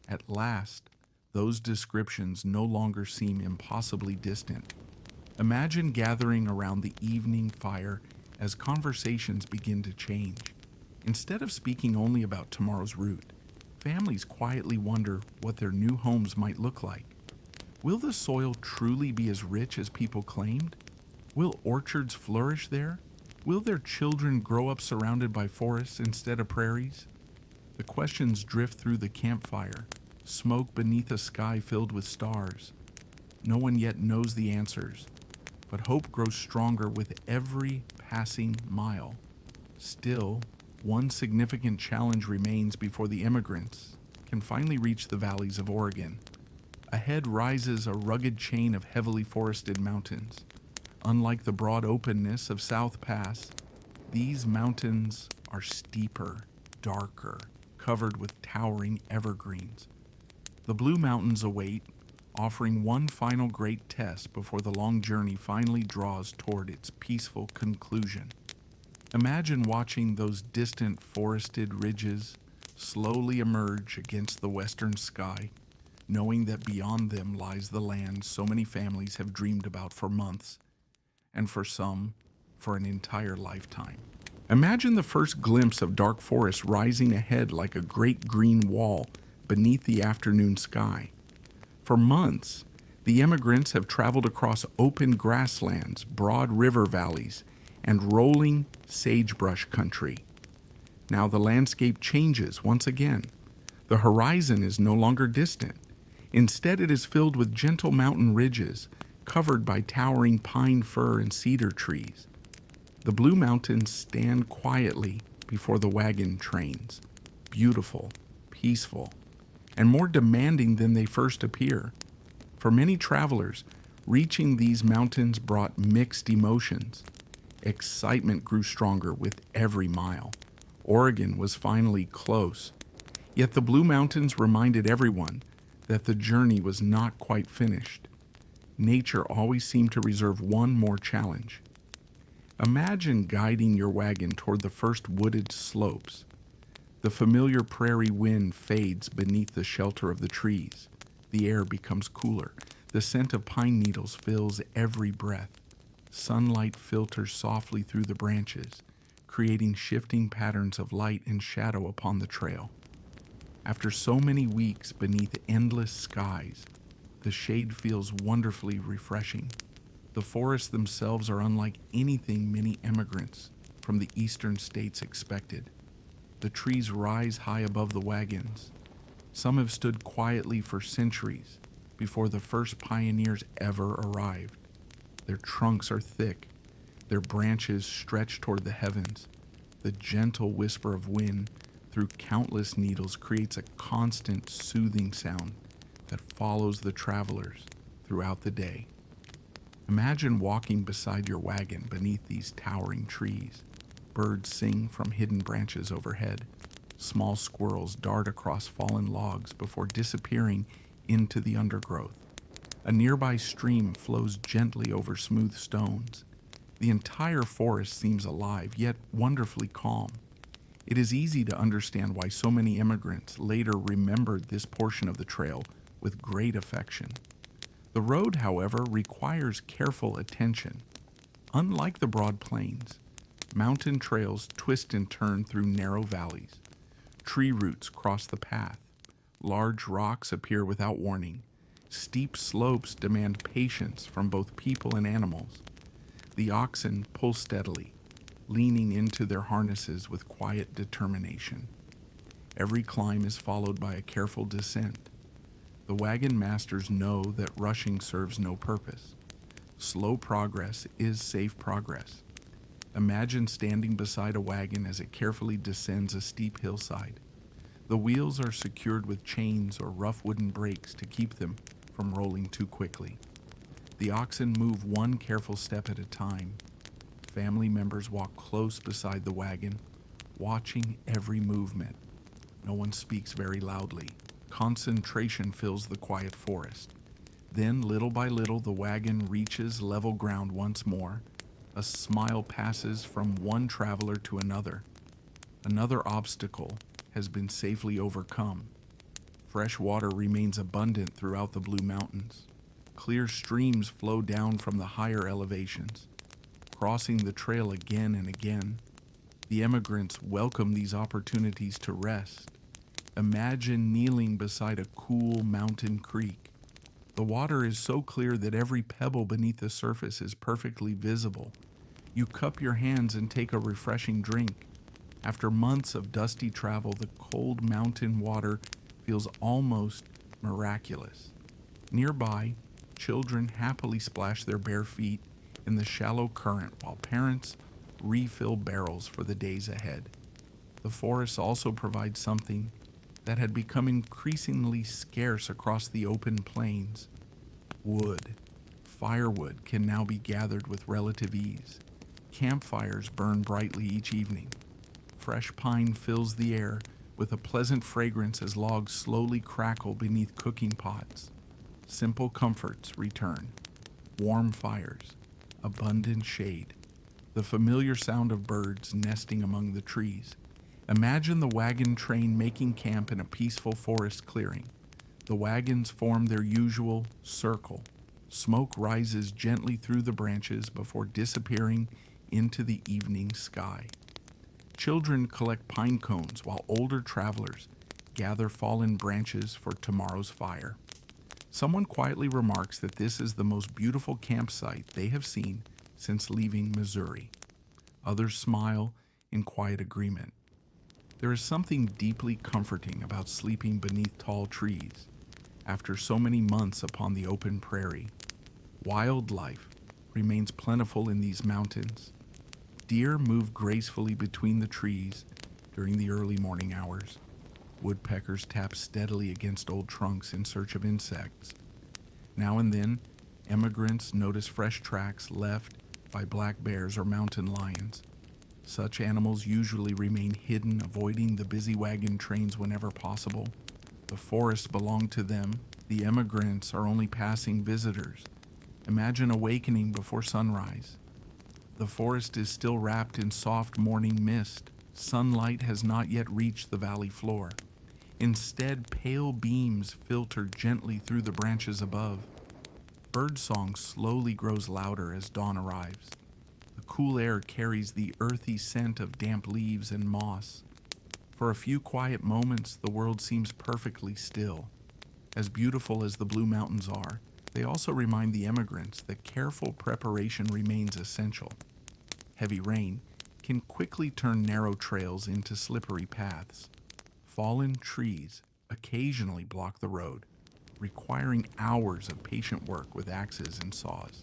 At last, Those descriptions no longer seem impossibly distant. Imagine gathering around the evening fire as conversations begin to change. Instead of speaking only about tomorrow's route, families quietly wonder what their new homes might look like. Will the soil truly be as rich as people claimed? Will orchards flourish there? Will their children grow up surrounded by forests instead of prairies? The questions drift through the campfire, smoke beneath a sky filled with stars. No one yet knows the answers, but hope grows stronger with every passing mile. Still, one significant challenge remains before the immigrants can finally reach the valleys of Oregon. Ahead rises a rugged chain of heavily forested mountains. Unlike the broad openness of South Pass, these mountains are steeper, darker, covered with towering evergreens. The Blue Mountains await, offering one final great test before the long journey finally draws toward its peaceful conclusion. Imagine watching those distant forested ridges slowly emerge against the western sky, knowing that beyond them lies the land so many families have dreamed about for months, and for some, for an entire lifetime. Imagine the first glimpse of dark forest rising ahead like a great green wall beneath the afternoon sky. For months, the immigrants have traveled across open grasslands, broad river valleys, and rolling sagebrush country. Now the landscape changes once again. The horizon is no longer distant. Instead, it is filled with gentle mountain ridges, covered by towering pine, fir, and cedar trees. The Blue Mountains stand quietly before the wagon trains, beautiful, peaceful, and more demanding than they first appear. For many travelers, reaching these mountains brought mixed emotions. Excitement grew stronger with every mile. Oregon was finally close. Yet the Blue Mountains reminded everyone that the journey was not quite finished. Nature always seemed to reserve one more challenge. Imagine guiding your wagon toward the first wooded slopes. The familiar prairie wind fades beneath the shelter of the trees. The air becomes cooler. The scent of pine needles fills every breath. Sunlight filters softly through the branches, creating shifting patterns of light and shadow upon the trail. After so many weeks beneath endless skies, the shade feels wonderfully refreshing. The forests themselves are unlike anything many immigrants from the eastern states expected. The trees rise high above the wagons. Some have stood quietly for centuries before the first pioneers ever arrived. Their trunks are thick, their branches stretch toward the heavens. The gentle whisper of wind through countless needles creates a constant, soothing sound that follows the travelers throughout the day. Imagine walking beside your wagon beneath these towering trees. Birds sing from hidden branches overhead. Small squirrels dart across fallen logs before disappearing into the undergrowth. A nearby stream flows gently over smooth stones. The entire forest seems alive, yet wonderfully calm. It is easy to understand why so many immigrants later remembered this portion of the trail with great affection. The road, however, requires careful attention. Unlike the broad plains, mountain trails twist and turn through narrow valleys. Tree roots cross the path. Large rocks appear without warning. Steep slopes demand patience from both people and animals. The oxen pull steadily, leaning into their harnesses with quiet determination. Every climb is followed by a careful descent. The wagon masters know that rushing serves no purpose. Slow progress is safe progress. Imagine standing beside a wagon as it carefully descends a steep hillside. The wheels are secured with chains or rough wooden brakes to keep them from rolling too quickly. The oxen move one careful step at a time. Family members walk close beside the wagon, watching every movement. No one speaks very loudly. Concentration fills the quiet forest. Then, little by little, the wagon reaches level ground once more. A smile passes from one traveler to another. Another obstacle has been safely overcome. Fresh water remains abundant throughout the Blue Mountains. Clear streams flow down from the higher elevations, crossing the trail again and again. The emigrants welcome these opportunities to rest. Imagine kneeling beside a cool mountain creek. The water is so clear that every pebble beneath the surface is perfectly visible. You cup your hands and take a refreshing drink. After months of dusty travel, the cold mountain water feels almost miraculous. Nearby, children happily splash their bare feet in the shallow current while parents refill barrels for the days ahead. The forest also provides something that had become increasingly scarce across the open plains: wood. Firewood can now be gathered with relative ease. Campfires burn brightly each evening. Fresh pine fills the air with a pleasant fragrance as logs slowly crackle beneath cooking pots. Simple comforts return: warm fires, abundant shade, the familiar sound of birds nesting among the trees. Imagine the wagon train making camp in a peaceful forest clearing. The wagons form their usual circle. Smoke rises gently through the branches before disappearing into the evening sky. Children collect pine cones while older travelers gather fallen branches for tomorrow's fire. Someone quietly remarks that this is the most beautiful campsite they have seen since leaving Missouri. Others smile in quiet agreement. There is something deeply comforting about sleeping beneath tall trees after so many months upon the open prairie. Wildlife remains plentiful in these mountains. Deer move gracefully between the trees during the early morning hours. Woodpeckers tap steadily against old trunks in search of insects. Now and then, emigrants notice fresh tracks left by black bears or mountain lions. Such animals usually remain hidden, avoiding the busy wagon trains whenever possible. The forests belong to them. The emigrants are only passing visitors. Imagine awakening before sunrise. The forest is still wrapped in soft morning mist. Sunlight has not yet reached the valley floor. Instead, pale beams filter gently through the branches above. Birdsong slowly grows louder as dawn arrives. The cool air carries the earthy scent of damp leaves and moss. For a few quiet moments, the world seems perfectly still. As beautiful as the Blue Mountains are, they also remind the emigrants that careful preparation remains essential. Heavy rain can quickly turn narrow trails into slippery paths. Fallen trees occasionally block the road, requiring hours of patient work with axes and saws.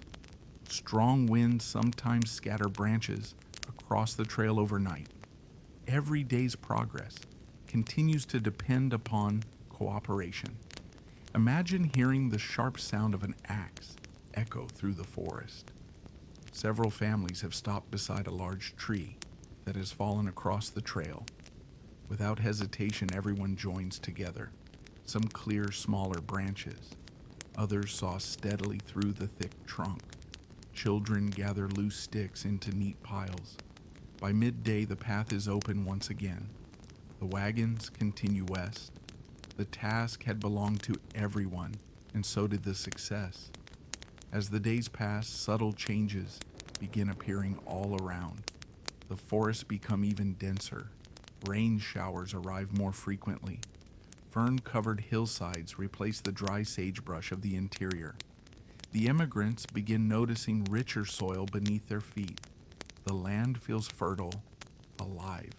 Strong winds sometimes scatter branches across the trail overnight. Every day's progress continues to depend upon cooperation. Imagine hearing the sharp sound of an axe echo through the forest. Several families have stopped beside a large tree that has fallen across the trail. Without hesitation, everyone joins together. Some clear smaller branches. Others saw steadily through the thick trunk. Children gather loose sticks into neat piles. By midday, the path is open once again. The wagons continue west. The task had belonged to everyone, and so did the success. As the days pass, subtle changes begin appearing all around. The forests become even denser. Rain showers arrive more frequently. Fern-covered hillsides replace the dry sagebrush of the interior. The emigrants begin noticing richer soil beneath their feet. The land feels fertile, alive.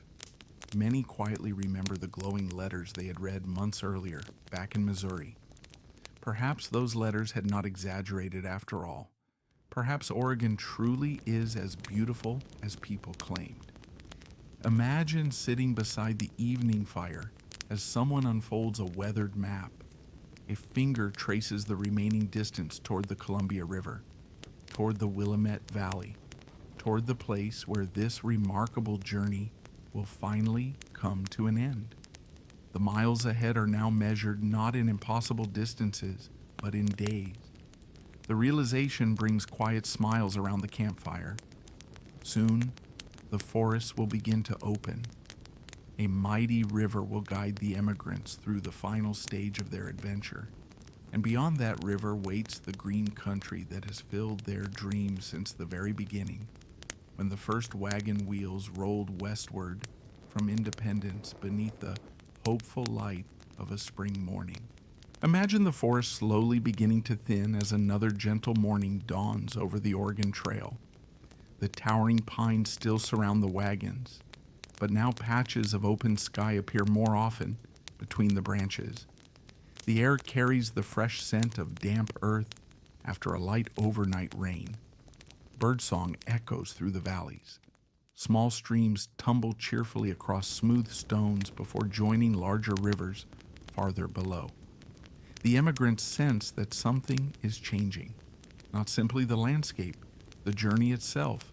Many quietly remember the glowing letters they had read months earlier, back in Missouri. Perhaps those letters had not exaggerated after all. Perhaps Oregon truly is as beautiful as people claimed. Imagine sitting beside the evening fire as someone unfolds a weathered map. A finger traces the remaining distance toward the Columbia River, toward the Willamette Valley, toward the place where this remarkable journey will finally come to an end. The miles ahead are now measured not in impossible distances, but in days. The realization brings quiet smiles around the campfire. Soon, the forests will begin to open. A mighty river will guide the emigrants through the final stage of their adventure. And beyond that river waits the green country that has filled their dreams since the very beginning, when the first wagon wheels rolled westward from Independence beneath the hopeful light of a spring morning. Imagine the forest slowly beginning to thin as another gentle morning dawns over the Oregon Trail. The towering pines still surround the wagons, but now patches of open sky appear more often between the branches. The air carries the fresh scent of damp earth after a light overnight rain. Birdsong echoes through the valleys. Small streams tumble cheerfully across smooth stones before joining larger rivers farther below. The emigrants sense that something is changing, not simply the landscape, the journey itself.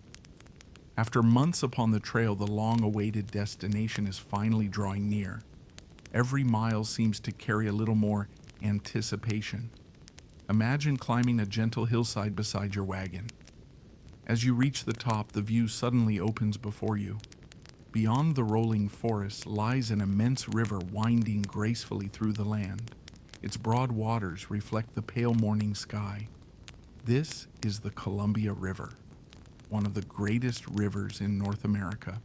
After months upon the trail, the long-awaited destination is finally drawing near. Every mile seems to carry a little more anticipation. Imagine climbing a gentle hillside beside your wagon. As you reach the top, the view suddenly opens before you. Beyond the rolling forest lies an immense river winding gracefully through the land. Its broad waters reflect the pale morning sky. This is the Columbia River, one of the greatest rivers in North America.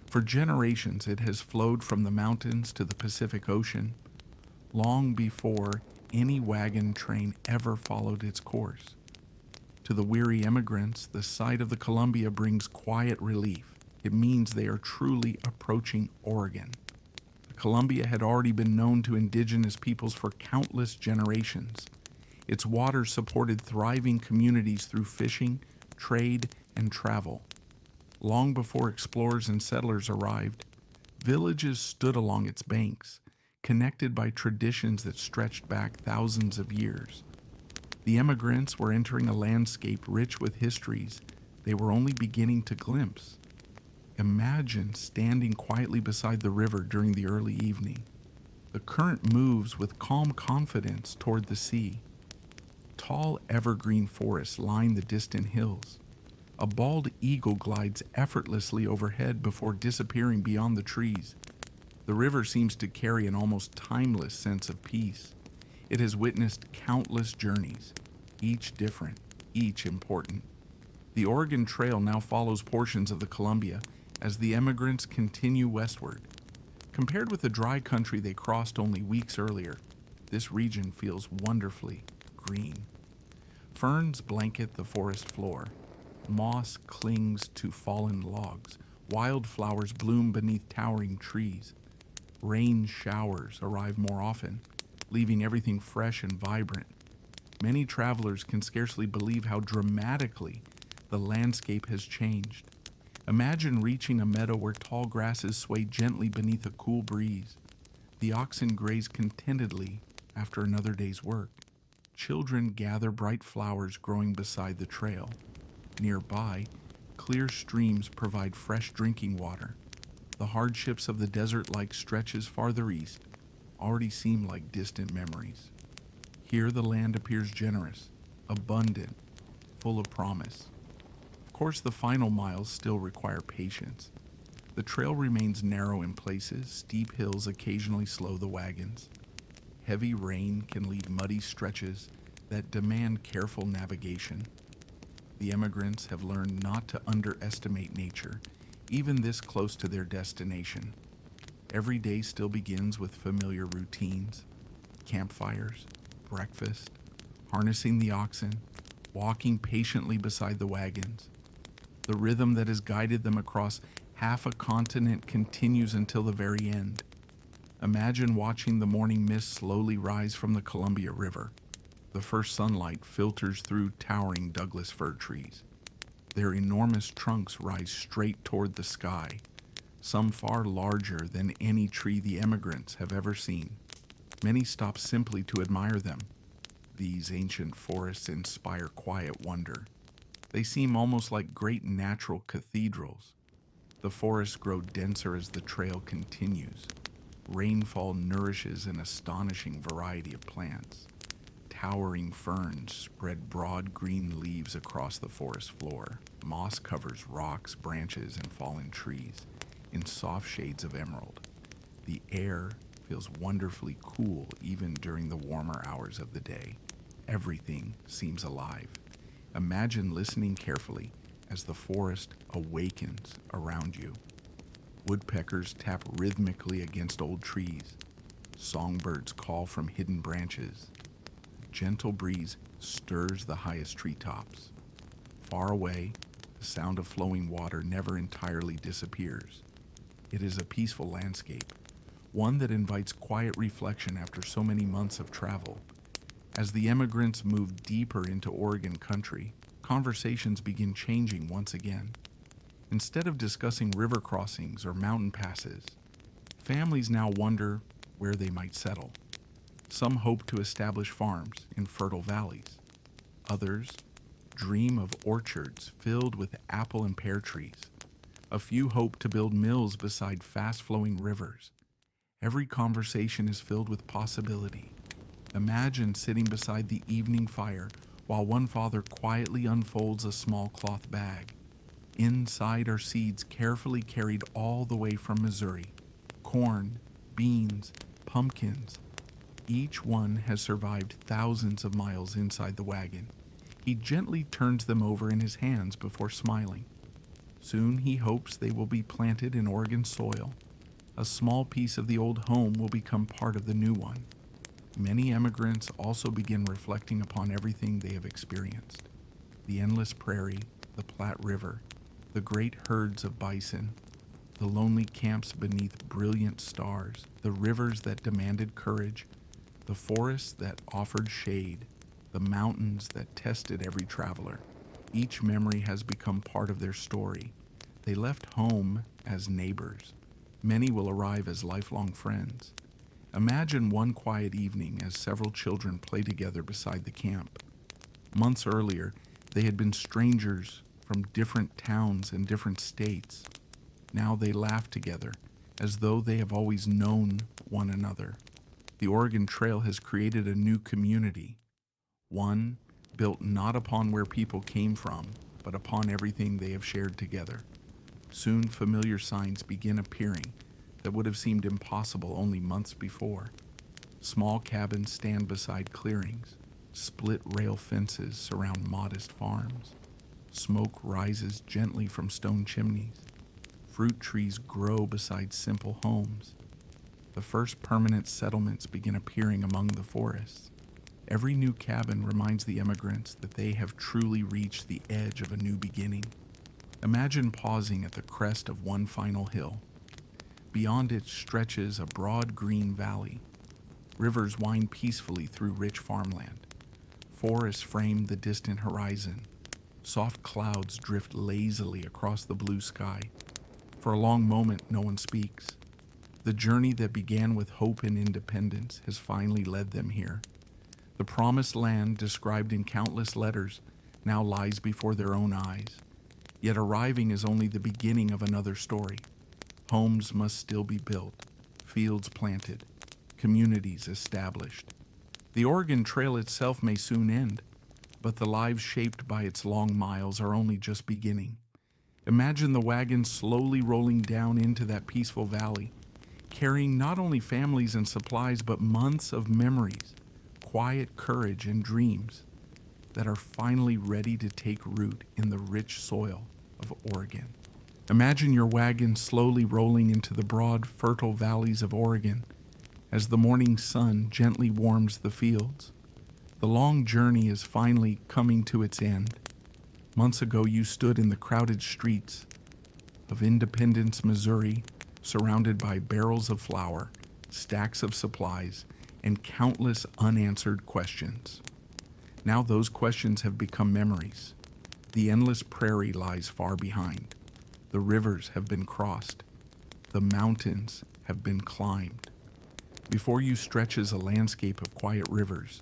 For generations, it has flowed from the mountains to the Pacific Ocean, long before any wagon train ever followed its course. To the weary emigrants, the sight of the Columbia brings quiet relief. It means they are truly approaching Oregon. The Columbia had already been known to indigenous peoples for countless generations. Its waters supported thriving communities through fishing, trade, and travel. Long before explorers and settlers arrived, villages stood along its banks, connected by traditions that stretched back thousands of years. The emigrants were entering a landscape rich with histories they were only beginning to glimpse. Imagine standing quietly beside the river during the early evening. The current moves with calm confidence toward the sea. Tall evergreen forests line the distant hills. A bald eagle glides effortlessly overhead before disappearing beyond the trees. The river seems to carry an almost timeless sense of peace. It has witnessed countless journeys, each different, each important. The Oregon Trail now follows portions of the Columbia as the emigrants continue westward. Compared with the dry country they crossed only weeks earlier, this region feels wonderfully green. Ferns blanket the forest floor. Moss clings to fallen logs. Wildflowers bloom beneath towering trees. Rain showers arrive more often, leaving everything fresh and vibrant. Many travelers can scarcely believe how dramatically the landscape has changed. Imagine reaching a meadow where tall grasses sway gently beneath a cool breeze. The oxen graze contentedly after another day's work. Children gather bright flowers growing beside the trail. Nearby, clear streams provide fresh drinking water. The hardships of the desert-like stretches farther east already seem like distant memories. Here the land appears generous, abundant, full of promise. Of course, the final miles still require patience. The trail remains narrow in places, steep hills occasionally slow the wagons. Heavy rain can lead muddy stretches that demand careful navigation. The emigrants have learned not to underestimate nature, even this close to their destination. Every day still begins with familiar routines: campfires, breakfast, harnessing the oxen, walking patiently beside the wagons. The rhythm that has guided them across half a continent continues until the very end. Imagine watching the morning mist slowly rise from the Columbia River. The first sunlight filters through towering Douglas fir trees. Their enormous trunks rise straight toward the sky, some far larger than any tree the emigrants have ever seen. Many stop simply to admire them. These ancient forests inspire quiet wonder. They seem almost like great natural cathedrals. The forests grow denser as the trail continues. Rainfall nourishes an astonishing variety of plants. Towering ferns spread broad green leaves across the forest floor. Moss covers rocks, branches, and fallen trees. in soft shades of emerald. The air feels wonderfully cool even during the warmer hours of the day. Everything seems alive. Imagine listening carefully as the forest awakens around you. Woodpeckers tap rhythmically against old trees. Songbirds call from hidden branches. A gentle breeze stirs the highest treetops. Far away, the sound of flowing water never entirely disappears. It is a peaceful landscape, one that invites quiet reflection after so many months of travel. As the emigrants move deeper into Oregon country, conversations begin changing once again. Instead of discussing river crossings or mountain passes, families now wonder where they might settle. Some hope to establish farms in fertile valleys. Others dream of orchards filled with apple and pear trees. A few hope to build mills beside fast-flowing rivers. Every conversation is filled with possibility. Imagine sitting beside the evening fire while one father quietly unfolds a small cloth bag. Inside are seeds carefully carried all the way from Missouri. Corn, beans, pumpkins. Each one has survived thousands of miles inside the wagon. He gently turns them over in his hands before smiling. Soon he hopes they will be planted in Oregon soil. A small piece of the old home will become part of the new one. Many emigrants also begin reflecting upon everything they have experienced. The endless prairie, the Platte River, the great herds of bison, the lonely camps beneath brilliant stars, the rivers that demanded courage, the forests that offered shade, the mountains that tested every traveler. Each memory has become part of their story. They left home as neighbors. Many will arrive as lifelong friends. Imagine one quiet evening as several children play together beside the camp. Months earlier, they had been strangers from different towns and different states. Now they laugh together as though they have always known one another. The Oregon Trail has created a new community, one built not upon where people came from, but upon everything they have shared together. Soon familiar signs begin appearing that would have seemed impossible only months before. Small cabins stand beside clearings. Split rail fences surround modest farms. Smoke rises gently from stone chimneys. Fruit trees grow beside simple homes. The first permanent settlements begin appearing among the forests. Every new cabin reminds the emigrants that they have truly reached the edge of a new beginning. Imagine pausing at the crest of one final hill. Beyond it stretches a broad green valley. Rivers wind peacefully through rich farmland. Forests frame the distant horizon. Soft clouds drift lazily across the blue sky. For a long moment, no one speaks. The journey that began with hope and independence has finally led them here. The promised land, described in countless letters, now lies before their own eyes. Yet arriving is only the beginning of another story. Homes must still be built, fields planted, communities established. The Oregon Trail itself may soon end, but the lives shaped by its long miles are only just beginning. Imagine the wagon slowly rolling down into that peaceful valley, carrying not only families and supplies, but months of memories, quiet courage, and dreams that are finally ready to take root in the rich soil of Oregon. Imagine your wagon slowly rolling into the broad, fertile valleys of Oregon as the morning sun gently warms the fields. The long journey is finally coming to its end. Months ago, you stood in the crowded streets of Independence, Missouri, surrounded by barrels of flour, stacks of supplies, and countless unanswered questions. Now those questions have become memories. The endless prairie lies far behind. The rivers have been crossed. The mountains have been climbed. Before you stretches a landscape of quiet rivers,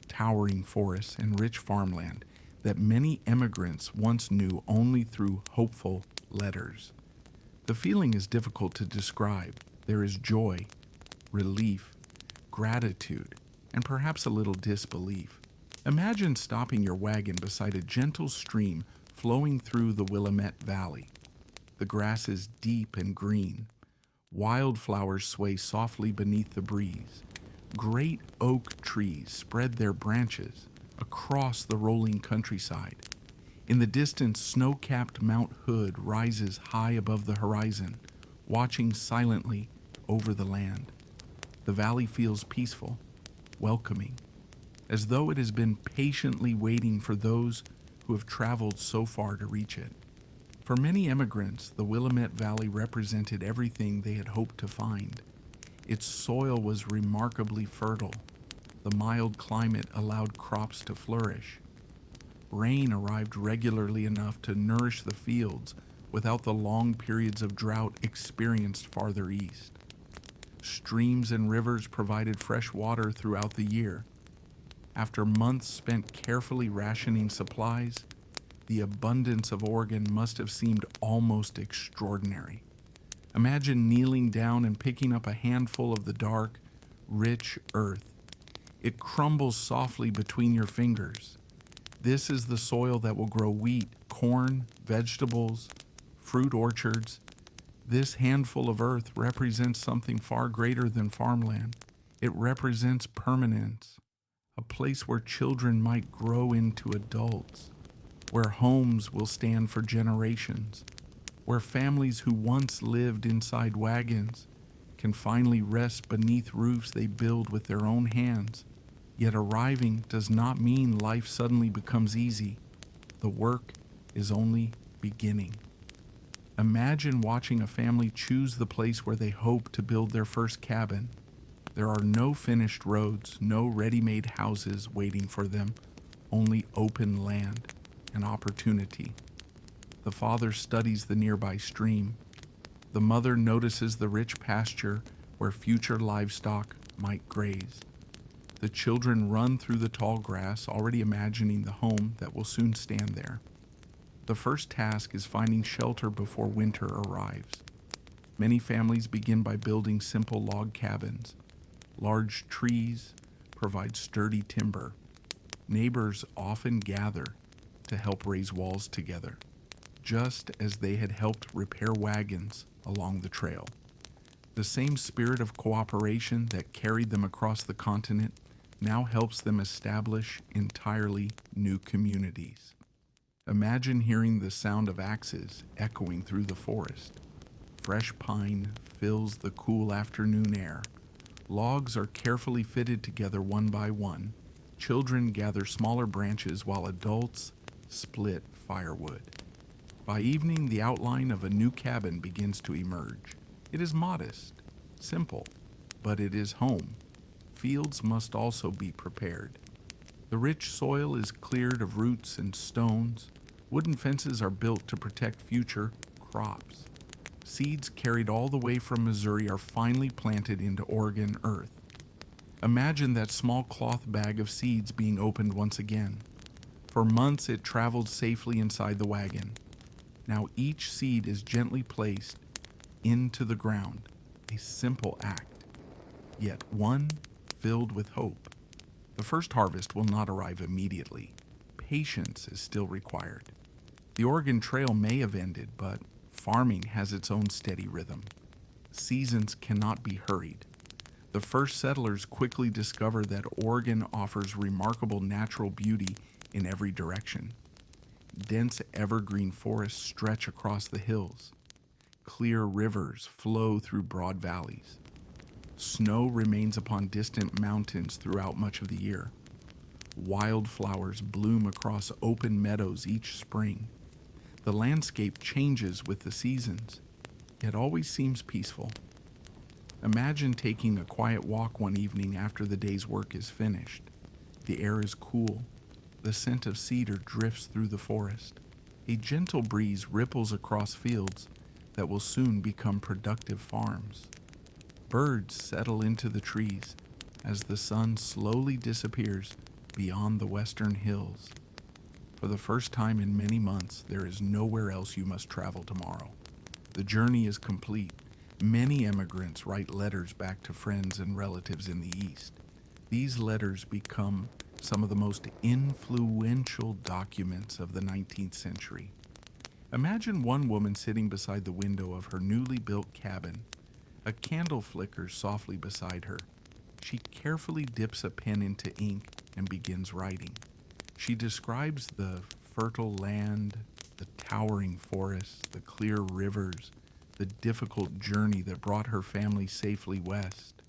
towering forests, and rich farmland that many emigrants once knew only through hopeful letters. The feeling is difficult to describe. There is joy, relief, gratitude, and perhaps a little disbelief. Imagine stopping your wagon beside a gentle stream flowing through the Willamette Valley. The grass is deep and green. Wildflowers sway softly beneath the breeze. Great oak trees spread their branches across the rolling countryside. In the distance, snow-capped Mount Hood rises high above the horizon, watching silently over the land. The valley feels peaceful, welcoming, as though it has been patiently waiting for those who have traveled so far to reach it. For many immigrants, the Willamette Valley represented everything they had hoped to find. Its soil was remarkably fertile. The mild climate allowed crops to flourish. Rain arrived regularly enough to nourish the fields without the long periods of drought experienced farther east. Streams and rivers provided fresh water throughout the year. After months spent carefully rationing supplies, the abundance of Oregon must have seemed almost extraordinary. Imagine kneeling down and picking up a handful of the dark, rich earth. It crumbles softly between your fingers. This is the soil that will grow wheat, corn, vegetables, fruit orchards. This handful of earth represents something far greater than farmland. It represents permanence, a place where children might grow into adults, where homes will stand for generations, where families who once lived inside wagons can finally rest beneath roofs they build with their own hands. Yet arriving does not mean life suddenly becomes easy. The work is only beginning. Imagine watching a family choose the place where they hope to build their first cabin. There are no finished roads, no ready-made houses waiting for them, only open land and opportunity. The father studies the nearby stream. The mother notices the rich pasture where future livestock might graze. The children run through the tall grass, already imagining the home that will soon stand there. The first task is finding shelter before winter arrives. Many families begin by building simple log cabins. Large trees provide sturdy timber. Neighbors often gather to help raise walls together, just as they had helped repair wagons along the trail. The same spirit of cooperation that carried them across the continent now helps them establish entirely new communities. Imagine hearing the sound of axes echoing through the forest. Fresh pine fills the cool afternoon air. Logs are carefully fitted together one by one. Children gather smaller branches while adults split firewood. By evening, the outline of a new cabin begins to emerge. It is modest, simple, but it is home. Fields must also be prepared. The rich soil is cleared of roots and stones. Wooden fences are built to protect future crops. Seeds carried all the way from Missouri are finally planted into Oregon earth. Imagine that small cloth bag of seeds being opened once again. For months it traveled safely inside the wagon. Now each seed is gently placed into the ground, a simple act, yet one filled with hope. The first harvest will not arrive immediately. Patience is still required. The Oregon Trail may have ended, but farming has its own steady rhythm. Seasons cannot be hurried. The first settlers quickly discover that Oregon offers remarkable natural beauty in every direction. Dense evergreen forests stretch across the hills. Clear rivers flow through broad valleys. Snow remains upon distant mountains throughout much of the year. Wildflowers bloom across open meadows each spring. The landscape changes with the seasons, yet always seems peaceful. Imagine taking a quiet walk one evening after the day's work is finished. The air is cool. The scent of cedar drifts through the forest. A gentle breeze ripples across fields that will soon become productive farms. Birds settle into the trees as the sun slowly disappears beyond the western hills. For the first time in many months, there is nowhere else you must travel tomorrow. The journey is complete. Many immigrants write letters back to friends and relatives in the East. These letters become some of the most influential documents of the 19th century. Imagine one woman sitting beside the window of her newly built cabin. A candle flickers softly beside her. She carefully dips a pen into ink and begins writing. She describes the fertile land, the towering forests, the clear rivers, the difficult journey that brought her family safely west.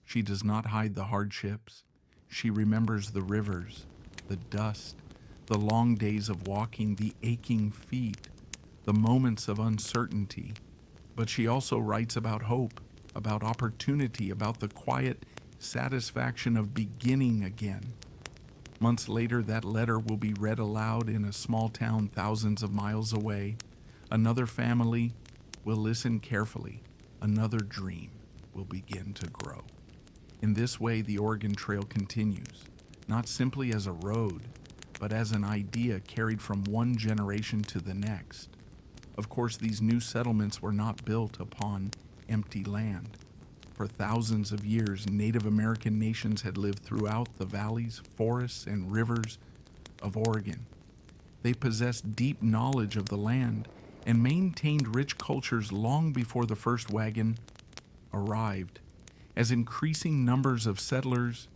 She does not hide the hardships. She remembers the rivers, the dust, the long days of walking, the aching feet, the moments of uncertainty. But she also writes about hope, about opportunity, about the quiet satisfaction of beginning again. Months later, that letter will be read aloud in a small town thousands of miles away. Another family will listen carefully. Another dream will begin to grow. In this way, the Oregon Trail continues, not simply as a road, but as an idea carried from one generation to the next. Of course, these new settlements were not built upon empty land. For thousands of years, Native American nations had lived throughout the valleys, forests, and rivers of Oregon. They possessed deep knowledge of the land and maintained rich cultures long before the first wagon arrived. As increasing numbers of settlers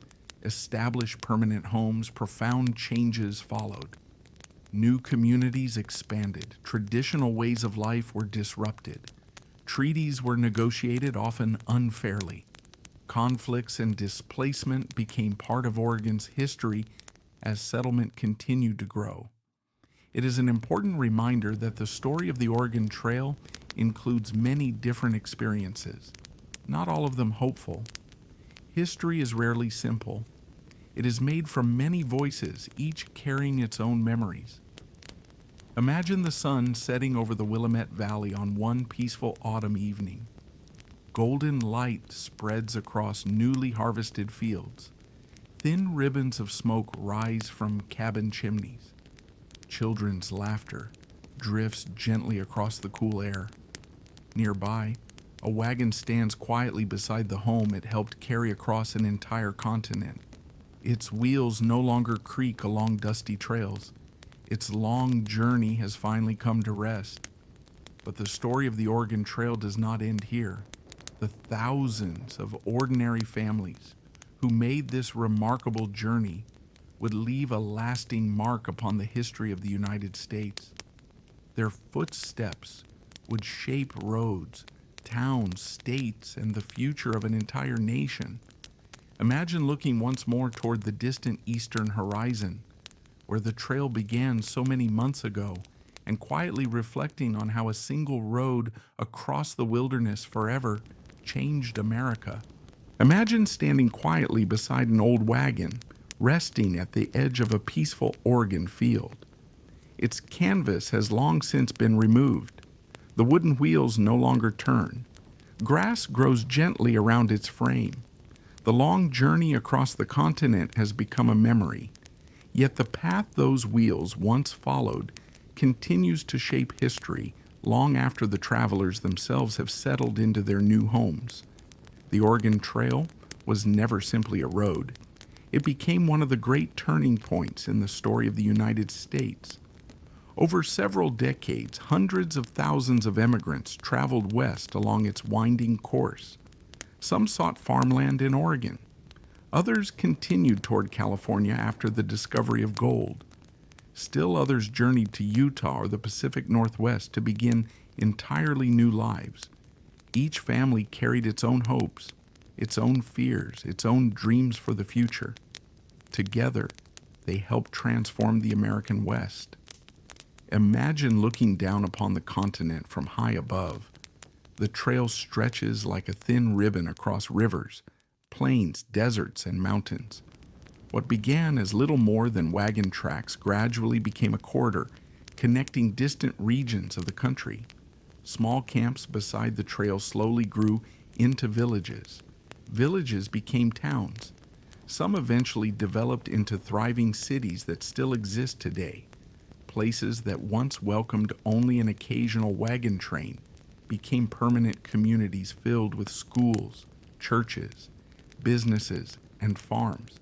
established permanent homes, profound changes followed. New communities expanded. Traditional ways of life were disrupted. Treaties were negotiated, often unfairly. Conflicts and displacement became part of Oregon's history as settlement continued to grow. It is an important reminder that the story of the Oregon Trail includes many different experiences, not all of them hopeful. History is rarely simple. It is made from many voices, each carrying its own memories. Imagine the sun setting over the Willamette Valley on one peaceful autumn evening. Golden light spreads across newly harvested fields. Thin ribbons of smoke rise from cabin chimneys. Children's laughter drifts gently across the cool air. Nearby, a wagon stands quietly beside the home it helped carry across an entire continent. Its wheels no longer creak along dusty trails. Its long journey has finally come to rest. But the story of the Oregon Trail does not end here. The thousands of ordinary families who made this remarkable journey would leave a lasting mark upon the history of the United States. Their footsteps would shape roads, towns, states, and the future of an entire nation. Imagine looking once more toward the distant eastern horizon, where the trail began so many months ago, and quietly reflecting on how a single road across the wilderness forever changed America. Imagine standing quietly beside an old wagon, resting at the edge of a peaceful Oregon field. Its canvas has long since been removed. The wooden wheels no longer turn. Grass grows gently around its frame. The long journey across the continent has become a memory. Yet the path those wheels once followed continues to shape history long after the travelers themselves have settled into their new homes. The Oregon Trail was never simply a road. It became one of the great turning points in the story of the United States. Over several decades, hundreds of thousands of immigrants traveled west along its winding course. Some sought farmland in Oregon. Others continued toward California after the discovery of gold. Still others journeyed to Utah or the Pacific Northwest to begin entirely new lives. Each family carried its own hopes, its own fears, its own dreams for the future. Together, they helped transform the American West. Imagine looking down upon the continent from high above. The trail stretches like a thin ribbon across rivers, plains, deserts, and mountains. What began as little more than wagon tracks gradually became a corridor connecting distant regions of the country. Small camps beside the trail slowly grew into villages. Villages became towns. Some eventually developed into thriving cities that still exist today. Places that once welcomed only an occasional wagon train became permanent communities filled with schools, churches, businesses, and farms.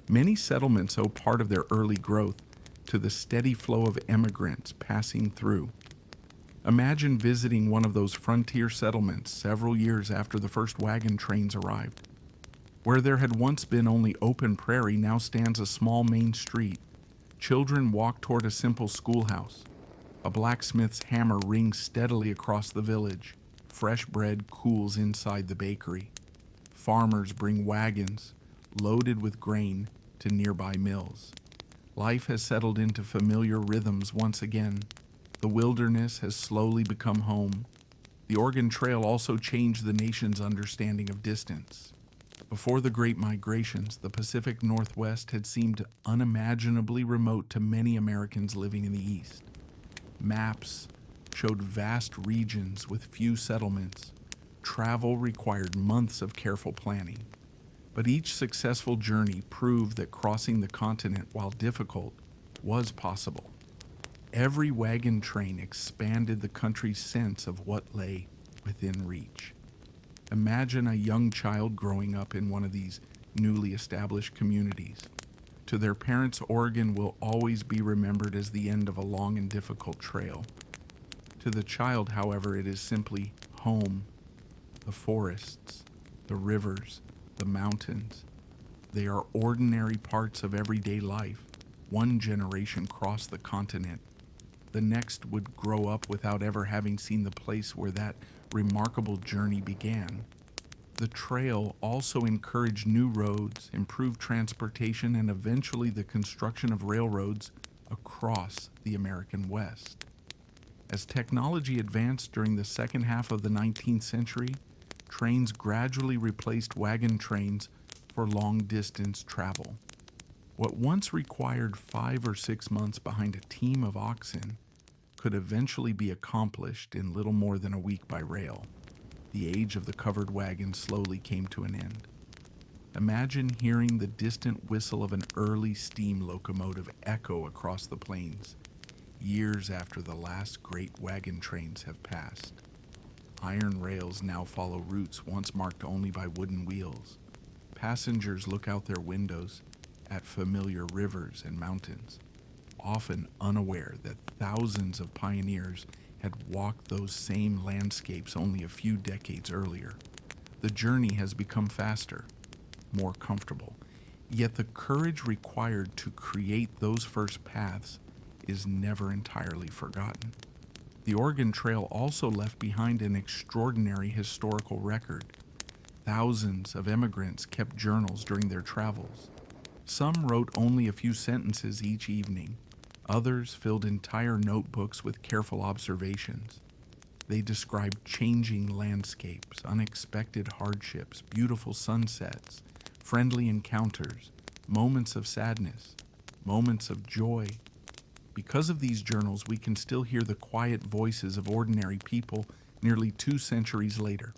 Many settlements owe part of their early growth to the steady flow of immigrants passing through. Imagine visiting one of those frontier settlements several years after the first wagon trains arrived. Where there had once been only open prairie now stands a small main street. Children walk toward a simple schoolhouse. A blacksmith's hammer rings steadily across the village. Fresh bread cools inside the bakery. Farmers bring wagons, loaded with grain, to nearby mills. Life has settled into familiar rhythms once again. The wilderness has slowly become home. The Oregon Trail also changed the nation's understanding of distance. Before the Great Migrations, the Pacific Northwest had seemed unimaginably remote to many Americans living in the East. Maps showed vast regions with few settlements. Travel required months of careful planning. But each successful journey proved that crossing the continent, while difficult, was possible. Every wagon train expanded the country's sense of what lay within reach. Imagine a young child growing up in one of these newly established communities. To their parents, Oregon will always be remembered as the end of a long and difficult trail. To the child, however, it is simply home. The forests, the rivers, the mountains. They are ordinary parts of everyday life. One generation crossed the continent. The next would grow up without ever having seen the place where that remarkable journey began. The trail also encouraged new roads, improved transportation, and eventually the construction of railroads across the American West. As technology advanced during the second half of the 19th century, trains gradually replaced wagon trains for long-distance travel. What once required 5 or 6 months behind a team of oxen could eventually be accomplished in little more than a week by rail. The age of the covered wagon slowly came to an end. Imagine hearing the distant whistle of an early steam locomotive echo across the plains, years after the last great wagon trains have passed. Iron rails now follow routes once marked only by wooden wheels. Passengers look out their windows at familiar rivers and mountains, often unaware that thousands of pioneers had walked those same landscapes only a few decades earlier. The journey has become faster, more comfortable, yet the courage required to create those first paths is never entirely forgotten. The Oregon Trail also left behind an extraordinary historical record. Thousands of immigrants kept journals during their travels. Some wrote only a few sentences each evening. Others filled entire notebooks with careful observations. They described changing landscapes, unexpected hardships, beautiful sunsets, friendly encounters, moments of sadness, moments of joy. Because of these journals, we can still hear the quiet voices of ordinary people nearly 2 centuries later.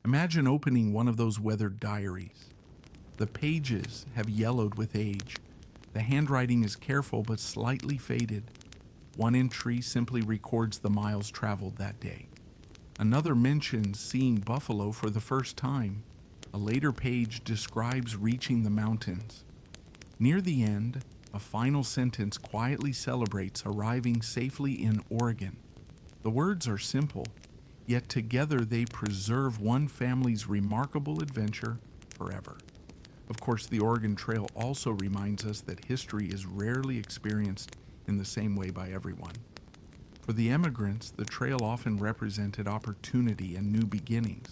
Imagine opening one of those weathered diaries. The pages have yellowed with age. The handwriting is careful but slightly faded. One entry simply records the miles traveled that day. Another mentions seeing buffalo for the first time. A later page describes reaching the mountains. Near the end, a final sentence quietly celebrates arriving safely in Oregon. The words are simple, yet together they preserve one family's remarkable adventure forever. Of course, the Oregon Trail also reminds us that history is rarely experienced in the same way by everyone. For the emigrants, the trail often represented opportunity and new beginnings.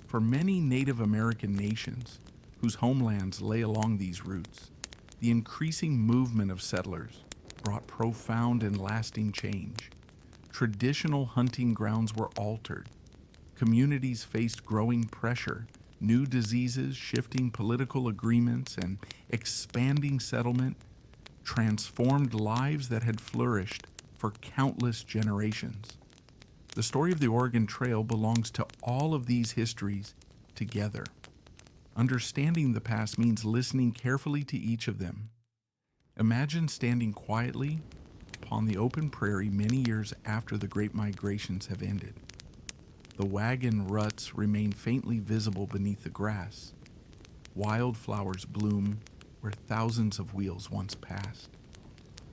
For many Native American nations, whose homelands lay along these routes, the increasing movement of settlers brought profound and lasting change. Traditional hunting grounds were altered. Communities faced growing pressure. New diseases, shifting political agreements, and expanding settlement transformed lives that had flourished for countless generations. The story of the Oregon Trail belongs to all of these histories together. Understanding the past means listening carefully to each of them. Imagine standing quietly upon the open prairie many years after the Great Migrations have ended. The wagon ruts remain faintly visible beneath the grass. Wildflowers bloom where thousands of wheels once passed.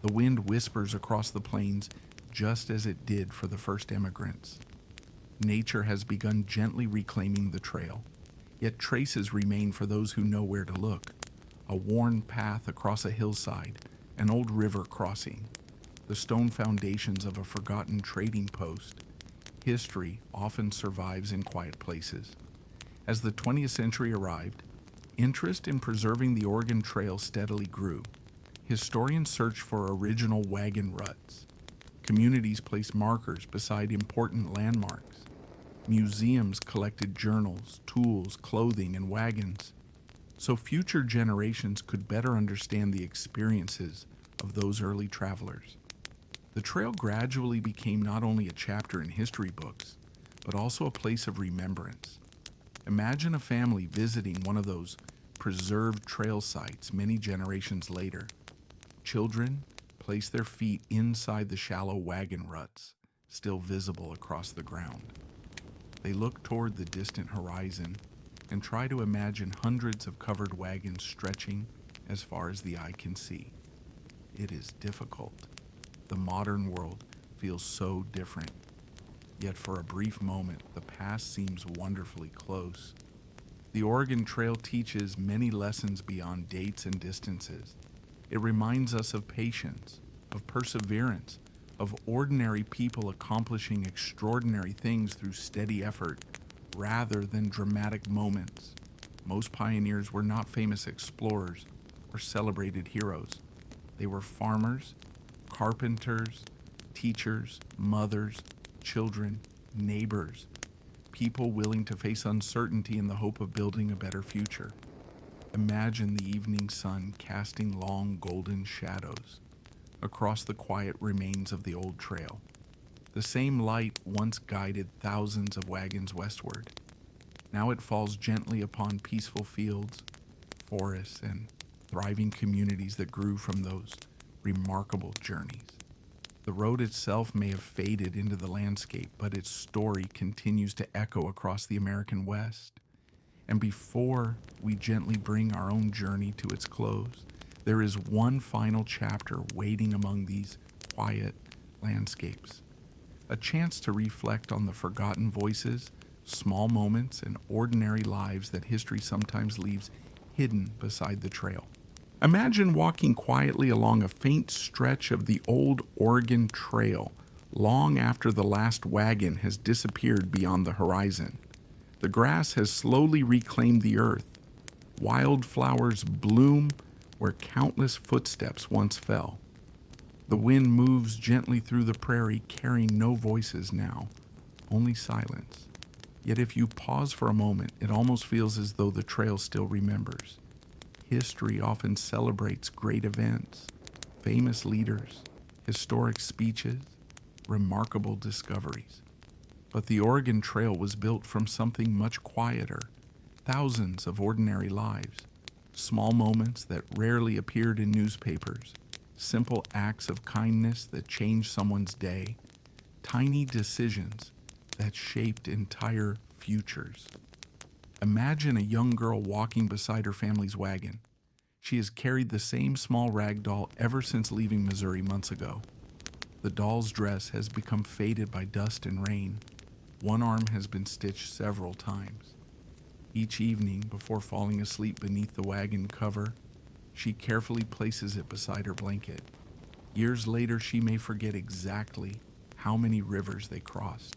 The wind whispers across the plains, just as it did for the first immigrants. Nature has begun gently reclaiming the trail, yet traces remain for those who know where to look. A worn path across a hillside, an old river crossing, the stone foundations of a forgotten trading post. History often survives in quiet places. As the 20th century arrived, interest in preserving the Oregon Trail steadily grew. Historians searched for original wagon ruts. Communities placed markers beside important landmarks. Museums collected journals, tools, clothing, and wagons, so future generations could better understand the experiences of those early travelers. The trail gradually became not only a chapter in history books, but also a place of remembrance. Imagine a family visiting one of those preserved trail sites many generations later. Children place their feet inside the shallow wagon ruts, still visible across the ground. They look toward the distant horizon and try to imagine hundreds of covered wagons stretching as far as the eye can see. It is difficult. The modern world feels so different. Yet for a brief moment, the past seems wonderfully close. The Oregon Trail teaches many lessons beyond dates and distances. It reminds us of patience, of perseverance, of ordinary people accomplishing extraordinary things through steady effort rather than dramatic moments. Most pioneers were not famous explorers or celebrated heroes. They were farmers, carpenters, teachers, mothers, children, neighbors, people willing to face uncertainty in the hope of building a better future. Imagine the evening sun casting long golden shadows across the quiet remains of the old trail. The same light once guided thousands of wagons westward. Now it falls gently upon peaceful fields, forests, and thriving communities that grew from those remarkable journeys. The road itself may have faded into the landscape, but its story continues to echo across the American West. And before we gently bring our own journey to its close, there is one final chapter waiting among these quiet landscapes. A chance to reflect on the forgotten voices, small moments, and ordinary lives that history sometimes leaves hidden beside the trail. Imagine walking quietly along a faint stretch of the old Oregon Trail long after the last wagon has disappeared beyond the horizon. The grass has slowly reclaimed the earth. Wildflowers bloom where countless footsteps once fell. The wind moves gently through the prairie, carrying no voices now, only silence. Yet if you pause for a moment, it almost feels as though the trail still remembers. History often celebrates great events, famous leaders, historic speeches, remarkable discoveries. But the Oregon Trail was built from something much quieter, thousands of ordinary lives, small moments that rarely appeared in newspapers, simple acts of kindness that changed someone's day, tiny decisions that shaped entire futures. Imagine a young girl walking beside her family's wagon. She has carried the same small rag doll ever since leaving Missouri months ago. The doll's dress has become faded by dust and rain. One arm has been stitched several times. Each evening, before falling asleep beneath the wagon cover, she carefully places it beside her blanket. Years later, she may forget exactly how many rivers they crossed,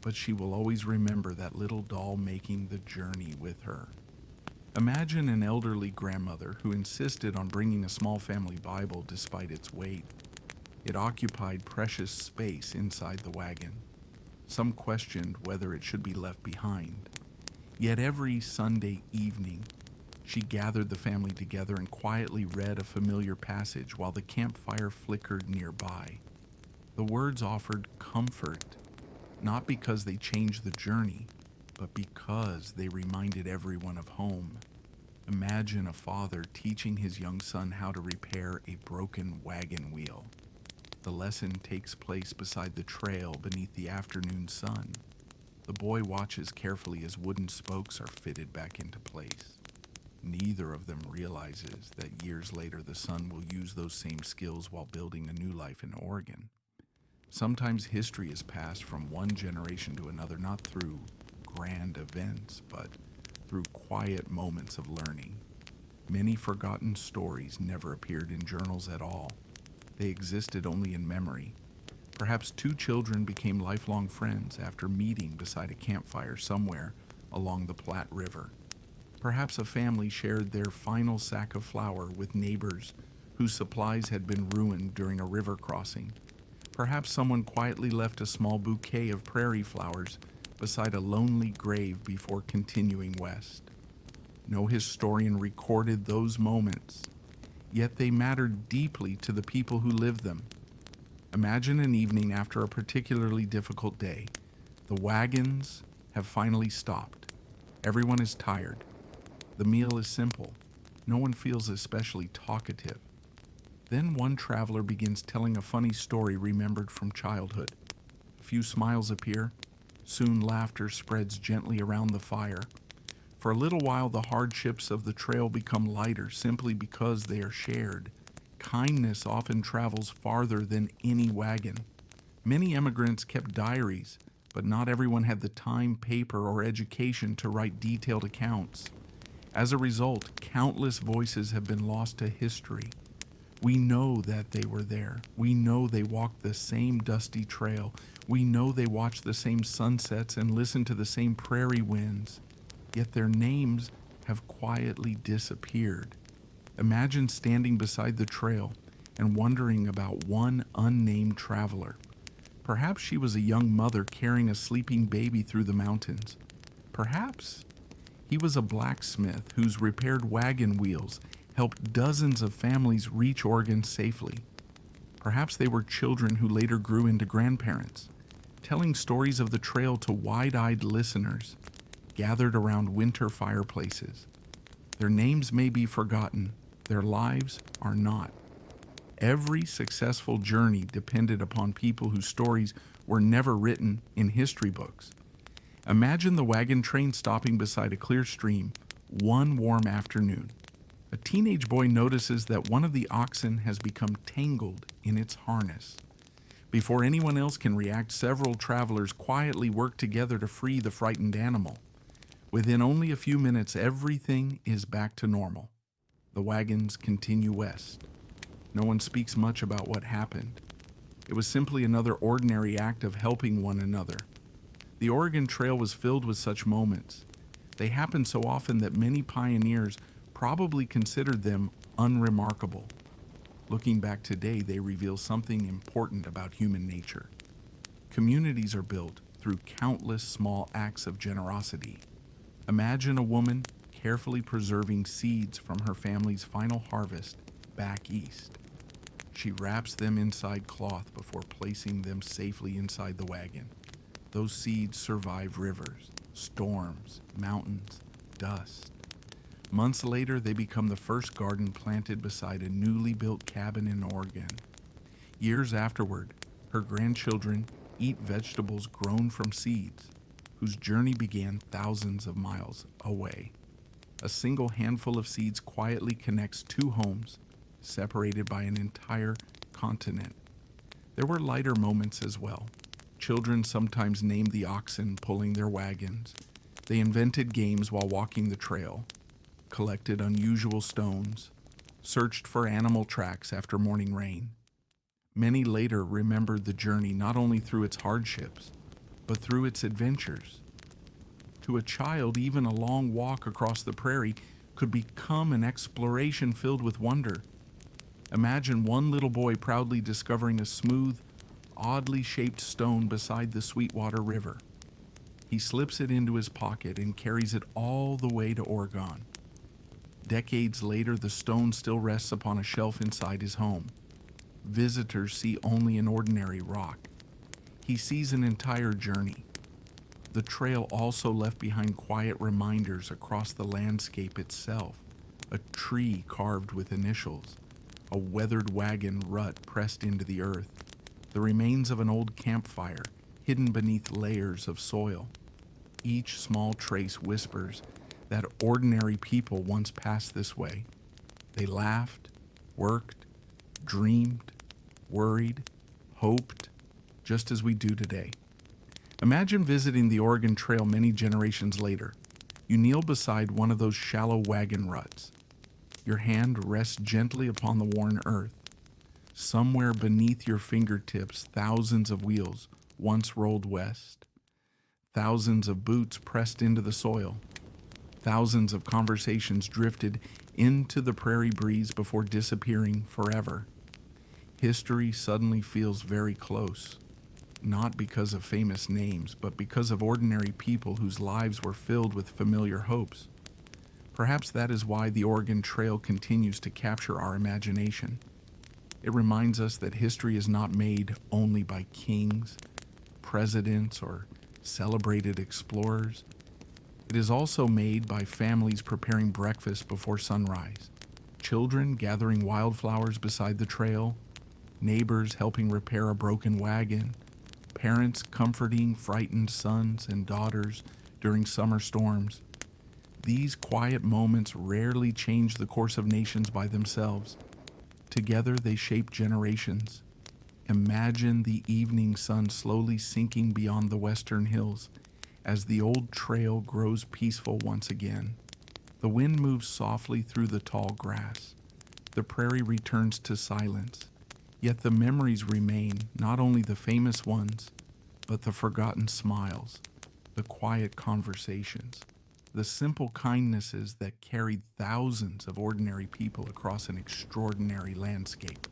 but she will always remember that little doll making the journey with her. Imagine an elderly grandmother who insisted on bringing a small family Bible despite its weight. It occupied precious space inside the wagon. Some questioned whether it should be left behind. Yet every Sunday evening, she gathered the family together and quietly read a familiar passage while the campfire flickered nearby. The words offered comfort, not because they changed the journey, but because they reminded everyone of home. Imagine a father teaching his young son how to repair a broken wagon wheel. The lesson takes place beside the trail beneath the afternoon sun. The boy watches carefully as wooden spokes are fitted back into place. Neither of them realizes that years later the son will use those same skills while building a new life in Oregon. Sometimes history is passed from one generation to another not through grand events, but through quiet moments of learning. Many forgotten stories never appeared in journals at all. They existed only in memory. Perhaps two children became lifelong friends after meeting beside a campfire somewhere along the Platte River. Perhaps a family shared their final sack of flour with neighbors whose supplies had been ruined during a river crossing. Perhaps someone quietly left a small bouquet of prairie flowers beside a lonely grave before continuing west. No historian recorded those moments, yet they mattered deeply to the people who lived them. Imagine an evening after a particularly difficult day. The wagons have finally stopped. Everyone is tired. The meal is simple. No one feels especially talkative. Then one traveler begins telling a funny story remembered from childhood. A few smiles appear. Soon laughter spreads gently around the fire. For a little while, the hardships of the trail become lighter simply because they are shared. Kindness often travels farther than any wagon. Many immigrants kept diaries, but not everyone had the time, paper, or education to write detailed accounts. As a result, countless voices have been lost to history. We know that they were there. We know they walked the same dusty trail. We know they watched the same sunsets and listened to the same prairie winds. Yet their names have quietly disappeared. Imagine standing beside the trail and wondering about one unnamed traveler. Perhaps she was a young mother carrying a sleeping baby through the mountains. Perhaps he was a blacksmith whose repaired wagon wheels helped dozens of families reach Oregon safely. Perhaps they were children who later grew into grandparents, telling stories of the trail to wide-eyed listeners gathered around winter fireplaces. Their names may be forgotten, their lives are not. Every successful journey depended upon people whose stories were never written in history books. Imagine the wagon train stopping beside a clear stream one warm afternoon. A teenage boy notices that one of the oxen has become tangled in its harness. Before anyone else can react, several travelers quietly work together to free the frightened animal. Within only a few minutes, everything is back to normal. The wagons continue west. No one speaks much about what happened. It was simply another ordinary act of helping one another. The Oregon Trail was filled with such moments. They happened so often that many pioneers probably considered them unremarkable. Looking back today, they reveal something important about human nature. Communities are built through countless small acts of generosity. Imagine a woman carefully preserving seeds from her family's final harvest back east. She wraps them inside cloth before placing them safely inside the wagon. Those seeds survive rivers, storms, mountains, dust. Months later, they become the first garden planted beside a newly built cabin in Oregon. Years afterward, her grandchildren eat vegetables grown from seeds, whose journey began thousands of miles away. A single handful of seeds quietly connects two homes, separated by an entire continent. There were lighter moments as well. Children sometimes named the oxen pulling their wagons. They invented games while walking the trail, collected unusual stones, searched for animal tracks after morning rain. Many later remembered the journey not only through its hardships, but through its adventures. To a child, even a long walk across the prairie could become an exploration filled with wonder. Imagine one little boy proudly discovering a smooth, oddly shaped stone beside the Sweetwater River. He slips it into his pocket and carries it all the way to Oregon. Decades later, the stone still rests upon a shelf inside his home. Visitors see only an ordinary rock. He sees an entire journey. The trail also left behind quiet reminders across the landscape itself. A tree carved with initials, a weathered wagon rut pressed into the earth, the remains of an old campfire hidden beneath layers of soil. Each small trace whispers that ordinary people once passed this way. They laughed, worked, dreamed, worried, hoped, just as we do today. Imagine visiting the Oregon Trail many generations later. You kneel beside one of those shallow wagon ruts. Your hand rests gently upon the worn earth. Somewhere beneath your fingertips, thousands of wheels once rolled west. Thousands of boots pressed into the soil. Thousands of conversations drifted into the prairie breeze before disappearing forever. History suddenly feels very close, not because of famous names, but because of ordinary people whose lives were filled with familiar hopes. Perhaps that is why the Oregon Trail continues to capture our imagination. It reminds us that history is not made only by kings, presidents, or celebrated explorers. It is also made by families preparing breakfast before sunrise, children gathering wildflowers beside the trail, neighbors helping repair a broken wagon, parents comforting frightened sons and daughters during summer storms. These quiet moments rarely change the course of nations by themselves. Together they shape generations. Imagine the evening sun slowly sinking beyond the western hills as the old trail grows peaceful once again. The wind moves softly through the tall grass. The prairie returns to silence. Yet the memories remain, not only the famous ones, but the forgotten smiles, the quiet conversations, the simple kindnesses that carried thousands of ordinary people across an extraordinary landscape.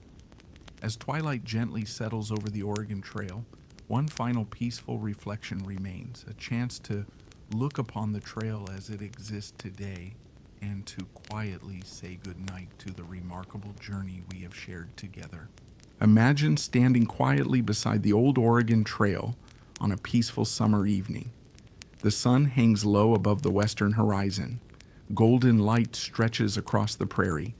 As twilight gently settles over the Oregon Trail, one final peaceful reflection remains, a chance to look upon the trail as it exists today and to quietly say goodnight to the remarkable journey we have shared together. Imagine standing quietly beside the old Oregon Trail on a peaceful summer evening. The sun hangs low above the western horizon. Golden light stretches across the prairie.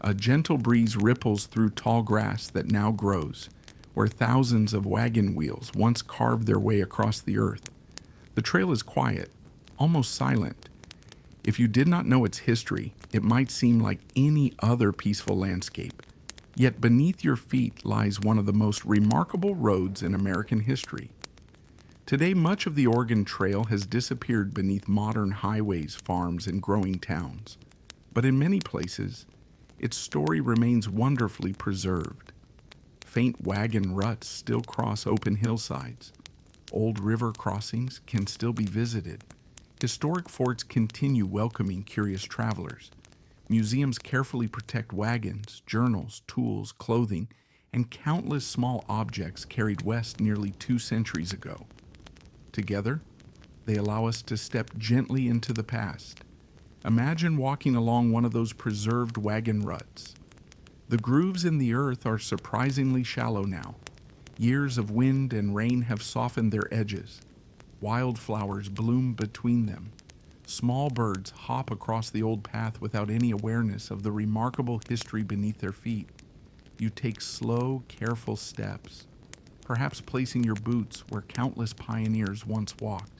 A gentle breeze ripples through tall grass that now grows, where thousands of wagon wheels once carved their way across the earth. The trail is quiet, almost silent. If you did not know its history, it might seem like any other peaceful landscape. Yet beneath your feet lies one of the most remarkable roads in American history. Today, much of the Oregon Trail has disappeared beneath modern highways, farms, and growing towns. But in many places, its story remains wonderfully preserved. Faint wagon ruts still cross open hillsides. Old river crossings can still be visited. Historic forts continue welcoming curious travelers. Museums carefully protect wagons, journals, tools, clothing, and countless small objects carried west nearly 2 centuries ago. Together, they allow us to step gently into the past. Imagine walking along one of those preserved wagon ruts. The grooves in the earth are surprisingly shallow now. Years of wind and rain have softened their edges. Wildflowers bloom between them. Small birds hop across the old path without any awareness of the remarkable history beneath their feet. You take slow, careful steps, perhaps placing your boots where countless pioneers once walked.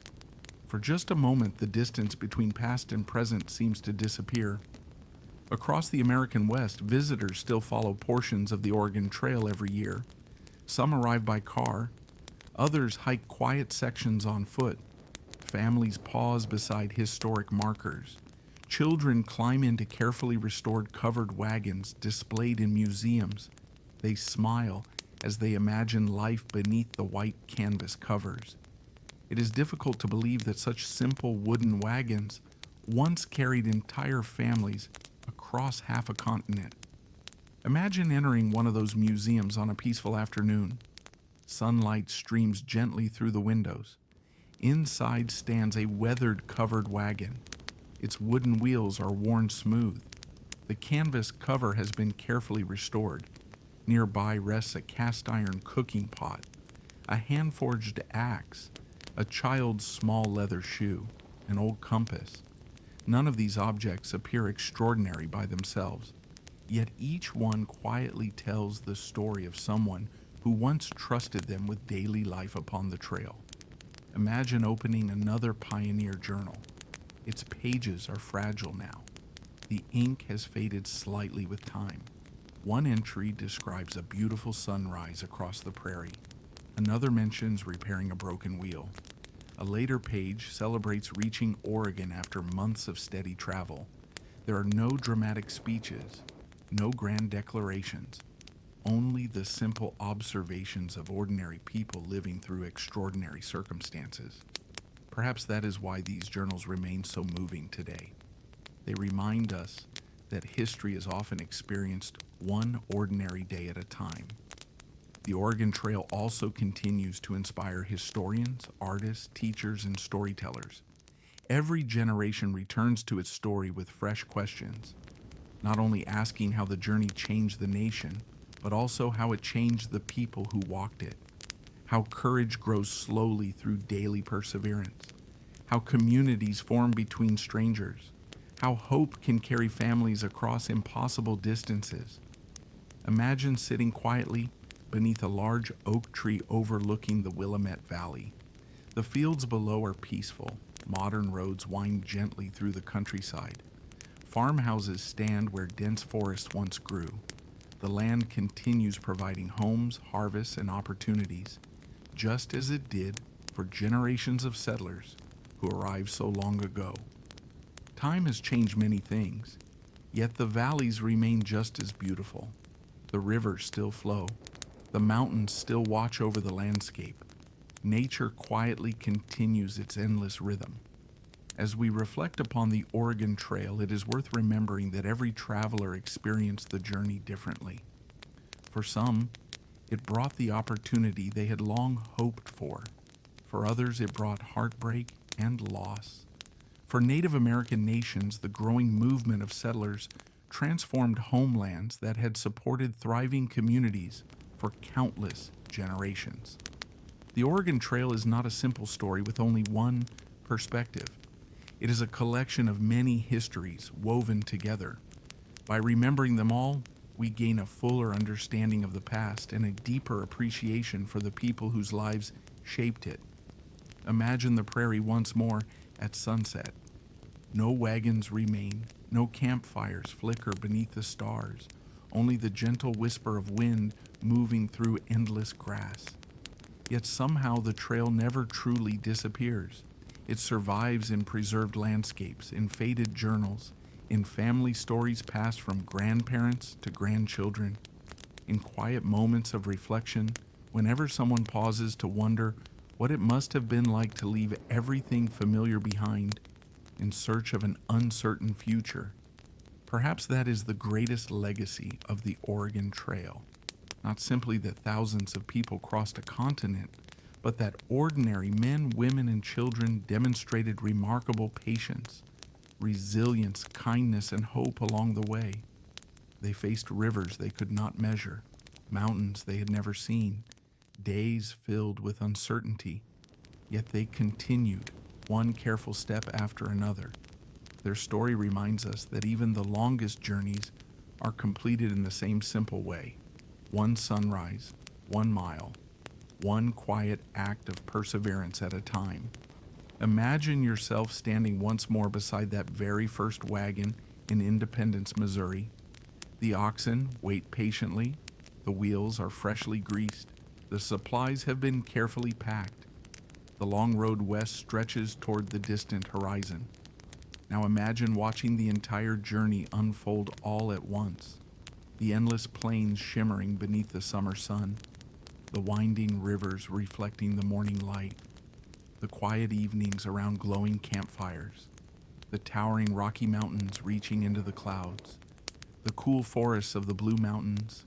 For just a moment, the distance between past and present seems to disappear. Across the American West, visitors still follow portions of the Oregon Trail every year. Some arrive by car, others hike quiet sections on foot. Families pause beside historic markers. Children climb into carefully restored covered wagons displayed in museums. They smile as they imagine life beneath the white canvas covers. It is difficult to believe that such simple wooden wagons once carried entire families across half a continent. Imagine entering one of those museums on a peaceful afternoon. Sunlight streams gently through the windows. Inside stands a weathered covered wagon. Its wooden wheels are worn smooth. The canvas cover has been carefully restored. Nearby rests a cast iron cooking pot, a hand-forged axe, a child's small leather shoe, an old compass. None of these objects appear extraordinary by themselves, yet each one quietly tells the story of someone who once trusted them with daily life upon the trail. Imagine opening another pioneer journal. Its pages are fragile now. The ink has faded slightly with time. One entry describes a beautiful sunrise across the prairie. Another mentions repairing a broken wheel. A later page celebrates reaching Oregon after months of steady travel. There are no dramatic speeches, no grand declarations, only the simple observations of ordinary people living through extraordinary circumstances. Perhaps that is why these journals remain so moving today. They remind us that history is often experienced one ordinary day at a time. The Oregon Trail also continues to inspire historians, artists, teachers, and storytellers. Every generation returns to its story with fresh questions, not only asking how the journey changed the nation, but also how it changed the people who walked it, how courage grows slowly through daily perseverance, how communities form between strangers, how hope can carry families across impossible distances. Imagine sitting quietly beneath a large oak tree overlooking the Willamette Valley. The fields below are peaceful. Modern roads wind gently through the countryside. Farmhouses stand where dense forests once grew. The land continues providing homes, harvests, and opportunities, just as it did for generations of settlers who arrived so long ago. Time has changed many things, yet the valleys remain just as beautiful. The rivers still flow. The mountains still watch over the landscape. Nature quietly continues its endless rhythm. As we reflect upon the Oregon Trail, it is worth remembering that every traveler experienced the journey differently. For some, it brought the opportunity they had long hoped for. For others, it brought heartbreak and loss. For Native American nations, the growing movement of settlers transformed homelands that had supported thriving communities for countless generations. The Oregon Trail is not a simple story with only one perspective. It is a collection of many histories woven together. By remembering them all, we gain a fuller understanding of the past and a deeper appreciation for the people whose lives shaped it. Imagine the prairie once more at sunset. No wagons remain, no campfires flicker beneath the stars, only the gentle whisper of wind moving through endless grass. Yet somehow the trail never truly disappears. It survives in preserved landscapes, in faded journals, in family stories passed from grandparents to grandchildren, in quiet moments of reflection, whenever someone pauses to wonder what it must have been like to leave everything familiar behind in search of an uncertain future. Perhaps that is the greatest legacy of the Oregon Trail. Not simply that thousands of people crossed a continent, but that ordinary men, women, and children demonstrated remarkable patience, resilience, kindness, and hope along the way. They faced rivers they could not measure, mountains they had never seen, days filled with uncertainty, yet they continued, one careful step after another. Their story reminds us that even the longest journeys are completed in the same simple way. One sunrise, 1 mile, one quiet act of perseverance at a time. Imagine yourself standing once more beside that very first wagon in Independence, Missouri. The oxen wait patiently, the wheels are freshly greased, the supplies have been carefully packed. The long road west stretches toward the distant horizon. Now imagine watching the entire journey unfold all at once. The endless plains shimmering beneath the summer sun, the winding rivers reflecting the morning light, the quiet evenings around glowing campfires, the towering Rocky Mountains reaching into the clouds, the cool forests of the Blue Mountains,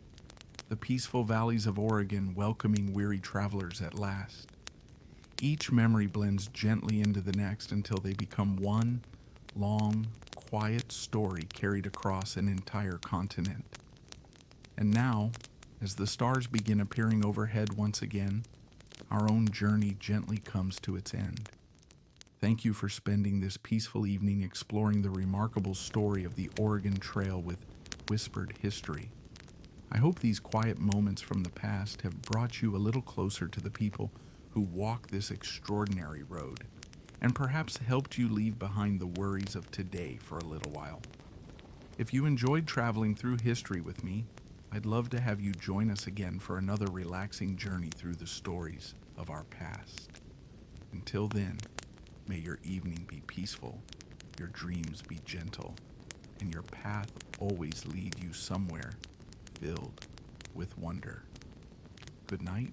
the peaceful valleys of Oregon welcoming weary travelers at last. Each memory blends gently into the next until they become one long, quiet story carried across an entire continent. And now, as the stars begin appearing overhead once again, our own journey gently comes to its end. Thank you for spending this peaceful evening exploring the remarkable story of the Oregon Trail with Whispered History. I hope these quiet moments from the past have brought you a little closer to the people who walk this extraordinary road, and perhaps helped you leave behind the worries of today for a little while. If you enjoyed traveling through history with me, I'd love to have you join us again for another relaxing journey through the stories of our past. Until then, may your evening be peaceful, your dreams be gentle, and your path always lead you somewhere filled with wonder. Good night,